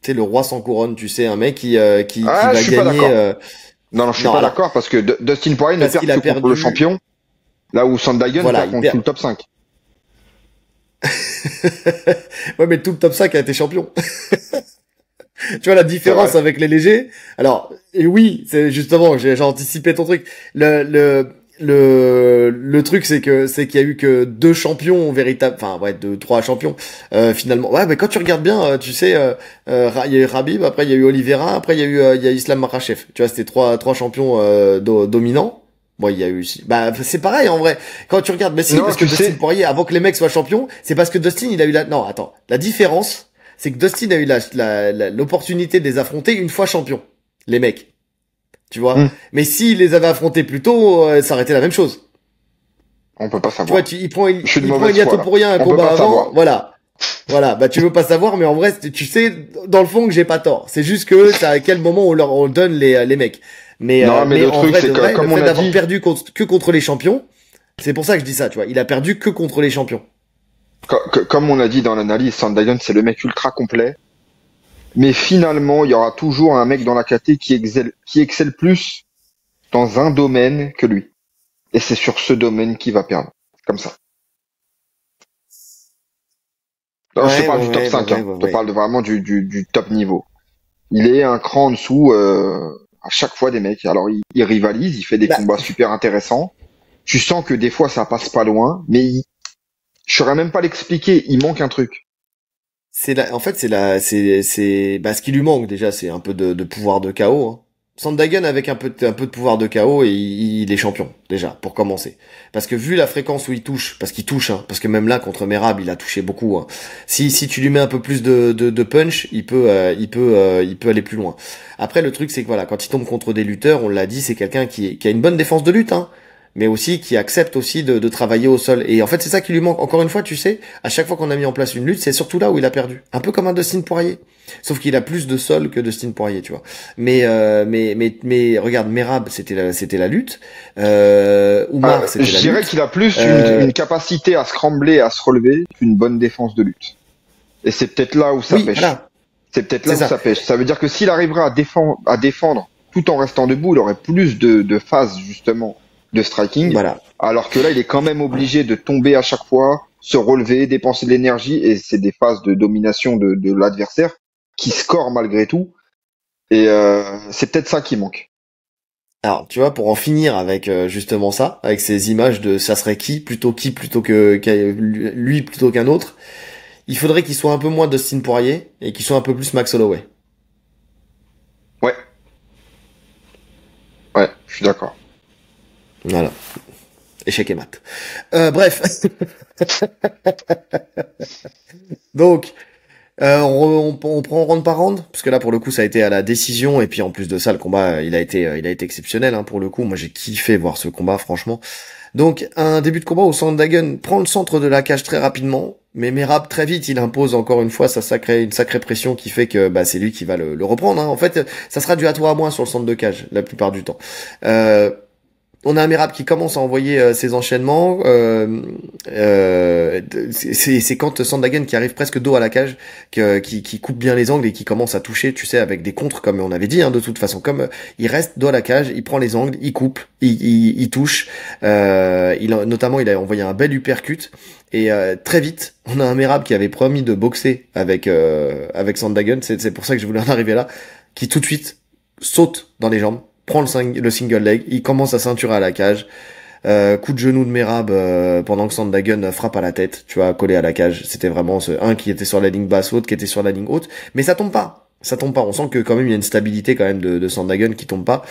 Speaker 1: C'est le roi sans couronne, tu sais, un mec qui va gagner.
Speaker 2: Non, je suis pas d'accord parce que Dustin Poirier ne perd que contre le champion, là où Sandhagen perd contre tout le top 5.
Speaker 1: Ouais, mais tout le top 5 a été champion. Tu vois la différence avec les légers? Alors, et oui, c'est justement, j'ai anticipé ton truc. Le truc, c'est qu'il y a eu que 2 champions véritables, enfin, ouais, 3 champions, finalement. Ouais, mais quand tu regardes bien, tu sais, il y a eu Khabib, après il y a eu Oliveira, après il y a eu Islam Makhachev. Tu vois, c'était trois champions, dominants. Bon, il y a eu aussi. Bah, c'est pareil, en vrai. Quand tu regardes, mais si, parce que Dustin Poirier, avant que les mecs soient champions, c'est parce que Dustin, il a eu non, attends. La différence, c'est que Dustin a eu l'opportunité de les affronter une fois champion. Les mecs. Tu vois. Mais s'il les avait affrontés plus tôt, ça aurait été la même chose.
Speaker 2: On peut pas savoir.
Speaker 1: Tu vois, il prend Iliato pour rien un combat avant. Voilà. Voilà. Bah, tu veux pas savoir, mais en vrai, tu sais, dans le fond, que j'ai pas tort. C'est juste que c'est à quel moment on donne les mecs. Mais,
Speaker 2: non, mais le truc, c'est que, comme on a dit,
Speaker 1: d'avoir perdu que contre les champions, c'est pour ça que je dis ça, tu vois. Il a perdu que contre les champions.
Speaker 2: Comme on a dit dans l'analyse, Sandhagen, c'est le mec ultra complet. Mais finalement, il y aura toujours un mec dans la KT qui excelle plus dans un domaine que lui. Et c'est sur ce domaine qu'il va perdre. Comme ça. Alors, je te parle du top 5, je te parle vraiment du top niveau. Il est un cran en dessous à chaque fois des mecs. Alors, il rivalise, il fait des combats super intéressants. Tu sens que des fois, ça passe pas loin, mais je saurais même pas l'expliquer, il manque un truc.
Speaker 1: En fait, ce qui lui manque déjà, c'est un peu de pouvoir de KO. Hein. Sandhagen avec un peu de pouvoir de KO et il est champion déjà pour commencer. Parce que vu la fréquence où il touche, parce qu'il touche, hein, parce que même là contre Merab il a touché beaucoup. Hein. Si tu lui mets un peu plus de punch, il peut aller plus loin. Après le truc c'est que voilà, quand il tombe contre des lutteurs, on l'a dit, c'est quelqu'un qui a une bonne défense de lutte. Hein. Mais aussi qui accepte aussi de travailler au sol. Et en fait, c'est ça qui lui manque. Encore une fois, tu sais, à chaque fois qu'on a mis en place une lutte, c'est surtout là où il a perdu. Un peu comme un Dustin Poirier. Sauf qu'il a plus de sol que Dustin Poirier, tu vois. Mais regarde, Merab, c'était la lutte. Oumar, c'était la lutte.
Speaker 2: Je dirais qu'il a plus une capacité à scrambler, à se relever, qu'une bonne défense de lutte. Et c'est peut-être là où ça pêche. Voilà. C'est peut-être là où ça pêche. Ça veut dire que s'il arriverait à défendre tout en restant debout, il aurait plus de phases, justement, de striking, voilà. Alors que là il est quand même obligé de tomber à chaque fois, se relever, dépenser de l'énergie, et c'est des phases de domination de l'adversaire qui score malgré tout, et c'est peut-être ça qui manque.
Speaker 1: Alors tu vois, pour en finir avec justement ça, avec ces images de ça serait qui plutôt que lui plutôt qu'un autre, il faudrait qu'il soit un peu moins Dustin Poirier et qu'il soit un peu plus Max Holloway.
Speaker 2: Ouais, je suis d'accord.
Speaker 1: Voilà. Échec et mat. Bref. Donc, On prend round par round, parce que là pour le coup ça a été à la décision, et puis en plus de ça le combat il a été exceptionnel hein, pour le coup. Moi j'ai kiffé voir ce combat franchement. Donc un début de combat où Sandhagen prend le centre de la cage très rapidement, mais Merab très vite il impose encore une fois une sacrée pression qui fait que bah c'est lui qui va le reprendre. Hein. En fait ça sera du à toi à moi sur le centre de cage la plupart du temps. Euh, on a un Merab qui commence à envoyer ses enchaînements. C'est quand Sandhagen qui arrive presque dos à la cage, qui coupe bien les angles et qui commence à toucher, tu sais, avec des contres comme on avait dit, hein, de toute façon. Comme il reste dos à la cage, il prend les angles, il coupe, il touche. Notamment, il a envoyé un bel uppercut. Et très vite, on a un Merab qui avait promis de boxer avec Sandhagen. C'est pour ça que je voulais en arriver là, qui tout de suite saute dans les jambes, prend le single leg, il commence à ceinturer à la cage, coup de genou de Merab pendant que Sandhagen frappe à la tête, tu vois, collé à la cage. C'était vraiment un qui était sur la ligne basse, l'autre qui était sur la ligne haute, mais ça tombe pas. Ça tombe pas. On sent que quand même il y a une stabilité quand même de Sandhagen qui tombe pas,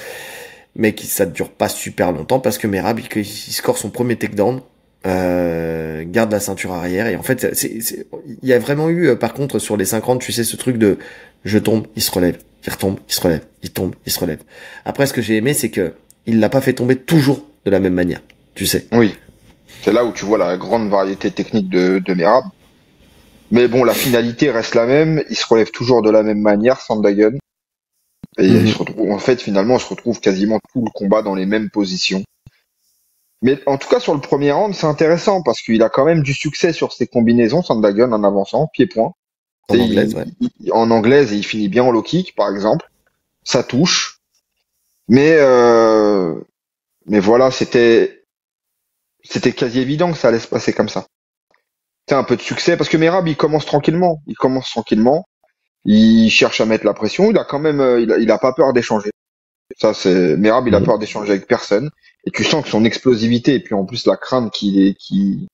Speaker 1: mais ça dure pas super longtemps parce que Merab il score son premier takedown. Garde la ceinture arrière et en fait il y a vraiment eu par contre sur les 50 tu sais ce truc de je tombe il se relève, il retombe il se relève, il tombe il se relève. Après ce que j'ai aimé c'est que il l'a pas fait tomber toujours de la même manière, tu sais.
Speaker 2: Oui, c'est là où tu vois la grande variété technique de Merab. Mais bon, la finalité reste la même. Il se relève toujours de la même manière, Sandhagen. Et il se retrouve, en fait, finalement, on se retrouve quasiment tout le combat dans les mêmes positions. Mais en tout cas, sur le premier round, c'est intéressant parce qu'il a quand même du succès sur ses combinaisons, Sandhagen, en avançant, pied-point.
Speaker 1: En anglaise, ouais.
Speaker 2: En anglaise, et il finit bien en low kick, par exemple. Ça touche. Mais, mais voilà, c'était quasi évident que ça allait se passer comme ça. C'est un peu de succès parce que Merab, il commence tranquillement. Il commence tranquillement. Il cherche à mettre la pression. Il a quand même, il a pas peur d'échanger. Ça, c'est Merab, il a peur d'échanger avec personne. Et tu sens que son explosivité et puis en plus la crainte qui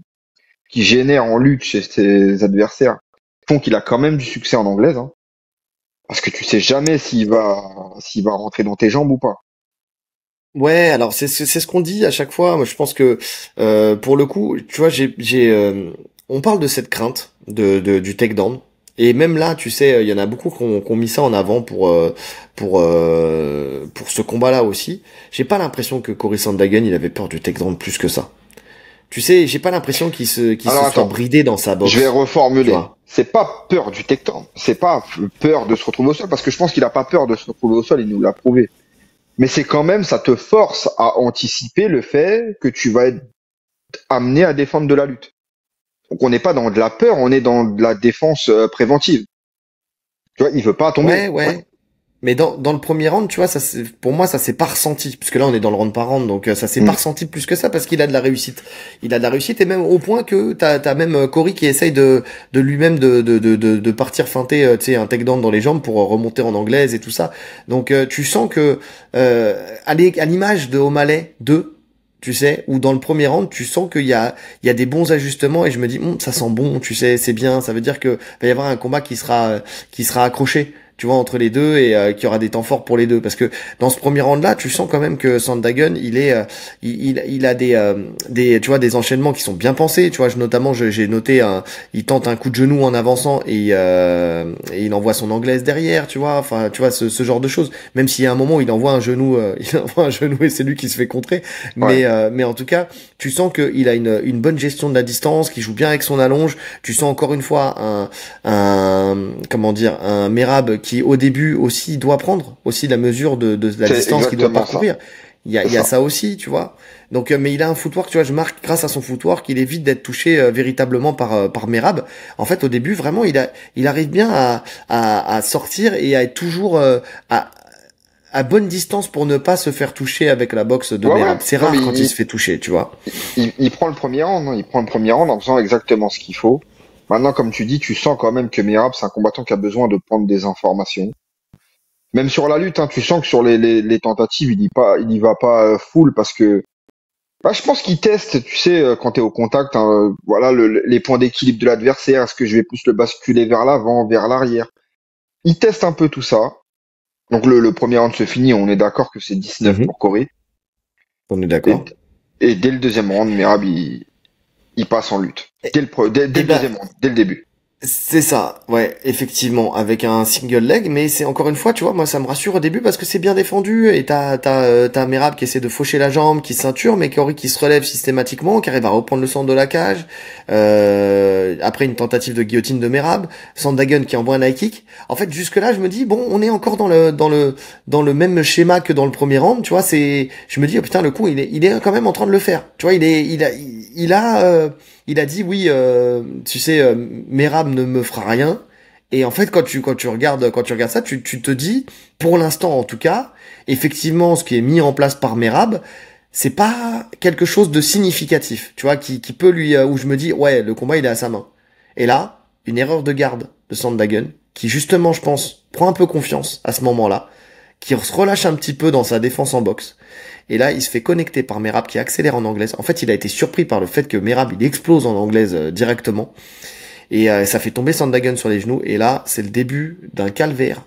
Speaker 2: génère en lutte chez ses adversaires font qu'il a quand même du succès en anglaise. Hein. Parce que tu sais jamais s'il va rentrer dans tes jambes ou pas.
Speaker 1: Ouais, alors c'est ce qu'on dit à chaque fois. Moi, je pense que pour le coup, tu vois, on parle de cette crainte du takedown. Et même là, tu sais, il y en a beaucoup qui ont mis ça en avant pour ce combat-là aussi. J'ai pas l'impression que Cory Sandhagen il avait peur du takedown plus que ça. Tu sais, j'ai pas l'impression qu'il
Speaker 2: Alors
Speaker 1: se soit
Speaker 2: attends,
Speaker 1: bridé dans sa
Speaker 2: je vais
Speaker 1: boxe. Tu
Speaker 2: reformuler.
Speaker 1: vois.
Speaker 2: C'est pas peur du takedown. C'est pas peur de se retrouver au sol parce que je pense qu'il a pas peur de se retrouver au sol. Il nous l'a prouvé. Mais c'est quand même, ça te force à anticiper le fait que tu vas être amené à défendre de la lutte. Donc on n'est pas dans de la peur, on est dans de la défense préventive. Tu vois, il veut pas tomber.
Speaker 1: Ouais. Mais dans le premier round, tu vois, pour moi, ça s'est pas ressenti. Puisque là, on est dans le round par round, donc ça s'est pas
Speaker 2: Mm.
Speaker 1: ressenti plus que ça parce qu'il a de la réussite. Il a de la réussite et même au point que t'as même Cory qui essaye de lui-même de partir feinter, tu sais, un takedown dans les jambes pour remonter en anglaise et tout ça. Donc tu sens que, à l'image de O'Malley 2, tu sais, ou dans le premier round, tu sens il y a des bons ajustements et je me dis, ça sent bon, tu sais, c'est bien. Ça veut dire que va y avoir un combat qui sera accroché, tu vois, entre les deux et qu'il y aura des temps forts pour les deux. Parce que dans ce premier round-là, tu sens quand même que Sandhagen, il a tu vois, des enchaînements qui sont bien pensés. Tu vois, notamment, j'ai noté il tente un coup de genou en avançant et il envoie son anglaise derrière, tu vois. Enfin, tu vois, ce genre de choses. Même s'il y a un moment où il envoie un genou, il envoie un genou et c'est lui qui se fait contrer.
Speaker 2: Ouais.
Speaker 1: Mais en tout cas, tu sens qu'il a une bonne gestion de la distance, qu'il joue bien avec son allonge. Tu sens encore une fois comment dire, un Merab qui au début aussi doit prendre aussi la mesure de la
Speaker 2: C'est
Speaker 1: distance qu'il doit
Speaker 2: exactement ça.
Speaker 1: parcourir.
Speaker 2: C'est
Speaker 1: Il y a
Speaker 2: ça.
Speaker 1: ça aussi, tu vois. Donc, mais il a un footwork, tu vois, je marque grâce à son footwork, il évite d'être touché véritablement par Merab. En fait, au début, vraiment, il arrive bien à sortir et à être toujours à bonne distance pour ne pas se faire toucher avec la boxe de
Speaker 2: Ouais, ouais.
Speaker 1: Merab. C'est
Speaker 2: Non, mais
Speaker 1: rare quand il se fait toucher, tu vois.
Speaker 2: il prend le premier round, hein. Il prend le premier round en faisant exactement ce qu'il faut. Maintenant, comme tu dis, tu sens quand même que Merab, c'est un combattant qui a besoin de prendre des informations. Même sur la lutte, hein, tu sens que sur les tentatives, il y va pas full parce que bah, je pense qu'il teste, tu sais, quand tu es au contact, hein, voilà, les points d'équilibre de l'adversaire. Est-ce que je vais plus le basculer vers l'avant, vers l'arrière? Il teste un peu tout ça. Donc le premier round se finit, on est d'accord que c'est 19
Speaker 1: Mhm.
Speaker 2: pour Corée.
Speaker 1: On est
Speaker 2: Et,
Speaker 1: d'accord.
Speaker 2: et dès le deuxième round, Merab, il passe en lutte.
Speaker 1: Et,
Speaker 2: Dès
Speaker 1: et
Speaker 2: le
Speaker 1: ben,
Speaker 2: deuxième round, dès le début.
Speaker 1: C'est ça, ouais, effectivement, avec un single leg, mais c'est encore une fois, tu vois, moi ça me rassure au début parce que c'est bien défendu et t'as Merab qui essaie de faucher la jambe, qui ceinture, mais Corey qui se relève systématiquement, qui arrive à reprendre le centre de la cage. Après une tentative de guillotine de Merab, Sandhagen qui envoie un high kick. En fait, jusque là, je me dis bon, on est encore dans le même schéma que dans le premier round, tu vois. Je me dis oh, putain, le coup, il est quand même en train de le faire, tu vois. Il a dit oui, tu sais, Merab ne me fera rien. Et en fait, quand tu regardes ça, tu te dis, pour l'instant en tout cas, effectivement, ce qui est mis en place par Merab, c'est pas quelque chose de significatif, tu vois, qui peut lui, où je me dis, ouais, le combat il est à sa main. Et là, une erreur de garde de Sandhagen, qui justement, je pense, prend un peu confiance à ce moment-là, qui se relâche un petit peu dans sa défense en boxe. Et là, il se fait connecter par Merab qui accélère en anglaise. En fait, il a été surpris par le fait que Merab, il explose en anglaise directement. Et ça fait tomber Sandhagen sur les genoux. Et là, c'est le début d'un calvaire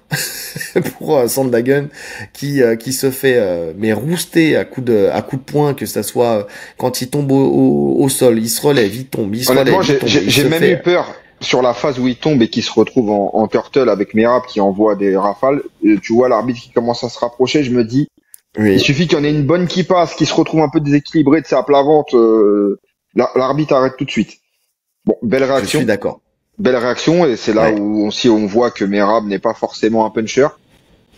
Speaker 1: pour Sandhagen qui se fait mais rouster à coups de poing, que ça soit quand il tombe au sol, il se relève, il tombe, il se
Speaker 2: Honnêtement,
Speaker 1: relève, il tombe.
Speaker 2: j'ai même eu peur sur la phase où il tombe et qu'il se retrouve en turtle avec Merab qui envoie des rafales. Et tu vois l'arbitre qui commence à se rapprocher, je me dis, il
Speaker 1: Oui,
Speaker 2: suffit qu'il y en ait une bonne qui passe, qui se retrouve un peu déséquilibré de sa plat-ventre, l'arbitre arrête tout de suite. Bon,
Speaker 1: je suis d'accord.
Speaker 2: belle réaction, et c'est là
Speaker 1: Ouais.
Speaker 2: où aussi on voit que Merab n'est pas forcément un puncher,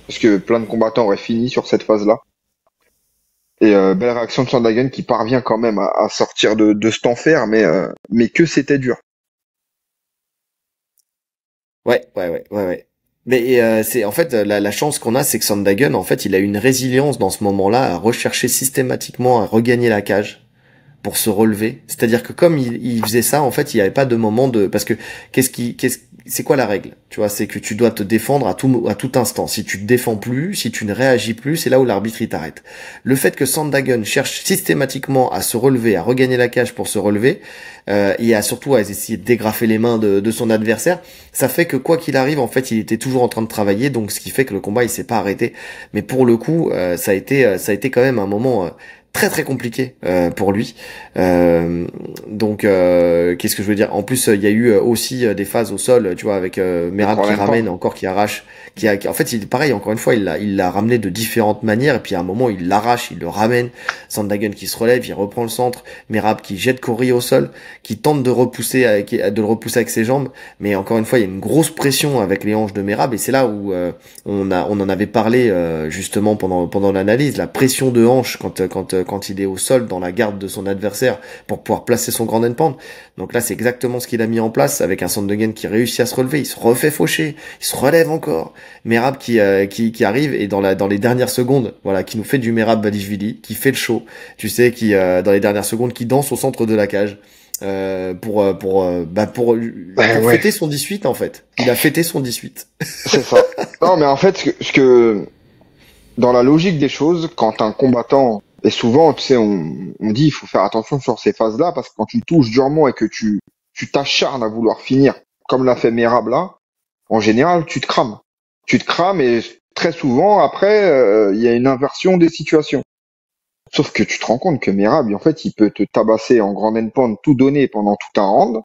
Speaker 2: parce que plein de combattants auraient fini sur cette phase-là. Et belle réaction de Sandhagen qui parvient quand même à sortir de cet enfer, mais que c'était dur.
Speaker 1: Ouais. Mais c'est en fait la chance qu'on a, c'est que Sandhagen, en fait, il a une résilience dans ce moment-là à rechercher systématiquement à regagner la cage pour se relever. C'est-à-dire que comme il faisait ça, en fait, il n'y avait pas de moment de parce que c'est quoi la règle? Tu vois, c'est que tu dois te défendre à tout instant. Si tu te défends plus, si tu ne réagis plus, c'est là où l'arbitre il t'arrête. Le fait que Sandhagen cherche systématiquement à se relever, à regagner la cage pour se relever, et surtout à essayer de dégrafer les mains de son adversaire, ça fait que quoi qu'il arrive, en fait, il était toujours en train de travailler, donc ce qui fait que le combat il s'est pas arrêté. Mais pour le coup, ça a été quand même un moment très très compliqué pour lui. Donc qu'est-ce que je veux dire? En plus, il y a eu aussi des phases au sol, tu vois, avec
Speaker 2: Et
Speaker 1: Merab
Speaker 2: pour
Speaker 1: qui
Speaker 2: même pas.
Speaker 1: ramène encore, qui arrache, en fait, pareil, encore une fois, il l'a ramené de différentes manières, et puis à un moment, il l'arrache, il le ramène. Sandhagen qui se relève, il reprend le centre. Merab qui jette Corey au sol, qui tente de le repousser avec ses jambes, mais encore une fois, il y a une grosse pression avec les hanches de Merab, et c'est là où on en avait parlé justement pendant l'analyse, la pression de hanche quand il est au sol dans la garde de son adversaire pour pouvoir placer son grand endpoint. Donc là, c'est exactement ce qu'il a mis en place avec un Sandhagen qui réussit à se relever, il se refait faucher, il se relève encore. Merab qui arrive et dans les dernières secondes, voilà, qui nous fait du Merab Badishvili, qui fait le show, tu sais, qui dans les dernières secondes, qui danse au centre de la cage. Pour
Speaker 2: Ouais,
Speaker 1: fêter son 18 en fait. Il a fêté son 18.
Speaker 2: c'est ça. Non, mais en fait, ce que dans la logique des choses, quand un combattant, et souvent, tu sais, on dit il faut faire attention sur ces phases-là, parce que quand tu touches durement et que tu t'acharnes à vouloir finir, comme l'a fait Merab là, en général, tu te crames. Tu te crames et très souvent, après, il y a une inversion des situations. Sauf que tu te rends compte que Merab, en fait, il peut te tabasser en grand endpoint, tout donner pendant tout un round.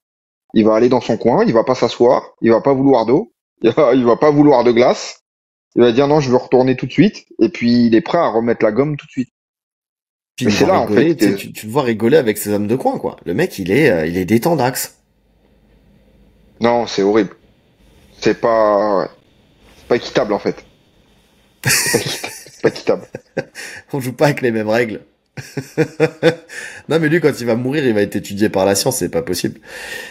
Speaker 2: Il va aller dans son coin, il va pas s'asseoir, il va pas vouloir d'eau, il va pas vouloir de glace. Il va dire non, je veux retourner tout de suite. Et puis il est prêt à remettre la gomme tout de suite.
Speaker 1: Puis
Speaker 2: Mais
Speaker 1: il
Speaker 2: c'est
Speaker 1: va
Speaker 2: là en fait
Speaker 1: rigoler, tu sais,
Speaker 2: que
Speaker 1: tu le vois rigoler avec ses hommes de coin, quoi. Le mec, il est détendax.
Speaker 2: non, c'est horrible. C'est pas, ouais. C'est pas équitable en fait. C'est pas équitable.
Speaker 1: On joue pas avec les mêmes règles. Non, mais lui, quand il va mourir, il va être étudié par la science, c'est pas possible.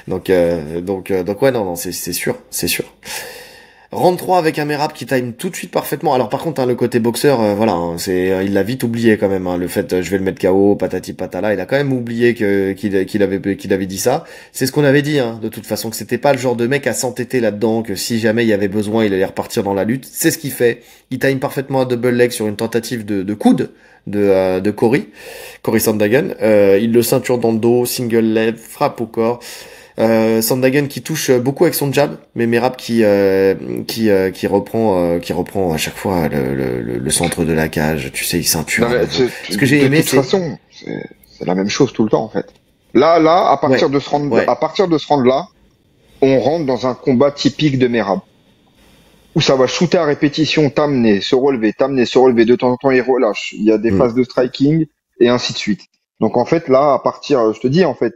Speaker 1: Donc ouais, non, c'est sûr, c'est sûr. Round 3 avec un Merab qui time tout de suite parfaitement. Alors par contre, hein, le côté boxeur, voilà, hein, il l'a vite oublié quand même. Hein, le fait, je vais le mettre KO, patati patala, il a quand même oublié qu'il avait dit ça. C'est ce qu'on avait dit, hein, de toute façon, que c'était pas le genre de mec à s'entêter là-dedans, que si jamais il y avait besoin, il allait repartir dans la lutte. C'est ce qu'il fait. Il time parfaitement un double leg sur une tentative de coude de Corey Sandhagen. Il le ceinture dans le dos, single leg, frappe au corps. Sandhagen qui touche beaucoup avec son jab, mais Merab qui reprend à chaque fois le centre de la cage. Tu sais, il ceinture
Speaker 2: Non,
Speaker 1: à
Speaker 2: mais
Speaker 1: nouveau. Ce que j'ai
Speaker 2: de
Speaker 1: aimé,
Speaker 2: toute
Speaker 1: c'est
Speaker 2: façon, c'est la même chose tout le temps en fait. Là, à
Speaker 1: ouais,
Speaker 2: partir de ce round,
Speaker 1: ouais,
Speaker 2: à partir de ce round là, on rentre dans un combat typique de Merab, où ça va shooter à répétition, t'amener, se relever, de temps en temps il relâche, il y a des
Speaker 1: Hmm.
Speaker 2: phases de striking, et ainsi de suite. Donc en fait, là, à partir, je te dis, en fait,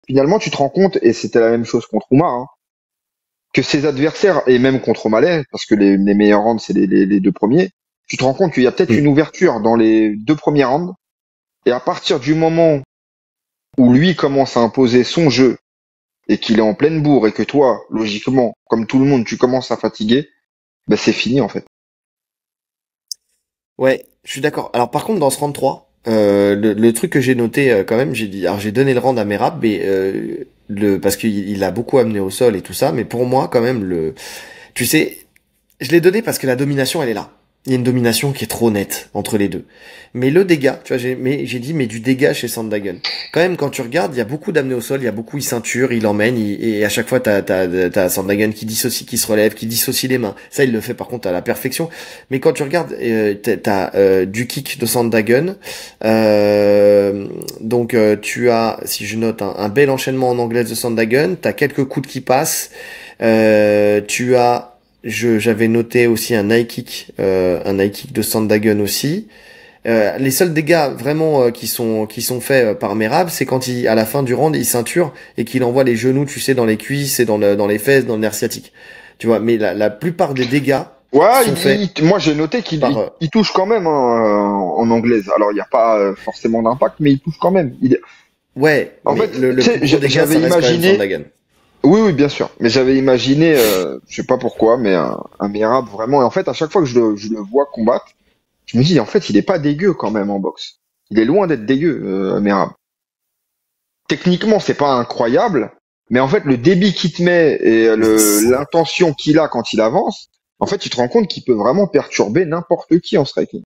Speaker 2: finalement, tu te rends compte, et c'était la même chose contre Oumar, hein, que ses adversaires, et même contre O'Malley, parce que les meilleurs rounds, c'est les deux premiers, tu te rends compte qu'il y a peut-être
Speaker 1: Hmm.
Speaker 2: une ouverture dans les deux premiers rounds, et à partir du moment où lui commence à imposer son jeu, et qu'il est en pleine bourre, et que toi, logiquement, comme tout le monde, tu commences à fatiguer, ben c'est fini, en fait.
Speaker 1: Ouais, je suis d'accord. Alors par contre, dans ce round 3, le truc que j'ai noté quand même, j'ai dit, alors j'ai donné le round à Merab, mais parce qu'il a beaucoup amené au sol et tout ça, mais pour moi quand même tu sais, je l'ai donné parce que la domination, elle est là. Il y a une domination qui est trop nette entre les deux. Mais le dégât, tu vois, j'ai dit, mais du dégât chez Sandhagen. Quand même, quand tu regardes, il y a beaucoup d'amener au sol, il y a beaucoup, il ceinture, il emmène, et à chaque fois, t'as Sandhagen qui dissocie, qui se relève, qui dissocie les mains. Ça, il le fait par contre à la perfection. Mais quand tu regardes, t'as du kick de Sandhagen. Donc, tu as, si je note, un bel enchaînement en anglaise de Sandhagen. T'as quelques coups qui passent. Tu as j'avais noté aussi un high kick de Sandhagen aussi. Les seuls dégâts vraiment qui sont faits par Merab, c'est quand à la fin du round, il ceinture et qu'il envoie les genoux, tu sais, dans les cuisses et dans les fesses, dans le nerf sciatique. Tu vois, mais la plupart des dégâts
Speaker 2: Ouais,
Speaker 1: sont faits
Speaker 2: moi j'ai noté qu'il
Speaker 1: par.
Speaker 2: il touche quand même, hein, en anglaise. Alors il n'y a pas forcément d'impact, mais il touche quand même.
Speaker 1: Ouais,
Speaker 2: En
Speaker 1: mais
Speaker 2: fait,
Speaker 1: le
Speaker 2: tu
Speaker 1: plus
Speaker 2: sais,
Speaker 1: gros dégât,
Speaker 2: j'avais
Speaker 1: ça reste quand même
Speaker 2: imaginé.
Speaker 1: Sandhagen.
Speaker 2: Oui, oui, bien sûr. Mais j'avais imaginé, je sais pas pourquoi, mais un Merab vraiment. Et en fait, à chaque fois que je le vois combattre, je me dis, en fait, il est pas dégueu quand même en boxe. Il est loin d'être dégueu, Merab. Techniquement, c'est pas incroyable, mais en fait, le débit qu'il te met et l'intention qu'il a quand il avance, en fait, tu te rends compte qu'il peut vraiment perturber n'importe qui en striking.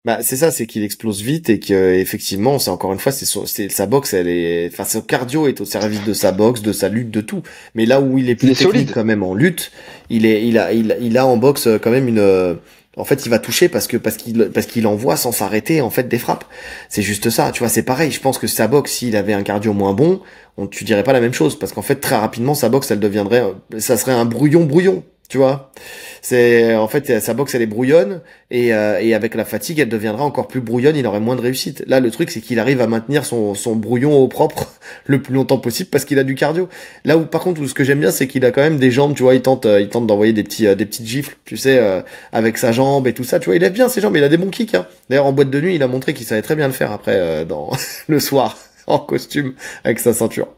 Speaker 1: Bah c'est ça, c'est qu'il explose vite et que effectivement, c'est encore une fois, c'est sa boxe, elle est, enfin son cardio est au service de sa boxe, de sa lutte, de tout. Mais là où il est
Speaker 2: Il
Speaker 1: plus
Speaker 2: est
Speaker 1: technique
Speaker 2: solide.
Speaker 1: quand même en lutte, il a en boxe quand même en fait, il va toucher parce qu'il envoie sans s'arrêter en fait des frappes. C'est juste ça, tu vois, c'est pareil. Je pense que sa boxe, s'il avait un cardio moins bon, tu dirais pas la même chose parce qu'en fait très rapidement sa boxe, elle deviendrait, ça serait un brouillon, tu vois. C'est en fait sa boxe elle est brouillonne et avec la fatigue elle deviendra encore plus brouillonne, il aurait moins de réussite. Là le truc c'est qu'il arrive à maintenir son brouillon au propre le plus longtemps possible parce qu'il a du cardio. Là où par contre ce que j'aime bien c'est qu'il a quand même des jambes, tu vois, il tente d'envoyer des petites gifles, tu sais, avec sa jambe et tout ça, tu vois, il lève bien ses jambes, il a des bons kicks, hein. D'ailleurs en boîte de nuit il a montré qu'il savait très bien le faire après dans le soir en costume avec sa ceinture.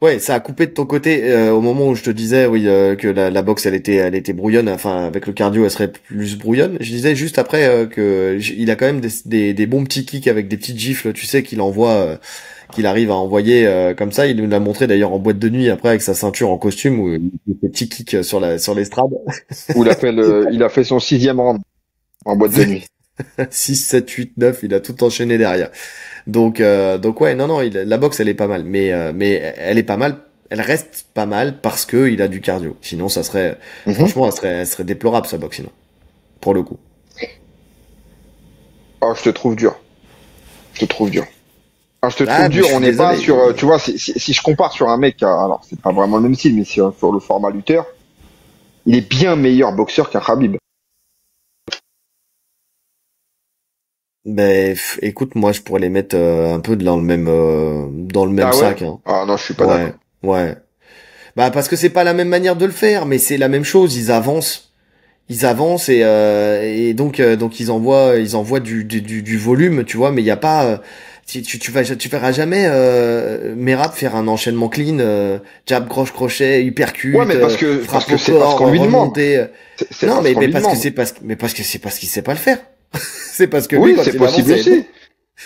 Speaker 1: Ouais, ça a coupé de ton côté au moment où je te disais oui que la boxe elle était brouillonne, enfin avec le cardio elle serait plus brouillonne. Je disais juste après il a quand même des bons petits kicks avec des petites gifles, tu sais qu'il envoie qu'il arrive à envoyer comme ça. Il nous l'a montré d'ailleurs en boîte de nuit après avec sa ceinture en costume où il fait des petits kicks sur l'estrade.
Speaker 2: Où il a fait son 6e round en boîte de nuit.
Speaker 1: 6, 7, 8, 9, il a tout enchaîné derrière. Donc ouais, non, la boxe, elle est pas mal. Mais elle est pas mal, elle reste pas mal parce que il a du cardio. Sinon, ça serait,
Speaker 2: Mhm.
Speaker 1: franchement, elle serait déplorable, sa boxe, sinon. Pour le coup.
Speaker 2: Ah, je te trouve dur. Je te trouve dur. Ah, je te trouve
Speaker 1: Ah, mais je
Speaker 2: dur. On
Speaker 1: suis
Speaker 2: n'est pas
Speaker 1: désolé.
Speaker 2: sur, tu vois, si je compare sur un mec, alors c'est pas vraiment le même style, mais sur le format lutteur, il est bien meilleur boxeur qu'un Khabib.
Speaker 1: Ben, écoute, moi, je pourrais les mettre un peu dans le même
Speaker 2: Ah ouais?
Speaker 1: sac, hein.
Speaker 2: Ah non, je suis pas
Speaker 1: Ouais,
Speaker 2: d'accord.
Speaker 1: ouais. Bah, parce que c'est pas la même manière de le faire, mais c'est la même chose. Ils avancent et donc ils envoient du volume, tu vois, mais il y a pas tu verras jamais Merab faire un enchaînement clean, jab croche crochet
Speaker 2: Ouais,
Speaker 1: uppercut,
Speaker 2: mais parce
Speaker 1: frappe
Speaker 2: que
Speaker 1: au
Speaker 2: c'est parce
Speaker 1: corps,
Speaker 2: qu'on lui demande.
Speaker 1: remontée.
Speaker 2: C'est
Speaker 1: Non,
Speaker 2: parce qu'on
Speaker 1: mais
Speaker 2: lui
Speaker 1: parce que
Speaker 2: demande.
Speaker 1: c'est parce qu'il sait pas le faire. C'est parce que lui
Speaker 2: Oui,
Speaker 1: quand
Speaker 2: c'est
Speaker 1: il avance,
Speaker 2: possible
Speaker 1: elle est bon,
Speaker 2: aussi.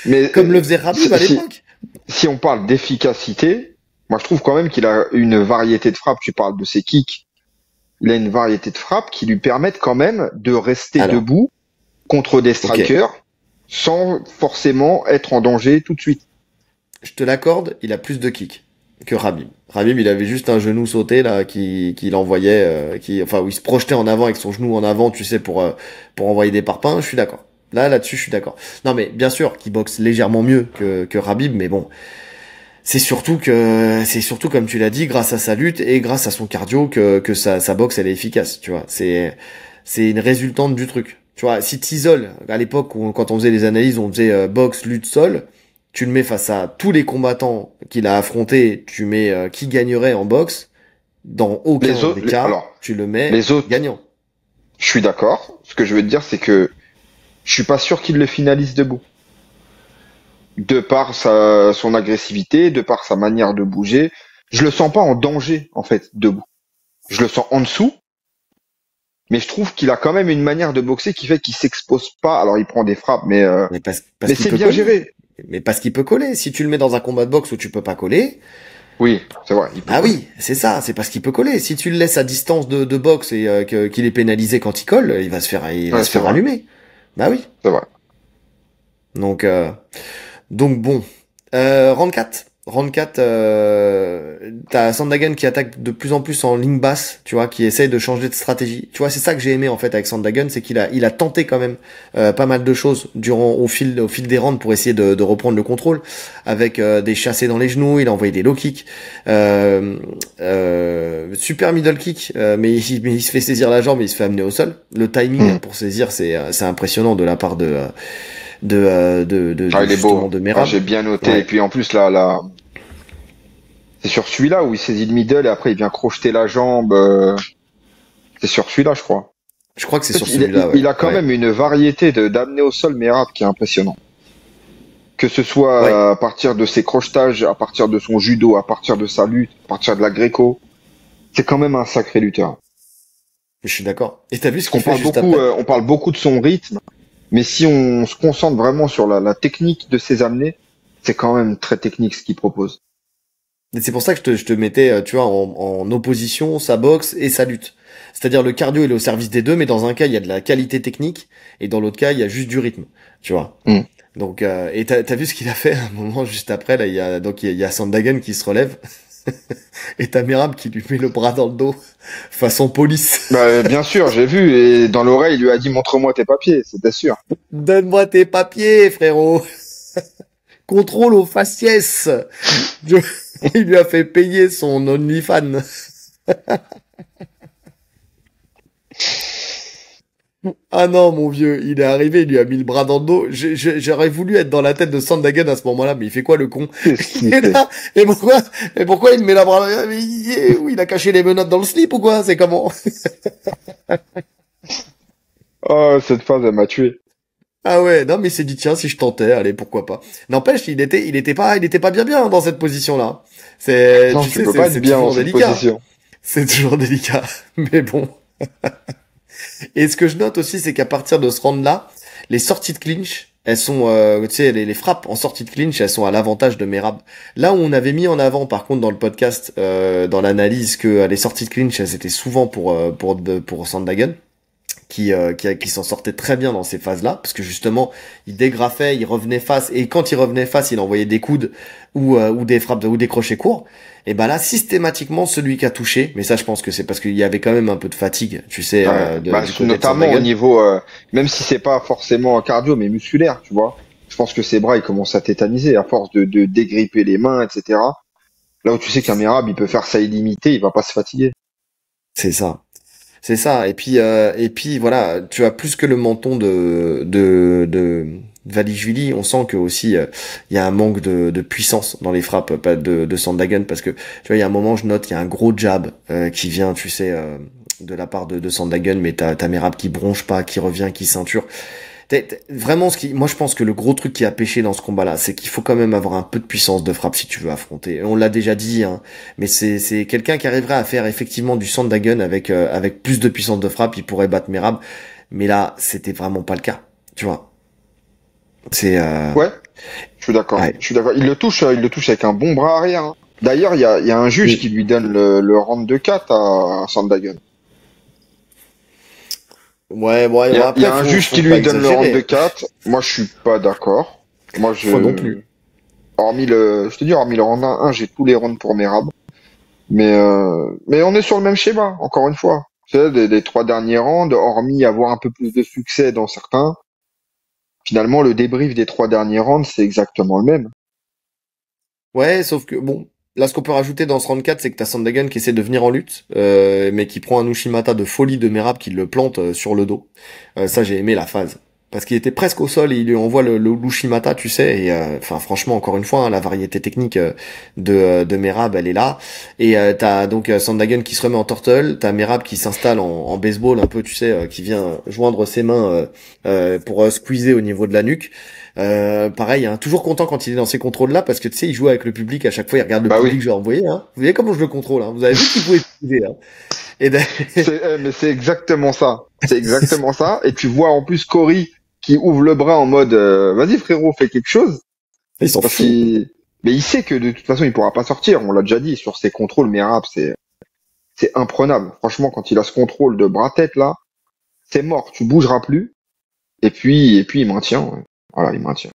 Speaker 2: Mais
Speaker 1: comme le faisait Rabib à l'époque.
Speaker 2: si on parle d'efficacité, moi je trouve quand même qu'il a une variété de frappes. Tu parles de ses kicks. Il a une variété de frappes qui lui permettent quand même de rester
Speaker 1: Alors,
Speaker 2: debout contre des
Speaker 1: ok,
Speaker 2: strikers sans forcément être en danger tout de suite.
Speaker 1: je te l'accorde, il a plus de kick que Rabib. Rabib, il avait juste un genou sauté là qui l'envoyait, enfin où il se projetait en avant avec son genou en avant, tu sais, pour envoyer des parpaings. Je suis d'accord. Là-dessus, je suis d'accord. Non, mais bien sûr, qu'il boxe légèrement mieux que Rabib, mais bon, c'est surtout comme tu l'as dit, grâce à sa lutte et grâce à son cardio que sa boxe elle est efficace, tu vois. C'est une résultante du truc. Tu vois, si t'isoles, à l'époque quand on faisait les analyses, on faisait boxe, lutte, sol, tu le mets face à tous les combattants qu'il a affrontés, tu mets qui gagnerait en boxe, dans
Speaker 2: Les
Speaker 1: aucun
Speaker 2: autres,
Speaker 1: des cas,
Speaker 2: alors,
Speaker 1: tu le mets
Speaker 2: les autres,
Speaker 1: gagnant.
Speaker 2: je suis d'accord. Ce que je veux te dire, c'est que je suis pas sûr qu'il le finalise debout. De par son agressivité, de par sa manière de bouger. Je le sens pas en danger, en fait, debout. Je le sens en dessous, mais je trouve qu'il a quand même une manière de boxer qui fait qu'il s'expose pas. Alors, il prend des frappes,
Speaker 1: Mais parce
Speaker 2: mais
Speaker 1: qu'il
Speaker 2: c'est
Speaker 1: peut
Speaker 2: bien
Speaker 1: coller.
Speaker 2: géré.
Speaker 1: Mais parce qu'il peut coller. Si tu le mets dans un combat de boxe où tu peux pas coller,
Speaker 2: Oui, c'est vrai, il peut
Speaker 1: ah
Speaker 2: coller.
Speaker 1: oui, c'est ça, c'est parce qu'il peut coller. Si tu le laisses à distance de boxe et qu'il est pénalisé quand il colle, il va
Speaker 2: Ouais,
Speaker 1: se
Speaker 2: c'est
Speaker 1: faire
Speaker 2: vrai,
Speaker 1: allumer. Bah oui.
Speaker 2: c'est vrai.
Speaker 1: Donc, euh, donc bon. Round 4. Round 4, t'as Sandhagen qui attaque de plus en plus en ligne basse, tu vois, qui essaye de changer de stratégie. Tu vois, c'est ça que j'ai aimé en fait avec Sandhagen, c'est il a tenté quand même pas mal de choses au fil des rounds pour essayer de reprendre le contrôle, avec des chassés dans les genoux, il a envoyé des low kicks, super middle kick, mais il se fait saisir la jambe, et il se fait amener au sol. Le timing
Speaker 2: Hmm.
Speaker 1: pour saisir, c'est impressionnant de la part
Speaker 2: Ah, il est beau.
Speaker 1: justement de
Speaker 2: Ah,
Speaker 1: Merab.
Speaker 2: j'ai bien noté. Et
Speaker 1: Ouais.
Speaker 2: puis en plus, là, c'est sur celui-là où il saisit le middle et après il vient crocheter la jambe. C'est sur celui-là, je crois.
Speaker 1: Je crois que c'est
Speaker 2: En fait,
Speaker 1: sur celui-là, ouais.
Speaker 2: il a quand
Speaker 1: Ouais.
Speaker 2: même une variété d'amener au sol Merab qui est impressionnant. Que ce
Speaker 1: Ouais,
Speaker 2: soit à partir de ses crochetages, à partir de son judo, à partir de sa lutte, à partir de la gréco, c'est quand même un sacré lutteur.
Speaker 1: je suis d'accord. Et t'as vu ce
Speaker 2: Parce
Speaker 1: qu'il
Speaker 2: qu'on
Speaker 1: fait
Speaker 2: parle
Speaker 1: juste
Speaker 2: beaucoup,
Speaker 1: après?
Speaker 2: on parle beaucoup de son rythme, mais si on se concentre vraiment sur la technique de ses amenés, c'est quand même très technique ce qu'il propose.
Speaker 1: Et c'est pour ça que je te mettais, tu vois, en opposition sa boxe et sa lutte. C'est-à-dire le cardio, il est au service des deux, mais dans un cas, il y a de la qualité technique, et dans l'autre cas, il y a juste du rythme, tu vois.
Speaker 2: Hmm.
Speaker 1: Donc, et t'as vu ce qu'il a fait à un moment juste après, là, il y a Sandhagen qui se relève, et t'as Merab qui lui met le bras dans le dos, façon police.
Speaker 2: Bah, bien sûr, j'ai vu, et dans l'oreille, il lui a dit montre-moi tes papiers, c'était sûr.
Speaker 1: Donne-moi tes papiers, frérot. Contrôle aux faciès. Il lui a fait payer son OnlyFans. Ah non, mon vieux, il est arrivé, il lui a mis le bras dans le dos. J'aurais voulu être dans la tête de Sandhagen à ce moment-là, mais il fait quoi le con?
Speaker 2: Qu'est-ce qu'il
Speaker 1: Il est
Speaker 2: fait?
Speaker 1: là, et pourquoi il met la bras, il a caché les menottes dans le slip ou quoi? C'est comment?
Speaker 2: Oh, cette phase, elle m'a tué.
Speaker 1: Ah ouais, non mais il s'est dit tiens si je tentais, allez pourquoi pas. N'empêche, il était pas bien dans cette position-là.
Speaker 2: Non,
Speaker 1: Tu
Speaker 2: tu
Speaker 1: sais,
Speaker 2: peux pas être
Speaker 1: c'est
Speaker 2: bien dans
Speaker 1: toujours
Speaker 2: cette
Speaker 1: délicat.
Speaker 2: position.
Speaker 1: C'est toujours délicat. Mais bon. Et ce que je note aussi, c'est qu'à partir de ce round-là, les sorties de clinch, elles sont, tu sais, les frappes en sortie de clinch, elles sont à l'avantage de Merab. Là où on avait mis en avant, par contre, dans le podcast, dans l'analyse, que les sorties de clinch, elles étaient souvent pour Sandhagen, qui s'en sortait très bien dans ces phases-là, parce que justement, il dégrafait, il revenait face, et quand il revenait face, il envoyait des coudes ou des frappes ou des crochets courts. Et ben là, systématiquement, celui qui a touché, mais ça, je pense que c'est parce qu'il y avait quand même un peu de fatigue, tu sais,
Speaker 2: Ouais. Bah,
Speaker 1: du côté de
Speaker 2: notamment au
Speaker 1: Sandhagen.
Speaker 2: niveau, même si c'est pas forcément cardio, mais musculaire, tu vois. Je pense que ses bras, ils commencent à tétaniser à force de dégripper les mains, etc. Là où tu sais qu'un Merab, il peut faire ça illimité, il va pas se fatiguer.
Speaker 1: C'est ça. C'est ça. Et puis voilà, tu as plus que le menton de Valishvili, on sent que aussi il y a un manque de puissance dans les frappes pas de Sandhagen parce que tu vois, il y a un moment, je note, il y a un gros jab qui vient, tu sais, de la part de Sandhagen, mais t'as Merab qui bronche pas, qui revient, qui ceinture. Vraiment, moi je pense que le gros truc qui a pêché dans ce combat-là, c'est qu'il faut quand même avoir un peu de puissance de frappe si tu veux affronter. On l'a déjà dit, hein, mais c'est quelqu'un qui arriverait à faire effectivement du Sandhagen avec plus de puissance de frappe, il pourrait battre Merab. Mais là, c'était vraiment pas le cas, tu vois. C'est
Speaker 2: Ouais, je suis d'accord.
Speaker 1: ouais.
Speaker 2: Je suis d'accord. Il le touche avec un bon bras arrière, hein. D'ailleurs, il y a un juge qui
Speaker 1: Oui.
Speaker 2: lui donne le round de 4 à Sandhagen.
Speaker 1: Ouais, ouais,
Speaker 2: Il y
Speaker 1: ouais,
Speaker 2: a, il y
Speaker 1: après
Speaker 2: a un juge
Speaker 1: faut
Speaker 2: qui
Speaker 1: pas
Speaker 2: lui donne le round de
Speaker 1: exagérer.
Speaker 2: 4. Moi, je suis pas d'accord. Moi,
Speaker 1: Faut non plus.
Speaker 2: je te dis, hormis le round 1, j'ai tous les rounds pour Merab. Mais on est sur le même schéma, encore une fois. Tu sais, les trois derniers rounds, hormis avoir un peu plus de succès dans certains, finalement, le débrief des trois derniers rounds, c'est exactement le même.
Speaker 1: Ouais, sauf que bon, là ce qu'on peut rajouter dans ce round 4, c'est que t'as Sandhagen qui essaie de venir en lutte, mais qui prend un Ushimata de folie de Merab qui le plante sur le dos. Ça j'ai aimé la phase. Parce qu'il était presque au sol et il lui envoie le l'Ushimata, tu sais, et enfin franchement encore une fois, hein, la variété technique de Merab elle est là. Et t'as donc Sandhagen qui se remet en turtle, t'as Merab qui s'installe en baseball un peu, tu sais, qui vient joindre ses mains pour squeezer au niveau de la nuque. Pareil, hein, toujours content quand il est dans ces contrôles-là, parce que tu sais, il joue avec le public, à chaque fois il regarde le
Speaker 2: Bah oui.
Speaker 1: public, genre, vous voyez, hein, vous voyez comment je le contrôle, hein, vous avez vu qu'il pouvait squeezer, hein. Et
Speaker 2: Mais c'est exactement ça. C'est exactement ça. Et tu vois en plus Cory qui ouvre le bras en mode vas-y frérot, fais quelque chose.
Speaker 1: il s'en
Speaker 2: Parce
Speaker 1: fout.
Speaker 2: mais il sait que de toute façon il pourra pas sortir. On l'a déjà dit sur ses contrôles, mais Merab c'est imprenable. Franchement, quand il a ce contrôle de bras tête là, c'est mort. Tu bougeras plus. Et puis il maintient. Ouais. Voilà, il maintient.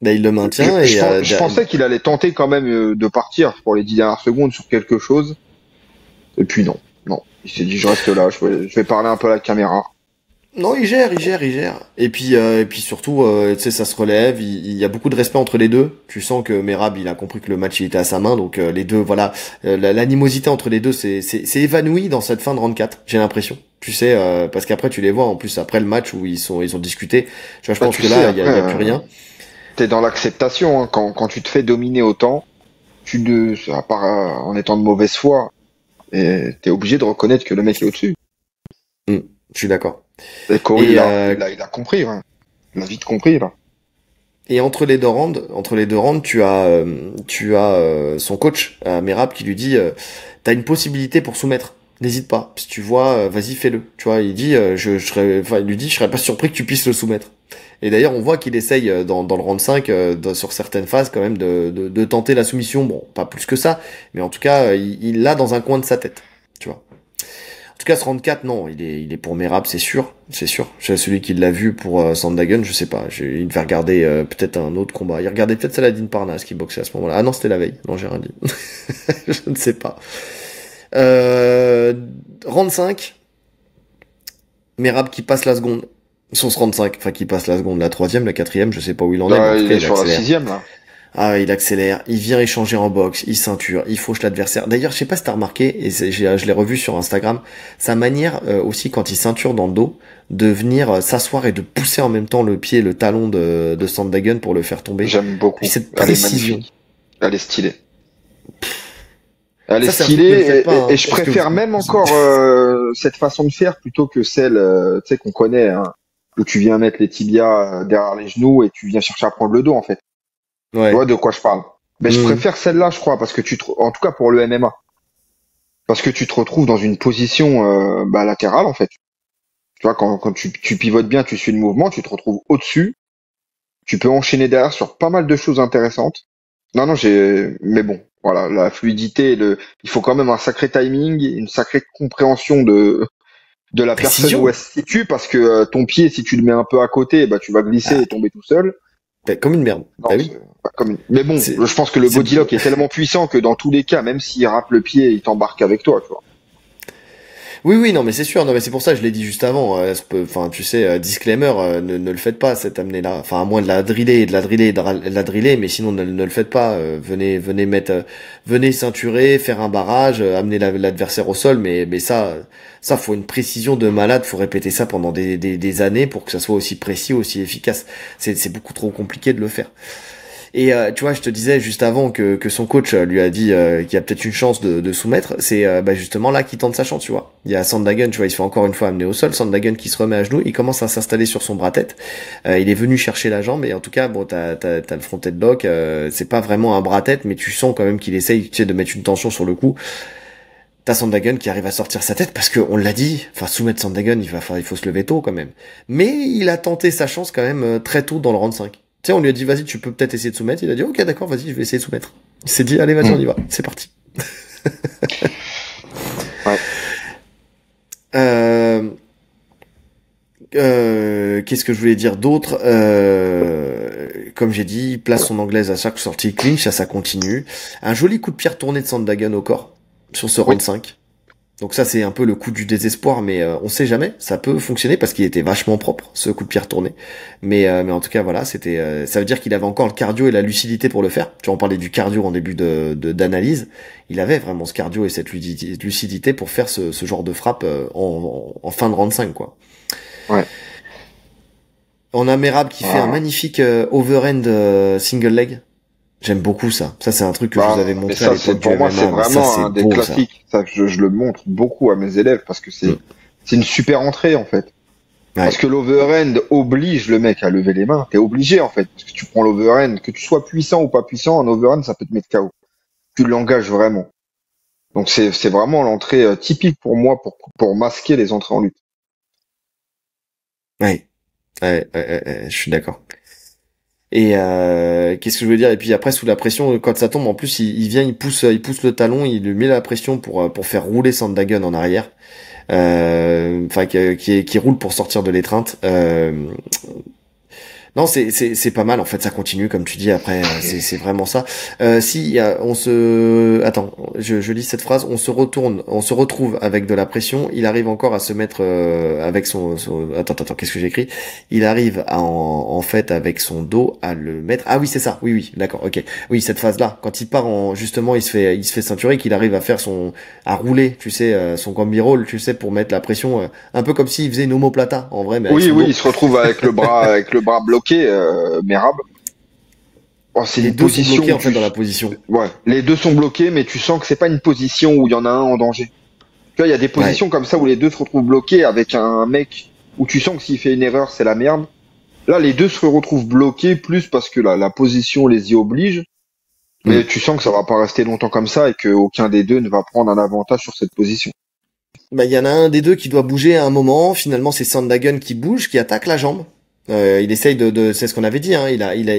Speaker 1: Ben, il le maintient et
Speaker 2: Je pensais qu'il allait tenter quand même de partir pour les 10 dernières secondes sur quelque chose. Et puis non, non. Il s'est dit je reste là, je vais parler un peu à la caméra.
Speaker 1: non, il gère. Et puis surtout, tu sais, ça se relève. Il y a beaucoup de respect entre les deux. Tu sens que Merab, il a compris que le match il était à sa main, donc les deux, voilà, l'animosité entre les deux, c'est évanoui dans cette fin de round 4. J'ai l'impression. Tu sais, parce qu'après tu les vois en plus après le match où ils ont discuté. Tu vois, je
Speaker 2: Bah,
Speaker 1: pense
Speaker 2: tu
Speaker 1: que
Speaker 2: sais,
Speaker 1: là, il
Speaker 2: après,
Speaker 1: y a plus rien.
Speaker 2: t'es dans l'acceptation. Hein. Quand tu te fais dominer autant, à part en étant de mauvaise foi, et t'es obligé de reconnaître que le mec est au-dessus.
Speaker 1: Hmm, je suis d'accord.
Speaker 2: Et Corey,
Speaker 1: Et
Speaker 2: il a compris. Ouais. Il a vite compris là.
Speaker 1: Et entre les deux rounds, tu as son coach, Merab, qui lui dit, t'as une possibilité pour soumettre. N'hésite pas. Si tu vois, vas-y, fais-le. Tu vois, il dit, il lui dit, je serais pas surpris que tu puisses le soumettre. Et d'ailleurs, on voit qu'il essaye dans le round 5, sur certaines phases quand même, de tenter la soumission. Bon, pas plus que ça, mais en tout cas, il l'a dans un coin de sa tête. Tu vois. En tout cas, ce round 4, non, il est pour Merab, c'est sûr, c'est sûr. Celui qui l'a vu pour Sandhagen, je sais pas, il devait regarder peut-être un autre combat. Il regardait peut-être Saladin Parnasse qui boxait à ce moment-là. Ah non, c'était la veille. Non, j'ai rien dit. Je ne sais pas. Euh, round 5, Merab qui passe la seconde. Sur ce round 5, enfin qui passe la seconde, la troisième, la quatrième, je sais pas où il en est, mais en
Speaker 2: Là,
Speaker 1: tout
Speaker 2: il
Speaker 1: cas,
Speaker 2: est
Speaker 1: il
Speaker 2: sur la
Speaker 1: accélère.
Speaker 2: sixième là.
Speaker 1: Ah, il accélère, il vient échanger en boxe, il ceinture, il fauche l'adversaire. D'ailleurs, je sais pas si t'as remarqué, et je l'ai revu sur Instagram, sa manière aussi quand il ceinture dans le dos, de venir s'asseoir et de pousser en même temps le pied, le talon de Sandhagen pour le faire tomber.
Speaker 2: J'aime
Speaker 1: Puis
Speaker 2: beaucoup.
Speaker 1: cette
Speaker 2: Elle est
Speaker 1: précision.
Speaker 2: magnifique. Elle est stylée. Elle est
Speaker 1: Ça, c'est un truc, ne le faites
Speaker 2: stylée
Speaker 1: pas,
Speaker 2: et
Speaker 1: hein,
Speaker 2: je
Speaker 1: parce que
Speaker 2: préfère même encore cette façon de faire plutôt que celle tu sais qu'on connaît hein, où tu viens mettre les tibias derrière les genoux et tu viens chercher à prendre le dos en fait. Tu vois
Speaker 1: ouais.
Speaker 2: de quoi je parle. Mais je
Speaker 1: Hmm.
Speaker 2: préfère celle-là je crois parce que en tout cas pour le MMA parce que tu te retrouves dans une position latérale en fait. Tu vois quand tu pivotes bien, tu suis le mouvement, tu te retrouves au-dessus, tu peux enchaîner derrière sur pas mal de choses intéressantes. Non, mais bon, voilà, la fluidité, il faut quand même un sacré timing, une sacrée compréhension de la personne où
Speaker 1: Précision.
Speaker 2: elle se situe, parce que ton pied, si tu le mets un peu à côté, bah tu vas glisser
Speaker 1: Ah,
Speaker 2: et tomber tout seul.
Speaker 1: comme une merde.
Speaker 2: Non,
Speaker 1: Bah oui.
Speaker 2: c'est pas comme. Mais bon,
Speaker 1: C'est,
Speaker 2: je pense que le
Speaker 1: c'est,
Speaker 2: body lock est tellement puissant que dans tous les cas, même s'il rate le pied, il t'embarque avec toi, tu vois.
Speaker 1: Oui, oui, non, mais c'est sûr, non, mais c'est pour ça, je l'ai dit juste avant. Enfin, tu sais, disclaimer, ne le faites pas cette amenée-là. Enfin, à moins de la driller, de la driller, de la driller, mais sinon ne le faites pas. Venez mettre, venez ceinturer, faire un barrage, amener l'adversaire au sol, mais ça, faut une précision de malade. Faut répéter ça pendant des années pour que ça soit aussi précis, aussi efficace. C'est beaucoup trop compliqué de le faire. Et tu vois, je te disais juste avant que son coach lui a dit qu'il y a peut-être une chance de soumettre. C'est justement là qu'il tente sa chance, tu vois. Il y a Sandhagen, tu vois, il se fait encore une fois amener au sol. Sandhagen qui se remet à genoux, il commence à s'installer sur son bras-tête. Il est venu chercher la jambe, et en tout cas, bon, t'as le fronted lock. C'est pas vraiment un bras-tête, mais tu sens quand même qu'il essaye, tu sais, de mettre une tension sur le cou. T'as Sandhagen qui arrive à sortir sa tête parce que on l'a dit. Enfin, soumettre Sandhagen, il faut se lever tôt quand même. Mais il a tenté sa chance quand même très tôt dans le round 5. Tu sais, on lui a dit, vas-y, tu peux peut-être essayer de soumettre. Il a dit, ok, d'accord, vas-y, je vais essayer de soumettre. Il s'est dit, allez, vas-y, on
Speaker 2: Hmm.
Speaker 1: y va. C'est parti.
Speaker 2: Ouais.
Speaker 1: Euh, Qu'est-ce que je voulais dire d'autre comme j'ai dit, il place son anglaise à chaque sortie clinch, ça continue. Un joli coup de pierre tourné de Sandhagen au corps sur ce
Speaker 2: Oui.
Speaker 1: round 5. Donc ça, c'est un peu le coup du désespoir, mais on sait jamais. Ça peut fonctionner parce qu'il était vachement propre, ce coup de pied retourné. Mais en tout cas, voilà, c'était. Ça veut dire qu'il avait encore le cardio et la lucidité pour le faire. Tu vois, on parlait du cardio en début d'analyse. Il avait vraiment ce cardio et cette lucidité pour faire ce genre de frappe en fin de round 5, quoi.
Speaker 2: Ouais.
Speaker 1: On a Merab qui fait un
Speaker 2: Voilà.
Speaker 1: magnifique overhand single leg. J'aime beaucoup ça. Ça, c'est un truc que je vous avais
Speaker 2: Mais
Speaker 1: montré à
Speaker 2: ça, c'est
Speaker 1: l'époque du
Speaker 2: pour moi, c'est
Speaker 1: MMA, mais ça,
Speaker 2: vraiment
Speaker 1: c'est
Speaker 2: un des
Speaker 1: beau, ça.
Speaker 2: classiques. Ça, je le montre beaucoup à mes élèves parce que
Speaker 1: Mm.
Speaker 2: c'est une super entrée en fait. Parce
Speaker 1: Ouais.
Speaker 2: que l'overhand oblige le mec à lever les mains. T'es obligé en fait. Parce que tu prends l'overhand, que tu sois puissant ou pas puissant, un overhand, ça peut te mettre KO. Tu l'engages vraiment. Donc c'est vraiment l'entrée typique pour moi pour masquer les entrées en lutte.
Speaker 1: Ouais. Je suis d'accord. Et qu'est-ce que je veux dire? Et puis après, sous la pression, quand ça tombe, en plus, il vient, il pousse le talon, il lui met la pression pour faire rouler Sandhagen en arrière. Enfin, qui roule pour sortir de l'étreinte. Non, c'est pas mal. En fait, ça continue comme tu dis. Après, c'est vraiment ça. Si on se, attends, je lis cette phrase. On se retrouve avec de la pression. Il arrive encore à se mettre avec attends, qu'est-ce que j'écris? Il arrive en fait avec son dos à le mettre. Ah oui, c'est ça. Oui, d'accord. Ok. Oui, cette phase-là, quand il part justement, il se fait ceinturer, qu'il arrive à faire à rouler, tu sais, son combi roll, tu sais, pour mettre la pression, un peu comme s'il faisait une omoplata en vrai, mais avec
Speaker 2: Oui,
Speaker 1: son
Speaker 2: oui,
Speaker 1: dos.
Speaker 2: il se retrouve avec le bras bloqué, Merab. Oh, c'est
Speaker 1: Les
Speaker 2: une
Speaker 1: deux sont
Speaker 2: position
Speaker 1: bloqués
Speaker 2: où
Speaker 1: en fait dans la position.
Speaker 2: ouais, les deux sont bloqués, mais tu sens que c'est pas une position où il y en a un en danger. Tu vois, il y a des
Speaker 1: Ouais.
Speaker 2: positions comme ça où les deux se retrouvent bloqués avec un mec où tu sens que s'il fait une erreur, c'est la merde. Là, les deux se retrouvent bloqués plus parce que la position les y oblige,
Speaker 1: Hmm.
Speaker 2: mais tu sens que ça va pas rester longtemps comme ça et qu'aucun des deux ne va prendre un avantage sur cette position.
Speaker 1: Bah, il y en a un des deux qui doit bouger à un moment. Finalement, c'est Sandhagen qui bouge, qui attaque la jambe. Il essaye c'est ce qu'on avait dit, hein. Il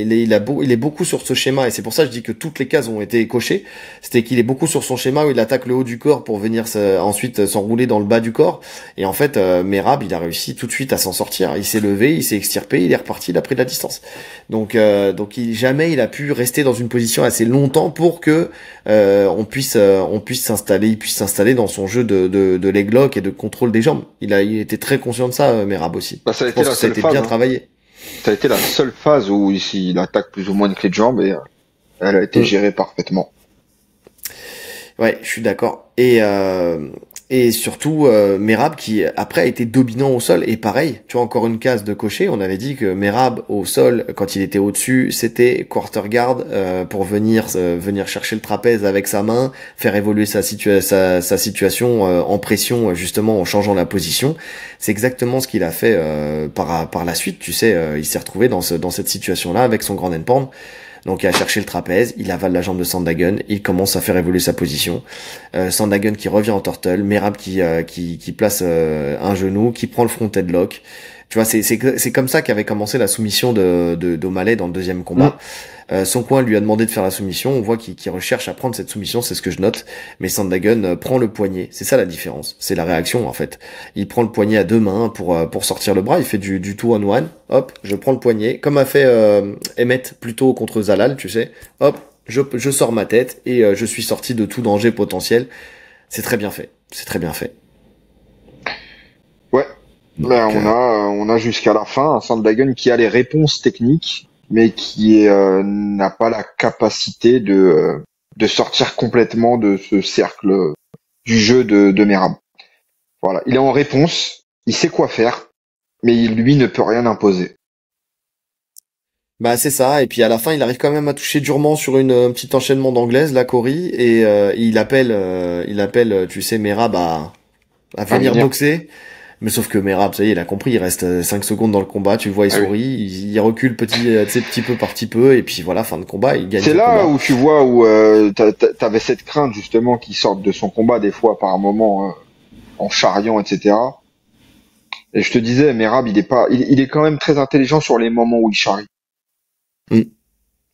Speaker 1: est beaucoup sur ce schéma et c'est pour ça que je dis que toutes les cases ont été cochées. C'était qu'il est beaucoup sur son schéma où il attaque le haut du corps pour venir ensuite s'enrouler dans le bas du corps. Et en fait, Merab, il a réussi tout de suite à s'en sortir. Il s'est levé, il s'est extirpé, il est reparti, il a pris de la distance. Donc jamais il a pu rester dans une position assez longtemps pour que on puisse s'installer, il puisse s'installer dans son jeu de leg lock et de contrôle des jambes. Il était très conscient de ça, Merab aussi.
Speaker 2: Bah, ça a
Speaker 1: Je
Speaker 2: été
Speaker 1: pense
Speaker 2: la
Speaker 1: que ça a
Speaker 2: seule
Speaker 1: été
Speaker 2: phase,
Speaker 1: bien
Speaker 2: hein.
Speaker 1: travaillé.
Speaker 2: Ça a été la seule phase où il attaque plus ou moins une clé de jambe et elle a été
Speaker 1: Mm.
Speaker 2: gérée parfaitement.
Speaker 1: Ouais, je suis d'accord. Et surtout, Merab qui après a été dominant au sol. Et pareil, tu vois, encore une case de cocher. On avait dit que Merab au sol, quand il était au-dessus, c'était quarter guard pour venir chercher le trapèze avec sa main, faire évoluer sa situation en pression, justement en changeant la position. C'est exactement ce qu'il a fait par la suite. Tu sais, il s'est retrouvé dans cette situation-là avec son grand endpoint. Donc il a cherché le trapèze, il avale la jambe de Sandhagen, il commence à faire évoluer sa position. Sandhagen qui revient en turtle, Merab qui place un genou, qui prend le front headlock. Tu vois, c'est comme ça qu'avait commencé la soumission d'O'Malley dans le deuxième
Speaker 2: Mm.
Speaker 1: combat. Son coin lui a demandé de faire la soumission. On voit qu'il recherche à prendre cette soumission, c'est ce que je note. Mais Sandhagen prend le poignet. C'est ça la différence. C'est la réaction en fait. Il prend le poignet à deux mains pour sortir le bras. Il fait du two on one. Hop, je prends le poignet, comme a fait Emmett plutôt contre Zalal, tu sais. Hop, je sors ma tête et je suis sorti de tout danger potentiel. C'est très bien fait. C'est très bien fait.
Speaker 2: Ouais. Ben,
Speaker 1: Donc,
Speaker 2: on a jusqu'à la fin un Sandhagen qui a les réponses techniques, mais qui n'a pas la capacité de sortir complètement de ce cercle du jeu de Merab. Voilà. Il est en réponse, il sait quoi faire, mais lui ne peut rien imposer.
Speaker 1: bah c'est ça, et puis à la fin il arrive quand même à toucher durement sur un petit enchaînement d'anglaise, la Cory, et il appelle, tu sais, Merab à
Speaker 2: À
Speaker 1: venir
Speaker 2: venir.
Speaker 1: boxer, mais sauf que Merab, ça y est, il a compris, il reste 5 secondes dans le combat, tu le vois, il
Speaker 2: Ah oui.
Speaker 1: sourit, il recule tu sais, petit peu par petit peu, et puis voilà, fin de combat, il gagne
Speaker 2: C'est
Speaker 1: son
Speaker 2: là
Speaker 1: combat.
Speaker 2: où tu vois où t'avais cette crainte justement qu'il sorte de son combat des fois par moment en charriant, etc. Et je te disais, Merab, il est quand même très intelligent sur les moments où il charrie.
Speaker 1: Mm.
Speaker 2: Tu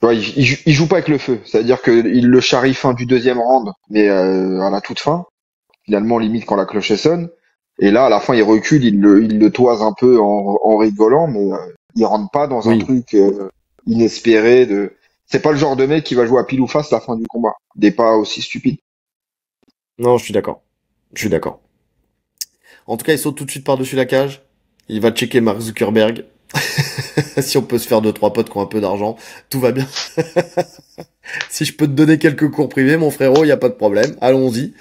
Speaker 2: vois, il joue pas avec le feu. C'est-à-dire qu'il le charrie fin du deuxième round, mais à la toute fin, finalement limite quand la cloche sonne. Et là, à la fin, il recule, il le toise un peu en rigolant, mais il rentre pas dans un
Speaker 1: Oui,
Speaker 2: truc inespéré. C'est pas le genre de mec qui va jouer à pile ou face la fin du combat. Il est pas aussi stupide.
Speaker 1: non, je suis d'accord. Je suis d'accord. En tout cas, il saute tout de suite par-dessus la cage. Il va checker Mark Zuckerberg. Si on peut se faire 2-3 potes qui ont un peu d'argent, tout va bien. Si je peux te donner quelques cours privés, mon frérot, y a pas de problème. Allons-y.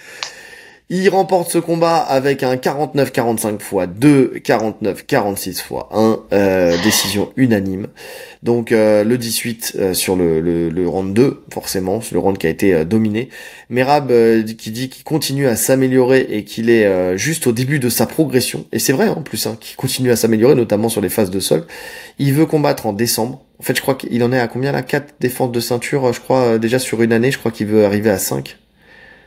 Speaker 1: Il remporte ce combat avec un 49-45 x 2, 49-46 x 1, décision unanime. Donc le 18 sur le round 2, forcément, c'est le round qui a été dominé. Merab qui dit qu'il continue à s'améliorer et qu'il est juste au début de sa progression. Et c'est vrai en plus, hein, qu'il continue à s'améliorer, notamment sur les phases de sol. Il veut combattre en décembre. En fait, je crois qu'il en est à combien là? 4 défenses de ceinture, je crois, déjà sur une année. Je crois qu'il veut arriver à 5.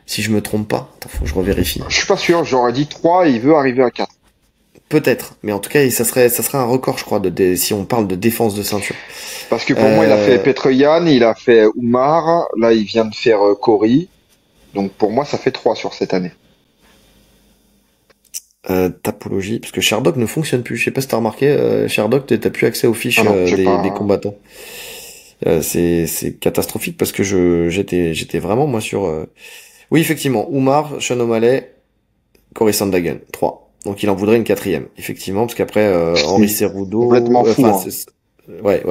Speaker 1: Si je me trompe pas. Attends, faut que je revérifie.
Speaker 2: Je suis pas sûr, j'aurais dit 3 et il veut arriver à 4.
Speaker 1: Peut-être, mais en tout cas, ça serait un record, je crois, si on parle de défense de ceinture.
Speaker 2: Parce que pour moi, il a fait Petroyan, il a fait Oumar, là il vient de faire Cory. Donc pour moi, ça fait 3 sur cette année.
Speaker 1: Tapologie, parce que Sherdog ne fonctionne plus. Je sais pas si t'as remarqué, Sherdog, t'as plus accès aux fiches des combattants. C'est catastrophique parce que j'étais vraiment moi sur. Oui, effectivement, Oumar, Sean O'Malley, Cory Sandhagen, 3. Donc il en voudrait une 4e, effectivement, parce qu'après Henri Cerudo.
Speaker 2: Complètement fou.
Speaker 1: Ouais.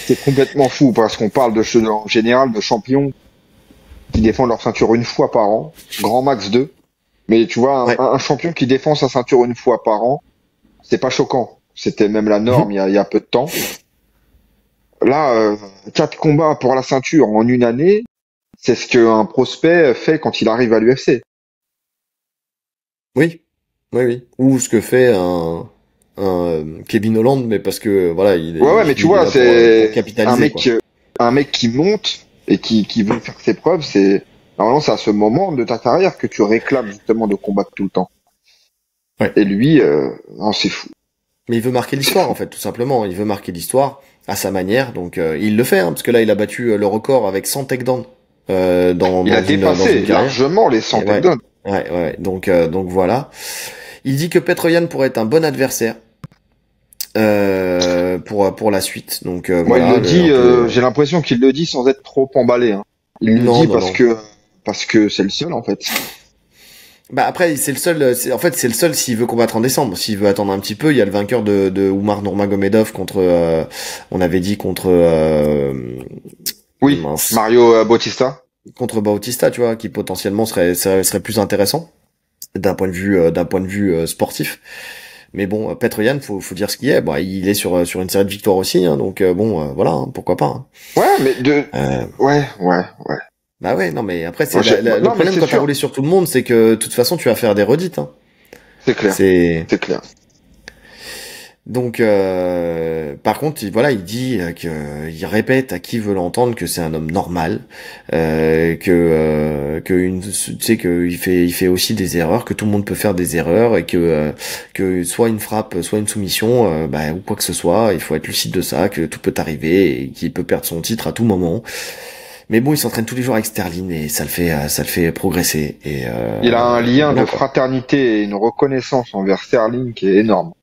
Speaker 2: C'est complètement fou parce qu'on parle en général de champions qui défendent leur ceinture une fois par an, grand max 2. Mais tu vois, un champion qui défend sa ceinture une fois par an, c'est pas choquant. C'était même la norme il y a peu de temps. Là, 4 combats pour la ceinture en une année, c'est ce qu'un prospect fait quand il arrive à l'UFC.
Speaker 1: Oui. Ou ce que fait un Kevin Holland, mais parce que voilà,
Speaker 2: mais tu vois, c'est
Speaker 1: capitaliser,
Speaker 2: un mec qui monte et qui veut faire ses preuves. Normalement, c'est à ce moment de ta carrière que tu réclames justement de combattre tout le temps.
Speaker 1: Ouais.
Speaker 2: Et lui, non, c'est fou.
Speaker 1: Mais il veut marquer l'histoire en fait, tout simplement. Il veut marquer l'histoire à sa manière, donc il le fait, hein, parce que là, il a battu le record avec 100 takedowns.
Speaker 2: Il a dépassé largement les 100 takedowns.
Speaker 1: Ouais. Donc voilà. Il dit que Petroyan pourrait être un bon adversaire pour la suite. Donc voilà.
Speaker 2: Il le dit. J'ai l'impression qu'il le dit sans être trop emballé. Hein. Il le dit parce que c'est le seul en fait.
Speaker 1: Bah après c'est le seul. C'est le seul s'il veut combattre en décembre. S'il veut attendre un petit peu, il y a le vainqueur de Oumar Nurmagomedov contre. On avait dit contre.
Speaker 2: Mario Bautista.
Speaker 1: Contre Bautista, tu vois, qui potentiellement serait plus intéressant d'un point de vue sportif. Mais bon, Petroyan, faut dire ce qu'il est. Bon, il est sur une série de victoires aussi, hein, donc voilà, hein, pourquoi pas. Hein.
Speaker 2: Ouais, mais ouais.
Speaker 1: Bah ouais, non, mais après le problème quand t'as roulé sur tout le monde, c'est que de toute façon tu vas faire des redites. Hein.
Speaker 2: C'est clair. C'est clair.
Speaker 1: Donc, par contre, il dit il répète à qui veut l'entendre que c'est un homme normal, qu'il fait aussi des erreurs, que tout le monde peut faire des erreurs et que soit une frappe, soit une soumission, ou quoi que ce soit, il faut être lucide de ça, que tout peut arriver et qu'il peut perdre son titre à tout moment. Mais bon, il s'entraîne tous les jours avec Sterling et ça le fait progresser. Et
Speaker 2: il a un lien de fraternité et une reconnaissance envers Sterling qui est énorme.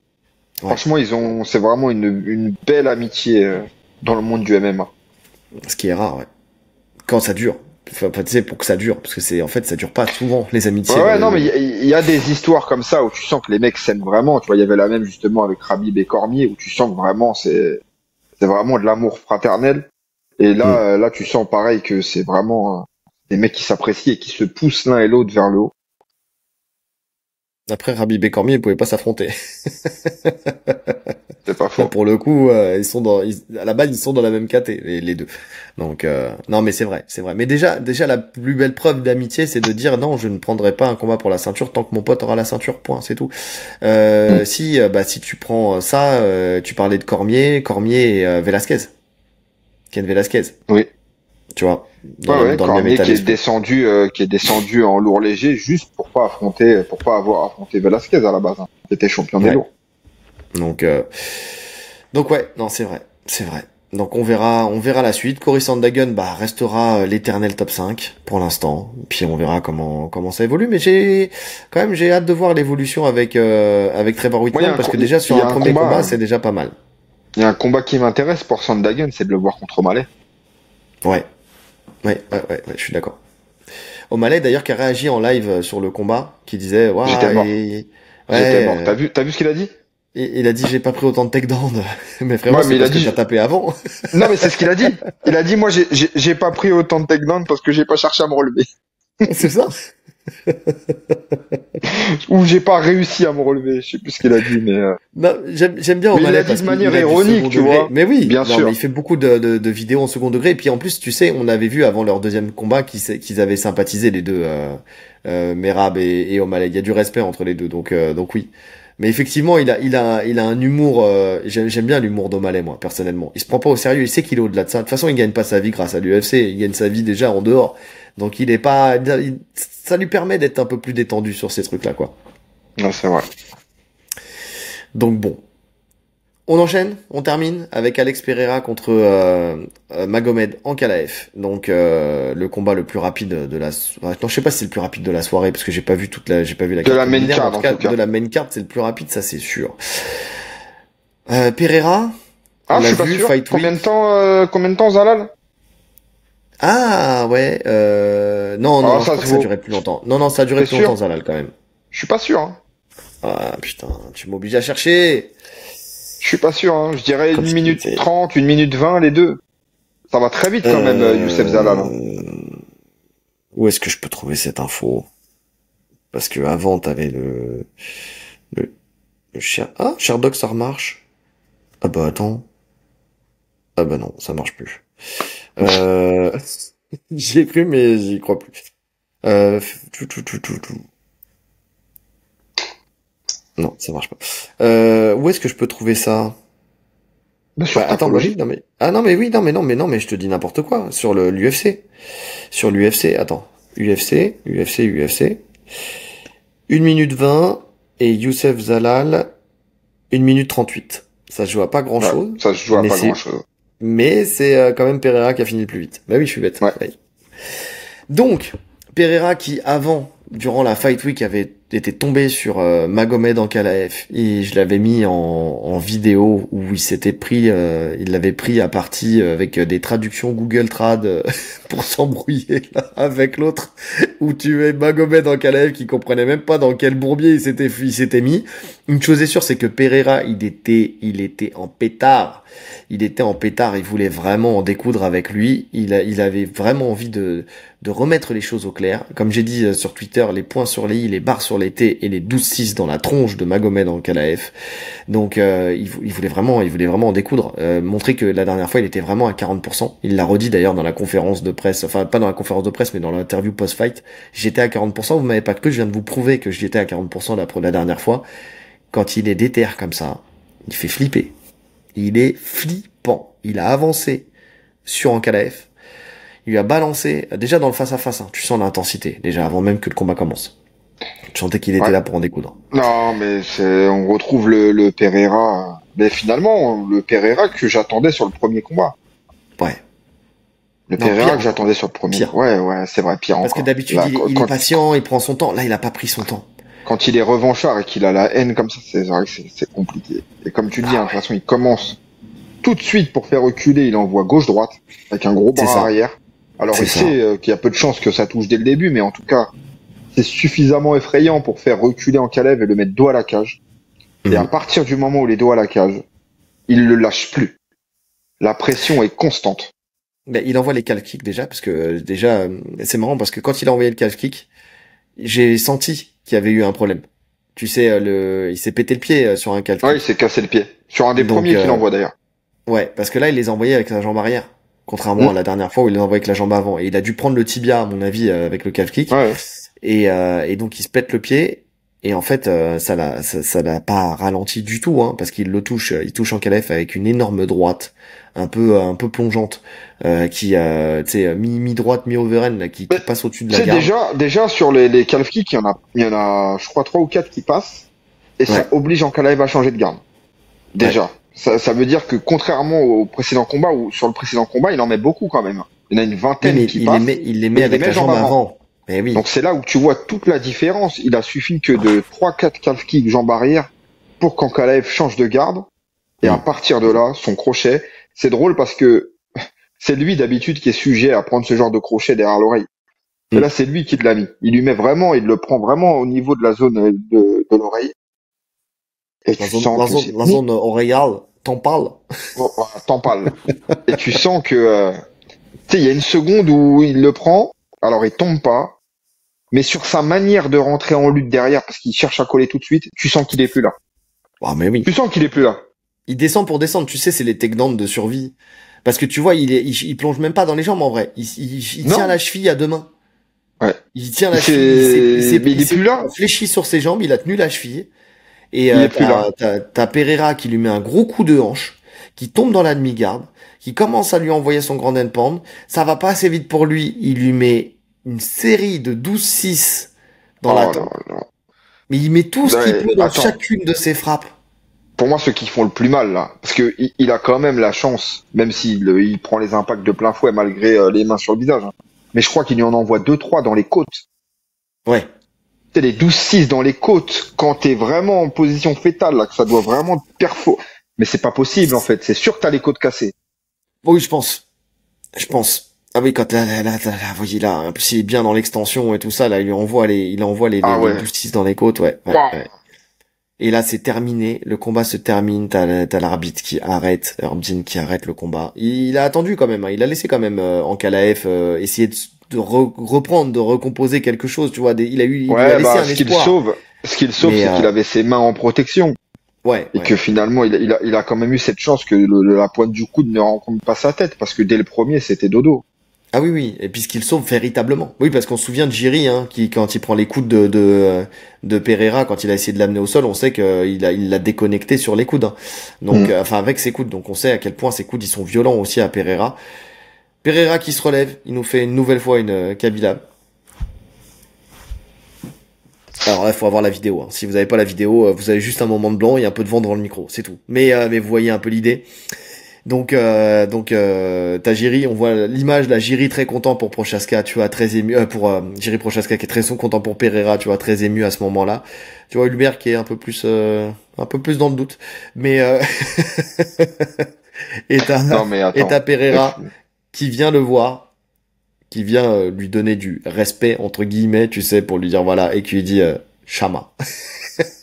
Speaker 2: Ouais. Franchement, c'est vraiment une belle amitié dans le monde du MMA.
Speaker 1: Ce qui est rare, ouais. Quand ça dure. Enfin, tu sais, pour que ça dure, parce que ça dure pas souvent, les amitiés.
Speaker 2: Ouais, non, mais il y a des histoires comme ça où tu sens que les mecs s'aiment vraiment. Tu vois, il y avait la même justement avec Khabib et Cormier où tu sens que vraiment c'est vraiment de l'amour fraternel. Et là, tu sens pareil que c'est vraiment des mecs qui s'apprécient et qui se poussent l'un et l'autre vers le haut.
Speaker 1: Après, Khabib et Cormier, ils pouvaient pas s'affronter.
Speaker 2: C'est pas faux.
Speaker 1: Là, pour le coup, à la base, ils sont dans la même caté, les deux. Donc, non, mais c'est vrai. Mais déjà, la plus belle preuve d'amitié, c'est de dire non, je ne prendrai pas un combat pour la ceinture tant que mon pote aura la ceinture, point, c'est tout. Si tu prends ça, tu parlais de Cormier et Velasquez. Ken Velasquez.
Speaker 2: Oui.
Speaker 1: Tu vois.
Speaker 2: Dans Cormier qui est descendu en lourd léger juste pour pas avoir affronté Velasquez à la base, hein, qui était champion des lourds.
Speaker 1: Donc ouais, non, c'est vrai. Donc on verra la suite. Cory Sandhagen, restera l'éternel top 5 pour l'instant. Puis on verra comment ça évolue. Mais j'ai hâte de voir l'évolution avec Trevor Whitman parce que déjà sur un premier combat, c'est déjà pas mal.
Speaker 2: Il y a un combat qui m'intéresse pour Sandhagen, c'est de le voir contre O'Malley.
Speaker 1: Ouais, je suis d'accord. O'Malley d'ailleurs qui a réagi en live sur le combat, qui disait
Speaker 2: J'étais
Speaker 1: waouh
Speaker 2: mort. J'étais mort.
Speaker 1: ouais,
Speaker 2: T'as vu ce qu'il a dit?
Speaker 1: il a dit j'ai pas pris autant de takedown. Mais frérot,
Speaker 2: Ouais, mais
Speaker 1: c'est
Speaker 2: il a
Speaker 1: parce que
Speaker 2: dit,
Speaker 1: t'as tapé avant.
Speaker 2: non, mais c'est ce qu'il a dit. Il a dit, moi, j'ai pas pris autant de takedown parce que j'ai pas cherché à me relever.
Speaker 1: C'est ça.
Speaker 2: Ou j'ai pas réussi à me relever. Je sais plus ce qu'il a dit, mais,
Speaker 1: Non, j'aime bien
Speaker 2: mais il
Speaker 1: O'Malley
Speaker 2: l'a dit
Speaker 1: parce
Speaker 2: de
Speaker 1: qu'il
Speaker 2: manière
Speaker 1: a du
Speaker 2: ironique,
Speaker 1: second
Speaker 2: tu
Speaker 1: degré.
Speaker 2: vois.
Speaker 1: Mais oui,
Speaker 2: Bien
Speaker 1: non, mais
Speaker 2: sûr.
Speaker 1: il fait beaucoup de vidéos en second degré. Et puis en plus, tu sais, on avait vu avant leur deuxième combat qu'ils avaient sympathisé les deux, Merab et O'Malley. Il y a du respect entre les deux, donc oui. Mais effectivement, il a un humour. J'aime bien l'humour d'O'Malley, moi, personnellement. Il se prend pas au sérieux. Il sait qu'il est au-delà de ça. De toute façon, il gagne pas sa vie grâce à l'UFC. Il gagne sa vie déjà en dehors. Donc il est pas. Ça lui permet d'être un peu plus détendu sur ces trucs-là, quoi.
Speaker 2: Ouais, c'est vrai.
Speaker 1: Donc bon. On enchaîne, on termine avec Alex Pereira contre Magomed Ankalaev. Donc le combat le plus rapide de la non, je sais pas si c'est le plus rapide de la soirée parce que j'ai pas vu la
Speaker 2: De
Speaker 1: carte
Speaker 2: la main
Speaker 1: préliminaire, mais
Speaker 2: card, en tout cas.
Speaker 1: de la main card, c'est le plus rapide, ça c'est sûr. Pereira,
Speaker 2: Ah,
Speaker 1: on
Speaker 2: je
Speaker 1: l'a
Speaker 2: suis pas
Speaker 1: vu
Speaker 2: sûr.
Speaker 1: Fight Week.
Speaker 2: Combien de temps, Zalal?
Speaker 1: Ah ouais, non non,
Speaker 2: Ah,
Speaker 1: non, je
Speaker 2: ça
Speaker 1: crois
Speaker 2: se
Speaker 1: que ça a
Speaker 2: vaut.
Speaker 1: duré plus longtemps. Non non, ça a duré
Speaker 2: T'es
Speaker 1: plus longtemps
Speaker 2: sûr?
Speaker 1: Zalal quand même.
Speaker 2: Je suis pas sûr, hein.
Speaker 1: Ah putain, tu m'obliges à chercher.
Speaker 2: Je suis pas sûr, hein. Je dirais
Speaker 1: Comme
Speaker 2: 1
Speaker 1: si
Speaker 2: minute
Speaker 1: c'était-
Speaker 2: 30, 1 minute 20, les deux. Ça va très vite quand même, Youssef Zalal, hein.
Speaker 1: Où est-ce que je peux trouver cette info? Parce que avant, t'avais le, le Sher... Ah, Sherdog, ça remarche. Ah bah attends. Ah bah non, ça marche plus. Euh... J'y ai cru, mais j'y crois plus. Tout. Non, ça marche pas. Où est-ce que je peux trouver ça?
Speaker 2: Bah, sur
Speaker 1: Bah attends, bah oui,
Speaker 2: Tapologie.
Speaker 1: non mais... Ah non mais oui, non mais je te dis n'importe quoi. Sur l'UFC. Sur l'UFC, attends. UFC. 1 minute 20 et Youssef Zalal 1 minute 38. Ça se joue à pas grand
Speaker 2: Ouais,
Speaker 1: chose,
Speaker 2: ça se joue à
Speaker 1: mais
Speaker 2: pas
Speaker 1: c'est
Speaker 2: grand chose.
Speaker 1: mais c'est quand même Pereira qui a fini le plus vite. Bah oui, je suis bête.
Speaker 2: Ouais.
Speaker 1: Ouais. Donc, Pereira qui avant, durant la Fight Week, avait été tombé sur Magomed Ankalaev et je l'avais mis en vidéo où il l'avait pris à partie avec des traductions Google Trad pour s'embrouiller là, avec l'autre où tu es Magomed Ankalaev qui comprenait même pas dans quel bourbier il s'était mis. Une chose est sûre, c'est que Pereira, il était en pétard. Il était en pétard, il voulait vraiment en découdre avec lui. Il avait vraiment envie de remettre les choses au clair. Comme j'ai dit sur Twitter, les points sur les i, les barres sur les t et les 12-6 dans la tronche de Magomed Ankalaev. Donc il voulait vraiment en découdre. Montrer que la dernière fois il était vraiment à 40%. Il l'a redit d'ailleurs dans la conférence de presse, enfin pas dans la conférence de presse mais dans l'interview post-fight. J'étais à 40%, vous m'avez pas cru, je viens de vous prouver que j'étais à 40% la dernière fois. Quand il est déter comme ça, il fait flipper. Il est flippant. Il a avancé sur Ankalaev. Il lui a balancé, déjà dans le face-à-face, hein, tu sens l'intensité, déjà avant même que le combat commence. Tu sentais qu'il était
Speaker 2: Ouais.
Speaker 1: là pour en découdre.
Speaker 2: Non, mais on retrouve le Pereira. Mais finalement, le Pereira que j'attendais sur le premier combat.
Speaker 1: Ouais.
Speaker 2: Le
Speaker 1: Non,
Speaker 2: Pereira
Speaker 1: pire
Speaker 2: que j'attendais sur le premier.
Speaker 1: Pire.
Speaker 2: Ouais, c'est vrai, pire
Speaker 1: Parce que
Speaker 2: encore.
Speaker 1: d'habitude,
Speaker 2: Là,
Speaker 1: il est patient, il prend son temps. Là, il a pas pris son temps.
Speaker 2: quand il est revanchard et qu'il a la haine comme ça, c'est vrai que c'est compliqué. Et comme tu dis, hein, de toute façon, il commence tout de suite pour faire reculer, il envoie gauche-droite avec un gros
Speaker 1: C'est
Speaker 2: bras
Speaker 1: ça.
Speaker 2: arrière. Alors
Speaker 1: C'est
Speaker 2: il
Speaker 1: ça.
Speaker 2: sait qu'il y a peu de chances que ça touche dès le début, mais en tout cas, c'est suffisamment effrayant pour faire reculer Ankalaev et le mettre dos à la cage. Et à
Speaker 1: Mhm.
Speaker 2: partir du moment où il est dos à la cage, il le lâche plus. La pression est constante.
Speaker 1: Ben, il envoie les calf kicks déjà, parce que déjà, c'est marrant parce que quand il a envoyé le calf kick, j'ai senti qu'il y avait eu un problème. Tu sais, il s'est pété le pied sur un calf
Speaker 2: Ouais, il
Speaker 1: kick.
Speaker 2: s'est cassé le pied. Sur un des
Speaker 1: Donc,
Speaker 2: premiers qu'il envoie d'ailleurs.
Speaker 1: Ouais, parce que là, il les a envoyés avec la jambe arrière. Contrairement à la dernière fois où il les a envoyés avec la jambe avant. Et il a dû prendre le tibia, à mon avis, avec le calf kick.
Speaker 2: Ouais.
Speaker 1: Et donc, il se pète le pied. Et en fait, ça l'a pas ralenti du tout, hein, parce qu'il il touche Ankalaev avec une énorme droite, un peu plongeante, qui, tu sais, mi-droite, mi-overhand, là, qui
Speaker 2: Mais,
Speaker 1: passe au-dessus de
Speaker 2: Tu
Speaker 1: la
Speaker 2: sais,
Speaker 1: garde.
Speaker 2: déjà sur les calf kicks, il y en a, je crois, 3 ou 4 qui passent. Et
Speaker 1: Ouais.
Speaker 2: ça oblige Ankalaev à changer de garde. Déjà. Ça veut dire que contrairement au précédent combat, ou sur le précédent combat, il en met beaucoup quand même. Il y en a une
Speaker 1: Oui,
Speaker 2: vingtaine
Speaker 1: mais
Speaker 2: qui
Speaker 1: il
Speaker 2: passent.
Speaker 1: les met
Speaker 2: il
Speaker 1: avec
Speaker 2: les met
Speaker 1: la jambe
Speaker 2: jambe
Speaker 1: avant. Mais oui.
Speaker 2: Donc c'est là où tu vois toute la différence. Il a suffi que de 3-4 calf kicks jambe arrière pour qu'Ankalaev change de garde. Et à partir de là, son crochet, c'est drôle parce que c'est lui d'habitude qui est sujet à prendre ce genre de crochet derrière l'oreille. Et là, c'est lui qui l'a mis. Il lui met vraiment, il le prend vraiment au niveau de la zone de l'oreille. Et tu sens que c'est...
Speaker 1: La zone oreillale, t'en parles?
Speaker 2: Oh, voilà, t'en parles. Et tu sens que, tu sais, il y a une seconde où il le prend, alors il tombe pas, mais sur sa manière de rentrer en lutte derrière, parce qu'il cherche à coller tout de suite, tu sens qu'il est plus là.
Speaker 1: Ah, mais oui.
Speaker 2: Tu sens qu'il est plus là.
Speaker 1: Il descend pour descendre, tu sais, c'est les takedowns de survie. Parce que tu vois, il plonge même pas dans les jambes en vrai. Il tient la cheville à deux mains.
Speaker 2: Ouais.
Speaker 1: Il tient la cheville.
Speaker 2: Mais il est plus là.
Speaker 1: Fléchi sur ses jambes, il a tenu la cheville. Et
Speaker 2: Il est plus là.
Speaker 1: t'as Pereira qui lui met un gros coup de hanche, qui tombe dans la demi-garde, qui commence à lui envoyer son grand endpoint. Ça va pas assez vite pour lui. Il lui met une série de 12-6 dans la tempe. Mais il met tout ce qu'il peut dans chacune de ses frappes.
Speaker 2: Pour moi, ceux qui font le plus mal, là, parce que il a quand même la chance, même s'il il prend les impacts de plein fouet malgré les mains sur le visage. Hein. Mais je crois qu'il lui en envoie 2-3 dans les côtes.
Speaker 1: Ouais.
Speaker 2: C'est les 12-6 dans les côtes, quand t'es vraiment en position fétale, là, que ça doit vraiment te perfo. Mais c'est pas possible, en fait. C'est sûr que t'as les côtes cassées.
Speaker 1: Oui, je pense. Ah oui, quand voyez là, en plus il est bien dans l'extension et tout ça, là, il envoie les 12-6 dans les côtes, ouais. Ouais. Et là, c'est terminé. Le combat se termine. T'as l'arbitre qui arrête, Herbin qui arrête le combat. Il a attendu quand même. Hein. Il a laissé quand même Ankalaev essayer de reprendre, de recomposer quelque chose. Tu vois, il a laissé un espoir.
Speaker 2: Ce qu'il sauve, c'est qu'il avait ses mains en protection.
Speaker 1: Ouais.
Speaker 2: Et que finalement, il a quand même eu cette chance que la pointe du coude ne rencontre pas sa tête, parce que dès le premier, c'était dodo.
Speaker 1: Ah oui, et puis ce qu'il sauve véritablement. Oui, parce qu'on se souvient de Jiri, hein, qui quand il prend les coudes de Pereira, quand il a essayé de l'amener au sol, on sait qu'il l'a déconnecté sur les coudes. Hein. Donc, enfin avec ses coudes. Donc on sait à quel point ses coudes ils sont violents aussi à Pereira. Pereira qui se relève, il nous fait une nouvelle fois une Kabila. Alors là, il faut avoir la vidéo. Hein. Si vous n'avez pas la vidéo, vous avez juste un moment de blanc et un peu de vent devant le micro, c'est tout. Mais vous voyez un peu l'idée. Donc t'as Jiri, on voit l'image là, Jiri très content pour Prochaska, tu vois, très ému pour Jiri Prochaska qui est très content pour Pereira, tu vois, très ému à ce moment-là. Tu vois Hubert qui est un peu plus dans le doute, mais et t'as Pereira qui vient le voir, qui vient lui donner du respect entre guillemets, tu sais, pour lui dire voilà, et qui lui dit Shama.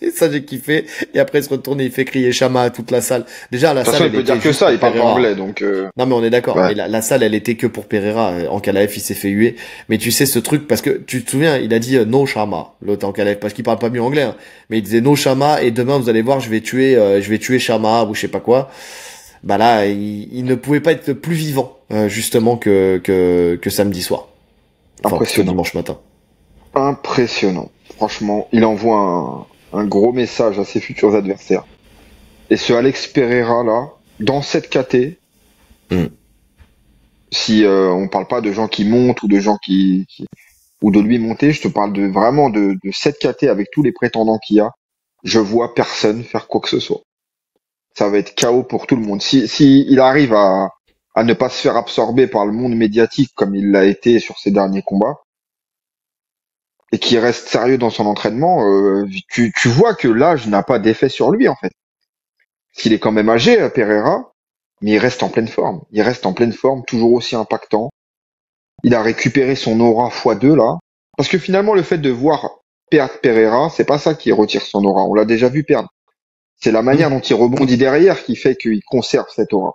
Speaker 1: Et ça j'ai kiffé, et après il se retourne et il fait crier Shama à toute la salle. Déjà la salle
Speaker 2: il peut dire que ça, il parle pas anglais donc
Speaker 1: Non mais on est d'accord, ouais. La salle elle était que pour Pereira. Ankalaev il s'est fait huer, mais tu sais ce truc, parce que tu te souviens, il a dit no Shama, l'autre Ankalaev, parce qu'il parle pas mieux anglais, hein. Mais il disait no Shama, et demain vous allez voir je vais tuer Shama ou je sais pas quoi. Bah là il ne pouvait pas être plus vivant justement que samedi soir, enfin que dimanche matin.
Speaker 2: Impressionnant. Franchement, il envoie un gros message à ses futurs adversaires. Et ce Alex Pereira là, dans cette KT, si on parle pas de gens qui montent ou de gens qui ou de lui monter, je te parle vraiment de cette KT avec tous les prétendants qu'il y a. Je vois personne faire quoi que ce soit. Ça va être chaos pour tout le monde. Si il arrive à ne pas se faire absorber par le monde médiatique comme il l'a été sur ses derniers combats, et qui reste sérieux dans son entraînement, tu vois que l'âge n'a pas d'effet sur lui, en fait. S'il est quand même âgé, Pereira, mais il reste en pleine forme. Il reste en pleine forme, toujours aussi impactant. Il a récupéré son aura x2, là. Parce que finalement, le fait de voir perdre Pereira, c'est pas ça qui retire son aura. On l'a déjà vu perdre. C'est la manière dont il rebondit derrière qui fait qu'il conserve cette aura.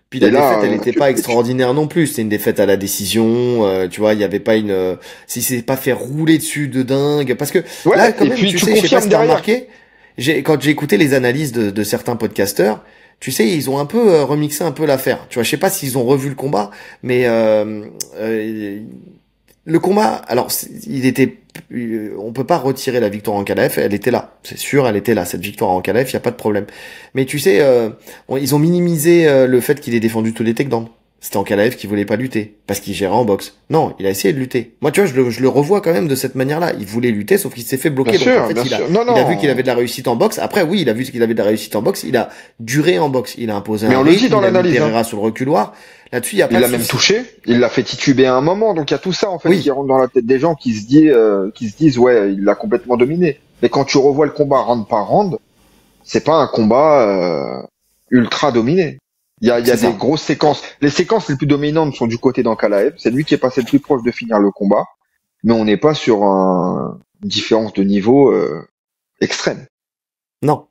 Speaker 1: Puis la défaite, elle était pas extraordinaire non plus. C'était une défaite à la décision. Tu vois, il y avait pas si c'est pas fait rouler dessus de dingue. Parce que là, quand même, tu sais, je sais pas si t'as remarqué. Quand j'ai écouté les analyses de certains podcasteurs, tu sais, ils ont un peu remixé un peu l'affaire. Tu vois, je sais pas s'ils ont revu le combat, mais le combat, alors on peut pas retirer la victoire en Ankalaev, elle était là, c'est sûr, elle était là, cette victoire en Ankalaev, y a pas de problème. Mais tu sais, ils ont minimisé le fait qu'il ait défendu tous les takedowns. C'était Ankalaev qui voulait pas lutter, parce qu'il gérait en boxe. Non, il a essayé de lutter. Moi, tu vois, je le revois quand même de cette manière-là. Il voulait lutter, sauf qu'il s'est fait bloquer. Donc, en fait, il a vu qu'il avait de la réussite en boxe. Après, oui, il a vu qu'il avait de la réussite en boxe. Il a duré en boxe. Il a imposé un rythme, il a mis Pereira sur le reculoir. Là-dessus, il l'a
Speaker 2: même touché. Il l'a fait tituber à un moment. Donc, il y a tout ça, en fait, qui rentre dans la tête des gens qui se disent, ouais, il l'a complètement dominé. Mais quand tu revois le combat round par round, c'est pas un combat, ultra dominé. Il y a des grosses séquences. Les séquences les plus dominantes sont du côté d'Ankalaev. C'est lui qui est passé le plus proche de finir le combat. mais on n'est pas sur une différence de niveau extrême.
Speaker 1: Non.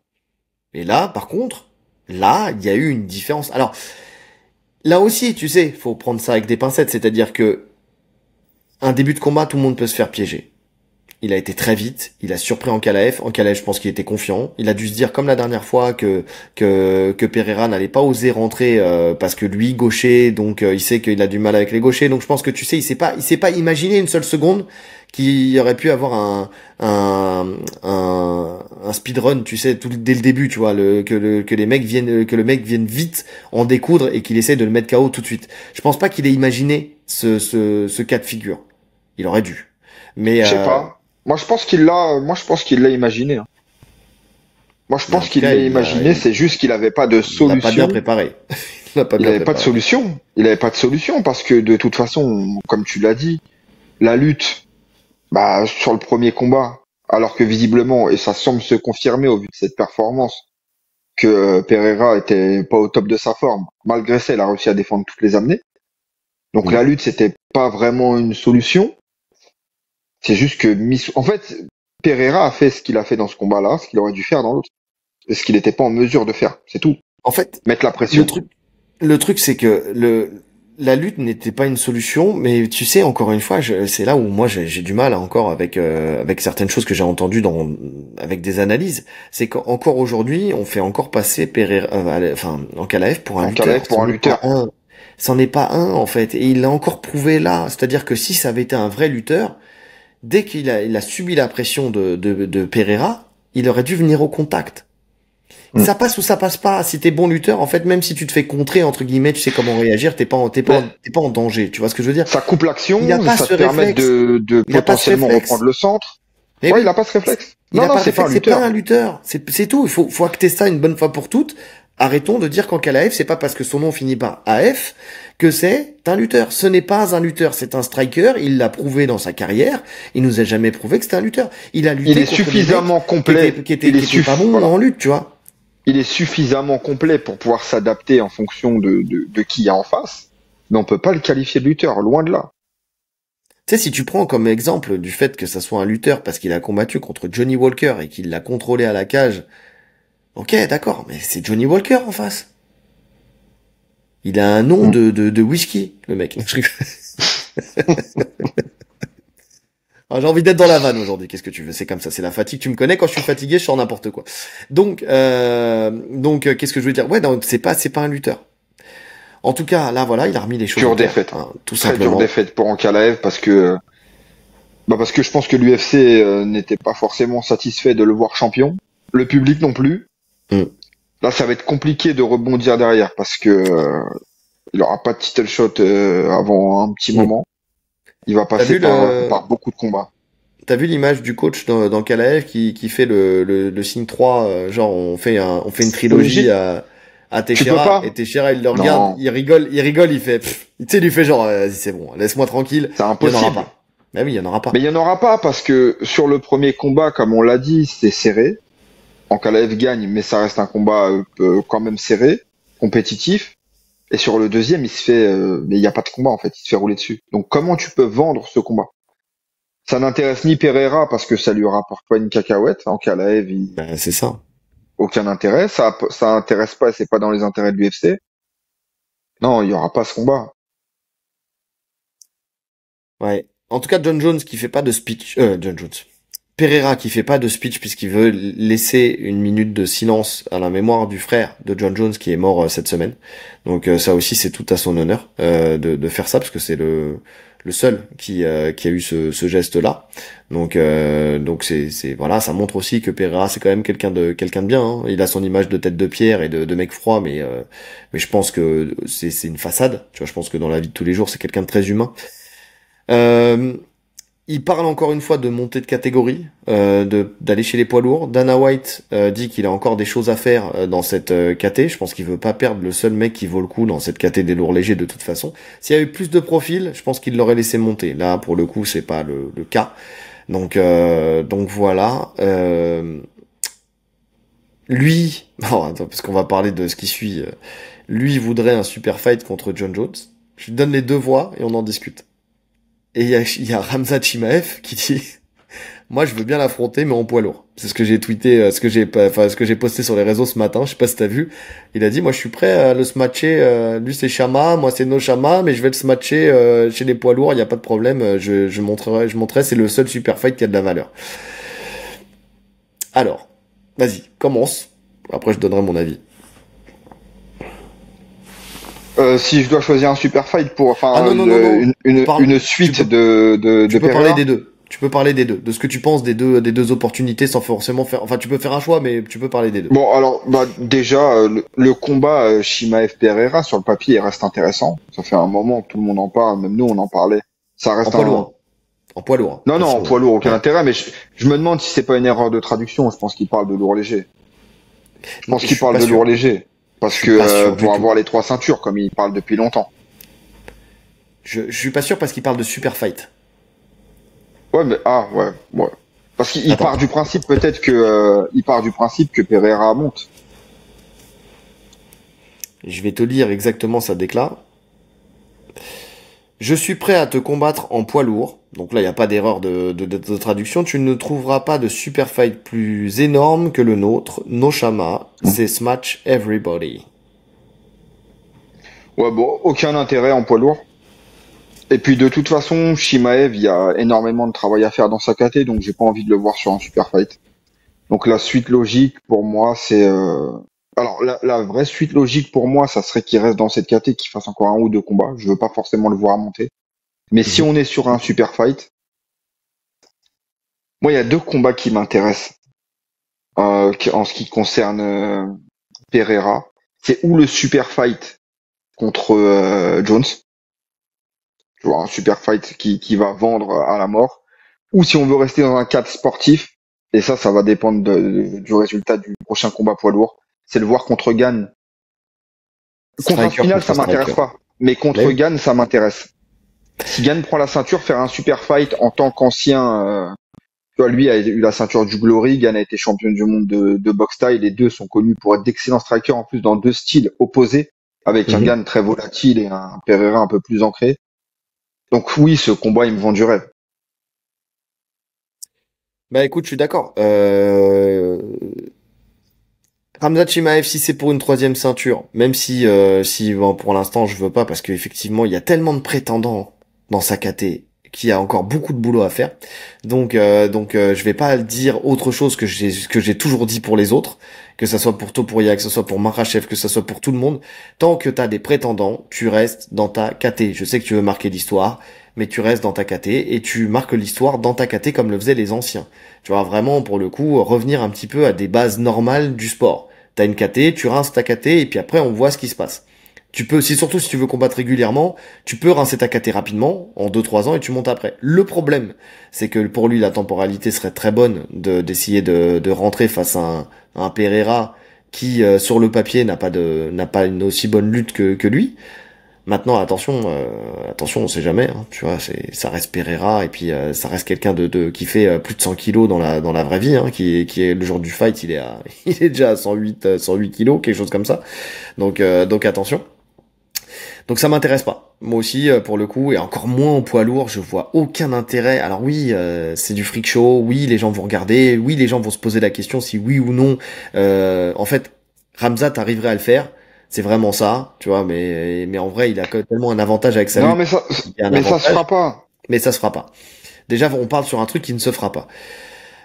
Speaker 1: Et là, par contre, là, il y a eu une différence. Alors, là aussi, tu sais, faut prendre ça avec des pincettes, c'est-à-dire que un début de combat, tout le monde peut se faire piéger. Il a été très vite, il a surpris Ankalaev. Ankalaev, je pense qu'il était confiant. Il a dû se dire, comme la dernière fois, que Pereira n'allait pas oser rentrer parce que lui, gaucher, donc il sait qu'il a du mal avec les gauchers. Donc je pense que tu sais, il s'est pas imaginé une seule seconde qu'il aurait pu avoir un speedrun, tu sais, dès le début, tu vois, que le mec vienne vite en découdre et qu'il essaie de le mettre KO tout de suite. Je pense pas qu'il ait imaginé ce cas de figure. Il aurait dû. Mais
Speaker 2: Je sais pas. Moi, je pense qu'il l'a imaginé, hein. Moi, je
Speaker 1: mais en
Speaker 2: pense
Speaker 1: tout
Speaker 2: qu'il
Speaker 1: cas,
Speaker 2: l'a imaginé. C'est juste qu'il avait pas de
Speaker 1: il l'a pas bien
Speaker 2: solution.
Speaker 1: préparé. Il l'a pas
Speaker 2: Il
Speaker 1: bien
Speaker 2: avait pas de
Speaker 1: préparé.
Speaker 2: solution. Il avait pas de solution parce que de toute façon, comme tu l'as dit, la lutte, bah, sur le premier combat, alors que visiblement, et ça semble se confirmer au vu de cette performance, que Pereira était pas au top de sa forme. Malgré ça, il a réussi à défendre toutes les amenées. Donc
Speaker 1: Mm.
Speaker 2: la lutte, c'était pas vraiment une solution. C'est juste que en fait, Pereira a fait ce qu'il a fait dans ce combat-là, ce qu'il aurait dû faire dans l'autre. Et ce qu'il n'était pas en mesure de faire. C'est tout.
Speaker 1: En fait,
Speaker 2: Mettre la
Speaker 1: le
Speaker 2: pression.
Speaker 1: truc, le truc, c'est que la lutte n'était pas une solution, mais tu sais, encore une fois, c'est là où moi j'ai du mal encore avec certaines choses que j'ai entendues avec des analyses. C'est qu'encore aujourd'hui, on fait encore passer Pereira, enfin, Ankalaev pour un
Speaker 2: En
Speaker 1: lutteur.
Speaker 2: Calais pour un lutteur.
Speaker 1: C'en est pas un en fait, et il l'a encore prouvé là. C'est-à-dire que si ça avait été un vrai lutteur, dès il a subi la pression de Pereira, il aurait dû venir au contact.
Speaker 2: Mm.
Speaker 1: Ça passe ou ça passe pas. Si t'es bon lutteur, en fait, même si tu te fais contrer, entre guillemets, tu sais comment réagir,
Speaker 2: Mais
Speaker 1: t'es pas en danger. Tu vois ce que je veux dire?
Speaker 2: ça coupe
Speaker 1: Il a
Speaker 2: l'action,
Speaker 1: pas
Speaker 2: ça
Speaker 1: ce
Speaker 2: te permet
Speaker 1: réflexe.
Speaker 2: de
Speaker 1: Il a pas ce
Speaker 2: potentiellement
Speaker 1: réflexe.
Speaker 2: reprendre le centre.
Speaker 1: Mais
Speaker 2: Ouais, il
Speaker 1: oui.
Speaker 2: a pas ce réflexe.
Speaker 1: Il
Speaker 2: Non,
Speaker 1: a
Speaker 2: non,
Speaker 1: pas le
Speaker 2: c'est pas un
Speaker 1: réflexe, c'est pas un
Speaker 2: lutteur.
Speaker 1: lutteur. C'est tout. Faut acter ça une bonne fois pour toutes. Arrêtons de dire qu'Ankalaev, c'est pas parce que son nom finit par AF que c'est un lutteur. Ce n'est pas un lutteur, c'est un striker. Il l'a prouvé dans sa carrière. Il nous a jamais prouvé que c'était un lutteur. Il a
Speaker 2: Il
Speaker 1: lutté
Speaker 2: est
Speaker 1: contre des mecs
Speaker 2: suffisamment complet.
Speaker 1: qui étaient pas bons
Speaker 2: Voilà.
Speaker 1: en lutte, tu vois.
Speaker 2: Il est suffisamment complet pour pouvoir s'adapter en fonction de qui il y a en face. Mais on peut pas le qualifier de lutteur, loin de là.
Speaker 1: Tu sais, si tu prends comme exemple du fait que ça soit un lutteur parce qu'il a combattu contre Johnny Walker et qu'il l'a contrôlé à la cage, ok, d'accord, mais c'est Johnny Walker en face. Il a un nom
Speaker 2: Mm.
Speaker 1: de whisky, le mec. Je rigole. Ah, j'ai envie d'être dans la vanne aujourd'hui, qu'est-ce que tu veux? C'est comme ça, c'est la fatigue. Tu me connais, quand je suis fatigué, je sors n'importe quoi. Donc, qu'est-ce que je veux dire? Ouais, non, c'est pas un lutteur. En tout cas, là, voilà, il a remis les choses au
Speaker 2: Dure
Speaker 1: clair,
Speaker 2: défaite.
Speaker 1: hein, tout
Speaker 2: Très dure
Speaker 1: simplement.
Speaker 2: défaite pour Ankalaev parce que je pense que l'UFC n'était pas forcément satisfait de le voir champion. Le public non plus.
Speaker 1: Mm.
Speaker 2: Là, ça va être compliqué de rebondir derrière parce que il aura pas de title shot avant un petit
Speaker 1: Mm.
Speaker 2: moment. Il va
Speaker 1: T'as
Speaker 2: passer
Speaker 1: vu
Speaker 2: par beaucoup de combats.
Speaker 1: t'as vu l'image du coach dans Kalaev qui fait le signe 3, genre on fait une trilogie
Speaker 2: Logique.
Speaker 1: à
Speaker 2: Tu peux
Speaker 1: Teixeira, et
Speaker 2: pas.
Speaker 1: Teixeira il le regarde,
Speaker 2: Non,
Speaker 1: il rigole, il fait, pff, tu sais, il lui fait genre, vas-y, c'est bon, laisse-moi tranquille,
Speaker 2: c'est
Speaker 1: il y en aura
Speaker 2: impossible.
Speaker 1: pas. Ben oui, il y en aura
Speaker 2: Mais
Speaker 1: pas.
Speaker 2: il y en aura pas parce que sur le premier combat, comme on l'a dit, c'est serré. Ankalaev gagne, mais ça reste un combat quand même serré, compétitif. Et sur le deuxième, mais il n'y a pas de combat en fait, il se fait rouler dessus. Donc comment tu peux vendre ce combat? Ça n'intéresse ni Pereira parce que ça lui rapporte pas une cacahuète. Ankalaev,
Speaker 1: Ben, c'est ça.
Speaker 2: aucun intérêt. Ça intéresse pas, et c'est pas dans les intérêts de l'UFC. Non, il y aura pas ce combat.
Speaker 1: Ouais. En tout cas, John Jones qui fait pas de speech, John Jones. Pereira qui fait pas de speech puisqu'il veut laisser une minute de silence à la mémoire du frère de John Jones qui est mort cette semaine. Donc ça aussi c'est tout à son honneur de faire ça parce que c'est le seul qui a eu ce geste-là. Donc c'est voilà, ça montre aussi que Pereira c'est quand même quelqu'un de bien, hein. Il a son image de tête de pierre et de mec froid, mais je pense que c'est une façade. Tu vois, je pense que dans la vie de tous les jours c'est quelqu'un de très humain. Euh, il parle encore une fois de montée de catégorie, d'aller chez les poids lourds. Dana White dit qu'il a encore des choses à faire dans cette caté. Je pense qu'il veut pas perdre le seul mec qui vaut le coup dans cette caté des lourds légers de toute façon. S'il y avait plus de profils, je pense qu'il l'aurait laissé monter. Là, pour le coup, c'est pas le cas. Donc voilà. Lui, oh, attends, parce qu'on va parler de ce qui suit. Lui voudrait un super fight contre John Jones. Je lui donne les deux voix et on en discute. Et il y a Khamzat Chimaev qui dit, moi, je veux bien l'affronter, mais en poids lourd. C'est ce que j'ai tweeté, ce que j'ai posté sur les réseaux ce matin. Je sais pas si t'as vu. Il a dit, moi, je suis prêt à le smatcher. Lui, c'est Shama, moi, c'est No Shama, mais je vais le smatcher chez les poids lourds. Il y a pas de problème. Je montrerai. C'est le seul super fight qui a de la valeur. Alors, vas-y, commence. Après, je donnerai mon avis.
Speaker 2: Si je dois choisir un super fight pour,
Speaker 1: Ah
Speaker 2: enfin,
Speaker 1: non, non, non, non.
Speaker 2: une suite
Speaker 1: Tu peux,
Speaker 2: de
Speaker 1: tu peux parler
Speaker 2: Pereira.
Speaker 1: des deux. Tu peux parler des deux. De ce que tu penses des deux opportunités sans forcément faire. Enfin, tu peux faire un choix, mais tu peux parler des deux.
Speaker 2: Bon, alors, bah, déjà, le combat Chimaev-Pereira sur le papier il reste intéressant. Ça fait un moment que tout le monde en parle, même nous on en parlait. Ça
Speaker 1: En
Speaker 2: reste
Speaker 1: poids lourd.
Speaker 2: un.
Speaker 1: Hein. En poids lourd. Hein.
Speaker 2: Non, non, en
Speaker 1: Attention.
Speaker 2: poids lourd, aucun
Speaker 1: Ouais.
Speaker 2: intérêt, mais je me demande si c'est pas une erreur de traduction. Je pense qu'il parle de lourd léger. Je pense
Speaker 1: Je
Speaker 2: qu'il
Speaker 1: suis
Speaker 2: parle
Speaker 1: pas
Speaker 2: de
Speaker 1: sûr.
Speaker 2: lourd léger.
Speaker 1: Je
Speaker 2: Parce
Speaker 1: suis
Speaker 2: que
Speaker 1: pas sûr du
Speaker 2: pour
Speaker 1: tout.
Speaker 2: avoir les 3 ceintures, comme il parle depuis longtemps.
Speaker 1: Je suis pas sûr parce qu'il parle de super fight.
Speaker 2: Ouais, mais ah ouais, ouais. Parce qu'il
Speaker 1: Attends,
Speaker 2: part du principe peut-être que il part du principe que Pereira monte.
Speaker 1: je vais te lire exactement sa déclat. Je suis prêt à te combattre en poids lourd. Donc là, il n'y a pas d'erreur de traduction. Tu ne trouveras pas de super fight plus énorme que le nôtre. No Shama, c'est smash everybody.
Speaker 2: Ouais, bon, aucun intérêt en poids lourd. Et puis de toute façon, Shimaev, il y a énormément de travail à faire dans sa KT, donc j'ai pas envie de le voir sur un super fight. Donc la suite logique pour moi, c'est alors la vraie suite logique pour moi, ça serait qu'il reste dans cette KT, qu'il fasse encore un ou deux combats. Je veux pas forcément le voir monter. Mais si
Speaker 1: Mhm.
Speaker 2: on est sur un super fight, moi il y a deux combats qui m'intéressent en ce qui concerne Pereira. C'est ou le super fight contre Jones, tu vois, un super fight qui va vendre à la mort, ou si on veut rester dans un cadre sportif, et ça va dépendre du résultat du prochain combat poids lourd, c'est le voir contre Gann. Contre un
Speaker 1: Striker
Speaker 2: final, ça
Speaker 1: contre
Speaker 2: m'intéresse
Speaker 1: striker.
Speaker 2: pas, mais
Speaker 1: Mais
Speaker 2: contre
Speaker 1: oui.
Speaker 2: Gann, ça m'intéresse. Si Gann prend la ceinture, faire un super fight en tant qu'ancien, tu vois, lui a eu la ceinture du Glory, Gann a été champion du monde de boxe thaï, les deux sont connus pour être d'excellents strikers, en plus dans deux styles opposés, avec un
Speaker 1: Mhm.
Speaker 2: Gann très volatile et un Pereira un peu plus ancré. Donc oui, ce combat, il me vend du rêve.
Speaker 1: Bah écoute, je suis d'accord. Khamzat Chimaev, si c'est pour une troisième ceinture, même si bon, pour l'instant je veux pas, parce qu'effectivement il y a tellement de prétendants dans sa KT qu'il y a encore beaucoup de boulot à faire. Donc je vais pas dire autre chose que j'ai toujours dit pour les autres, que ça soit pour Topuria, que ce soit pour Makhachev, que ça soit pour tout le monde. Tant que t'as des prétendants, tu restes dans ta KT. Je sais que tu veux marquer l'histoire, mais tu restes dans ta KT et tu marques l'histoire dans ta KT comme le faisaient les anciens. Tu vois, vraiment pour le coup revenir un petit peu à des bases normales du sport. T'as une KT, tu rinces ta KT et puis après on voit ce qui se passe. Tu peux, surtout si tu veux combattre régulièrement, tu peux rincer ta KT rapidement, en 2-3 ans, et tu montes après. Le problème, c'est que pour lui, la temporalité serait très bonne d'essayer de rentrer face à un Pereira qui, sur le papier, n'a pas une aussi bonne lutte que lui. Maintenant, attention, on sait jamais, hein, tu vois, ça reste Pereira, et puis ça reste quelqu'un qui fait plus de 100 kilos dans la vraie vie, hein, qui est le jour du fight, il est déjà à 108 kilos, quelque chose comme ça. Donc attention. Donc ça m'intéresse pas. Moi aussi, pour le coup, et encore moins en poids lourd, je vois aucun intérêt. Alors oui, c'est du freak show, oui, les gens vont regarder, oui, les gens vont se poser la question si oui ou non. En fait, Ramzat arriverait à le faire. C'est vraiment ça, tu vois, mais en vrai, il a tellement un avantage avec sa
Speaker 2: Non,
Speaker 1: lutte. Il a un
Speaker 2: mais ça se
Speaker 1: avantage,
Speaker 2: fera pas.
Speaker 1: mais ça se fera pas. Déjà, on parle sur un truc qui ne se fera pas.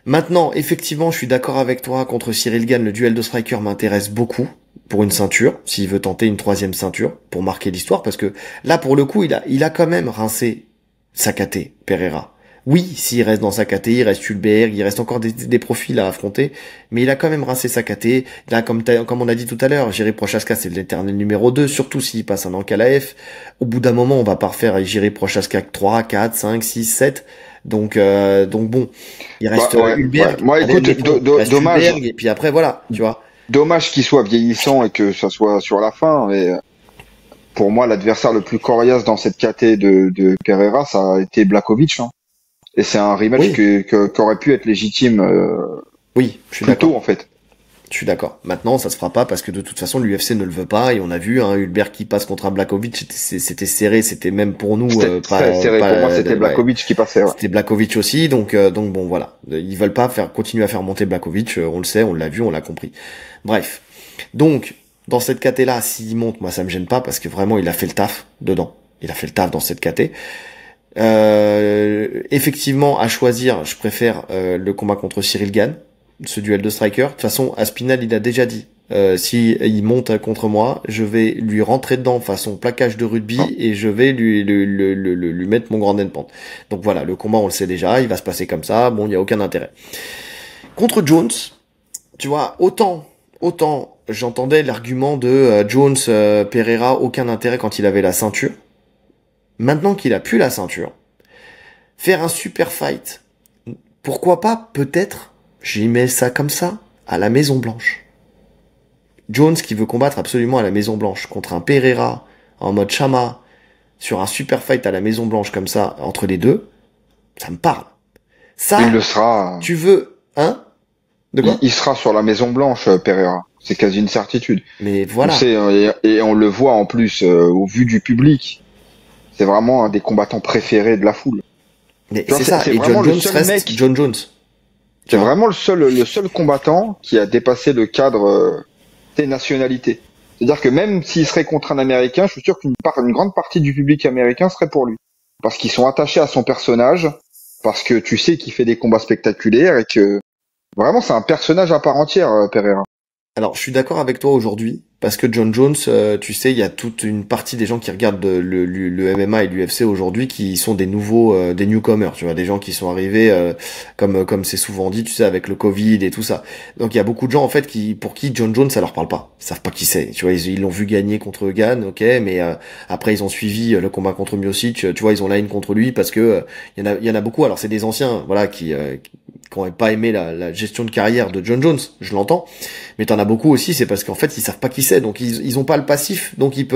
Speaker 1: Maintenant, effectivement, je suis d'accord avec toi, contre Cyril Gane, le duel de striker m'intéresse beaucoup pour une ceinture, s'il veut tenter une troisième ceinture, pour marquer l'histoire, parce que là, pour le coup, il a quand même rincé sa KT, Pereira. Oui, s'il reste dans sa KT, il reste Hulberg, il reste encore des profils à affronter, mais il a quand même rincé sa KT. Là, comme on a dit tout à l'heure, Jiri Prochaska, c'est l'éternel numéro 2, surtout s'il passe un Ankalaev. Au bout d'un moment, on va pas refaire Jiri Prochaska 3, 4, 5, 6, 7. Donc bon, il
Speaker 2: Bah
Speaker 1: reste
Speaker 2: ouais, ouais.
Speaker 1: Hulberg,
Speaker 2: Moi,
Speaker 1: allez,
Speaker 2: écoute,
Speaker 1: admettons, il reste
Speaker 2: dommage,
Speaker 1: Hulberg, et puis après, voilà, tu vois.
Speaker 2: dommage qu'il soit vieillissant et que ça soit sur la fin. Mais pour moi, l'adversaire le plus coriace dans cette KT de Pereira, ça a été Blakovic, hein. Et c'est un rematch
Speaker 1: Oui,
Speaker 2: qu'aurait pu être légitime
Speaker 1: oui, je suis
Speaker 2: plus tôt
Speaker 1: d'accord.
Speaker 2: en fait.
Speaker 1: Je suis d'accord. Maintenant, ça se fera pas parce que de toute façon, l'UFC ne le veut pas et on a vu, Hulbert qui passe contre un Blachowicz, c'était serré, c'était même pour nous
Speaker 2: C'était très serré. Pour moi, c'était Blachowicz qui passait. Ouais.
Speaker 1: C'était Blachowicz aussi, donc bon voilà. Ils veulent pas continuer à faire monter Blachowicz, on le sait, on l'a vu, on l'a compris. Bref. Donc, dans cette caté-là, s'il monte, moi ça me gêne pas parce que vraiment il a fait le taf dedans. Il a fait le taf dans cette caté. Effectivement, à choisir, je préfère le combat contre Cyril Gane, ce duel de striker. De toute façon, Aspinall, il a déjà dit, si il monte contre moi, je vais lui rentrer dedans façon plaquage de rugby et je vais lui mettre mon grand endpoint. Donc voilà, le combat, on le sait déjà, il va se passer comme ça. Bon, il y a aucun intérêt. Contre Jones, tu vois, autant j'entendais l'argument de Jones, Pereira, aucun intérêt quand il avait la ceinture. Maintenant qu'il a plus la ceinture, faire un super fight, pourquoi pas, peut-être, j'y mets ça comme ça, à la Maison Blanche. Jones qui veut combattre absolument à la Maison Blanche contre un Pereira en mode Chama sur un super fight à la Maison Blanche comme ça entre les deux, ça me parle. Ça,
Speaker 2: il le sera.
Speaker 1: Tu veux, hein? De quoi?
Speaker 2: Il sera sur la Maison Blanche, Pereira. C'est quasi une certitude.
Speaker 1: Mais voilà.
Speaker 2: On sait, et on le voit en plus au vu du public. C'est vraiment un des combattants préférés de la foule.
Speaker 1: Mais c'est ça. Et John Jones reste John Jones.
Speaker 2: C'est vraiment le seul combattant qui a dépassé le cadre des nationalités. C'est-à-dire que même s'il serait contre un Américain, je suis sûr qu'une grande partie du public américain serait pour lui. Parce qu'ils sont attachés à son personnage, parce que tu sais qu'il fait des combats spectaculaires et que vraiment c'est un personnage à part entière, Pereira.
Speaker 1: Alors, je suis d'accord avec toi aujourd'hui, parce que John Jones, tu sais, il y a toute une partie des gens qui regardent le MMA et l'UFC aujourd'hui qui sont des nouveaux, des newcomers, tu vois, des gens qui sont arrivés, comme c'est souvent dit, tu sais, avec le Covid et tout ça. Donc, il y a beaucoup de gens, en fait, pour qui John Jones, ça leur parle pas. Ils savent pas qui c'est. Tu vois, ils l'ont vu gagner contre Gane, ok, mais après, ils ont suivi le combat contre Miocic, tu vois, ils ont la haine contre lui parce que il y en a beaucoup. Alors, c'est des anciens, voilà, qui n'ont pas aimé la gestion de carrière de John Jones, je l'entends. Mais t'en as beaucoup aussi, c'est parce qu'en fait, ils savent pas qui c'est, donc ils ont pas le passif, donc ils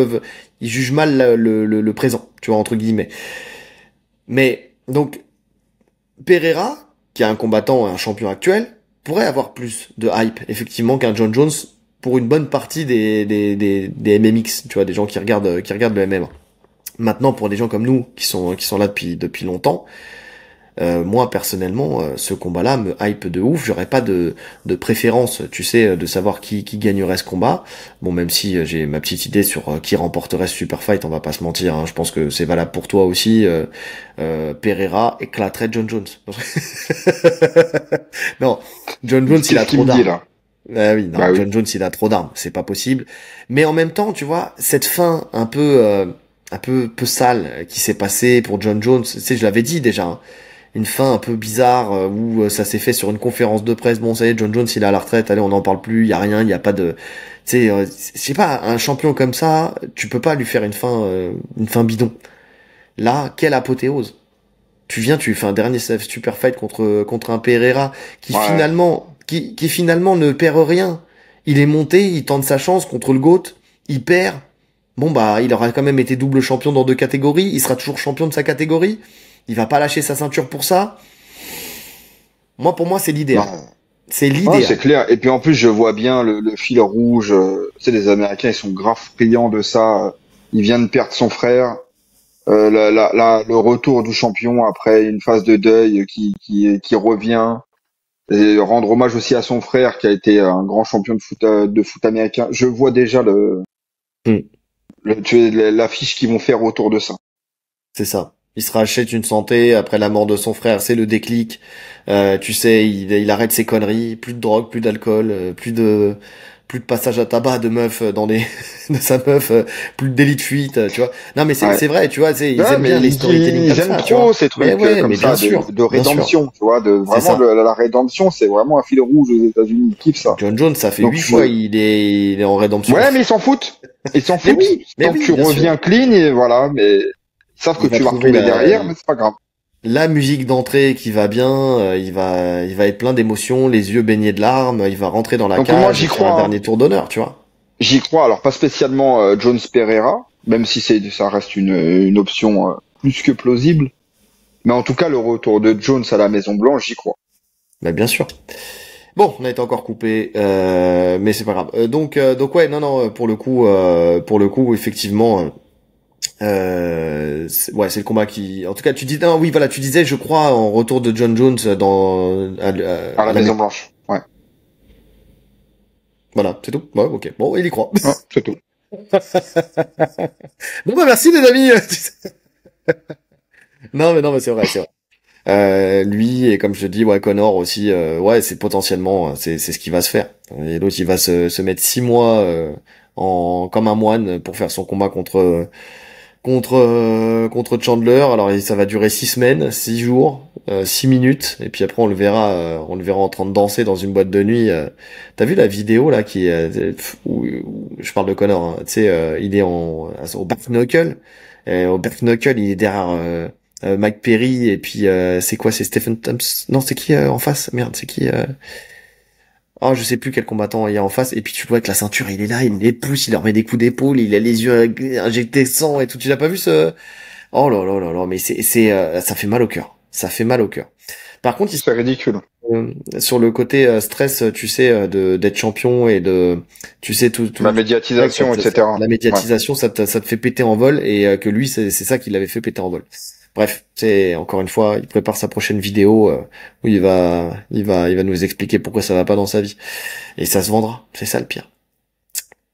Speaker 1: jugent mal le présent, tu vois, entre guillemets. Mais, donc, Pereira, qui est un combattant et un champion actuel, pourrait avoir plus de hype, effectivement, qu'un John Jones pour une bonne partie des MMX, tu vois, des gens qui regardent le MMA. Maintenant, pour des gens comme nous, qui sont là depuis longtemps, moi personnellement, ce combat-là me hype de ouf. J'aurais pas de préférence, tu sais, de savoir qui gagnerait ce combat. Bon, même si j'ai ma petite idée sur qui remporterait ce super fight, on va pas se mentir. Hein, je pense que c'est valable pour toi aussi. Pereira éclaterait John Jones. Non, John Jones il a trop d'armes. Ah oui, non, bah John Jones il a trop d'armes, c'est pas possible. Mais en même temps, tu vois, cette fin un peu sale qui s'est passée pour John Jones, tu sais, je l'avais dit déjà. Hein, une fin un peu bizarre où ça s'est fait sur une conférence de presse. Bon, ça y est, John Jones, il est à la retraite. Allez, on n'en parle plus. Il y a rien. Il y a pas de, tu sais, je sais pas, un champion comme ça, tu peux pas lui faire une fin bidon. Là, quelle apothéose. Tu fais un dernier super fight contre un Pereira qui finalement ne perd rien. Il est monté, il tente sa chance contre le GOAT, il perd. Bon bah, il aura quand même été double champion dans 2 catégories. Il sera toujours champion de sa catégorie. Il va pas lâcher sa ceinture pour ça. Pour moi, c'est l'idéal. C'est l'idéal.
Speaker 2: C'est clair. Et puis en plus, je vois bien le fil rouge. Tu sais, les Américains, ils sont grave friands de ça. Il vient de perdre son frère. Le retour du champion après une phase de deuil qui revient. Et rendre hommage aussi à son frère qui a été un grand champion de foot américain. Je vois déjà l'affiche qu'ils vont faire autour de ça.
Speaker 1: C'est ça. Il se rachète une santé après la mort de son frère, c'est le déclic. Tu sais, il arrête ses conneries, plus de drogue, plus d'alcool, plus de passage à tabac de meuf de sa meuf, plus de délit de fuite, tu vois. Non mais c'est vrai, tu vois, ils aiment bien les storytelling comme ça.
Speaker 2: Ils aiment trop ces trucs comme ça, de rédemption, tu vois, vraiment la rédemption, c'est vraiment un fil rouge aux États-Unis, ils kiffent ça.
Speaker 1: John Jones, ça fait 8 fois il est en rédemption.
Speaker 2: Ouais, mais ils s'en foutent. Ils s'en foutent. Tant que tu reviens clean et voilà, mais ils savent que tu vas retomber derrière, mais c'est pas grave.
Speaker 1: La musique d'entrée qui va bien, il va être plein d'émotions, les yeux baignés de larmes, il va rentrer dans la cage,
Speaker 2: moi, j'y crois,
Speaker 1: un dernier tour d'honneur, tu vois.
Speaker 2: J'y crois, alors pas spécialement Jones Pereira, même si ça reste une option plus que plausible, mais en tout cas le retour de Jones à la Maison Blanche, j'y crois.
Speaker 1: Bah bien sûr. Bon, on a été encore coupé, mais c'est pas grave. Donc ouais, non, pour le coup, effectivement, ouais, c'est le combat qui. En tout cas, tu dis, non, oui, voilà, tu disais, je crois, en retour de John Jones
Speaker 2: À
Speaker 1: à
Speaker 2: la
Speaker 1: la
Speaker 2: Maison Blanche. Ouais.
Speaker 1: voilà, c'est tout. Ouais, ok. Bon, il y croit.
Speaker 2: Non, c'est tout.
Speaker 1: Bon, bah merci les amis. Non, mais c'est vrai, c'est vrai. Lui et comme je te dis, ouais, Connor aussi, ouais, c'est potentiellement, c'est ce qui va se faire. Et l'autre, il va se mettre 6 mois en comme un moine pour faire son combat contre Chandler. Alors ça va durer 6 semaines, 6 jours, 6 minutes, et puis après on le verra en train de danser dans une boîte de nuit. T'as vu la vidéo là qui où je parle de Connor, hein, tu sais, il est au back knuckle, et au back knuckle il est derrière Mike Perry et puis c'est quoi, c'est Stephen Thompson, non c'est qui en face, merde c'est qui oh, je sais plus quel combattant il y a en face, et puis tu vois avec la ceinture, il est là, il les pousse, il leur met des coups d'épaule, il a les yeux injectés de sang et tout. Tu l'as pas vu ce? Oh là là là là, mais ça fait mal au cœur. Ça fait mal au cœur. Par contre,
Speaker 2: C'est ridicule.
Speaker 1: sur le côté stress, tu sais, de d'être champion et tu sais,
Speaker 2: La
Speaker 1: ouais, que
Speaker 2: médiatisation, etc.
Speaker 1: la
Speaker 2: Ouais.
Speaker 1: médiatisation, ça te fait péter en vol, et que lui, c'est ça qui l'avait fait péter en vol. Bref, c'est encore une fois, il prépare sa prochaine vidéo où il va nous expliquer pourquoi ça va pas dans sa vie, et ça se vendra. C'est ça le pire.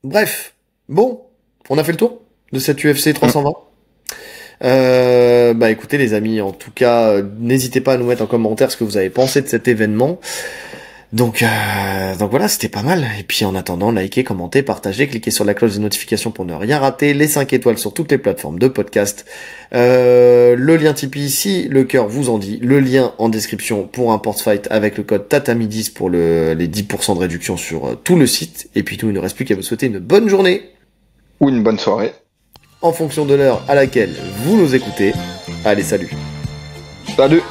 Speaker 1: Bref, bon, on a fait le tour de cette UFC
Speaker 2: Mm.
Speaker 1: 320. Bah écoutez les amis, en tout cas, n'hésitez pas à nous mettre en commentaire ce que vous avez pensé de cet événement. Donc voilà, c'était pas mal. Et puis en attendant, likez, commentez, partagez, cliquez sur la cloche de notification pour ne rien rater, les 5 étoiles sur toutes les plateformes de podcast. Le lien Tipeee ici, le cœur vous en dit, le lien en description pour un porte fight avec le code TATAMI10 pour les 10% de réduction sur tout le site. Et puis tout, il ne reste plus qu'à vous souhaiter une bonne journée
Speaker 2: Ou une bonne soirée.
Speaker 1: en fonction de l'heure à laquelle vous nous écoutez. Allez, salut.
Speaker 2: Salut!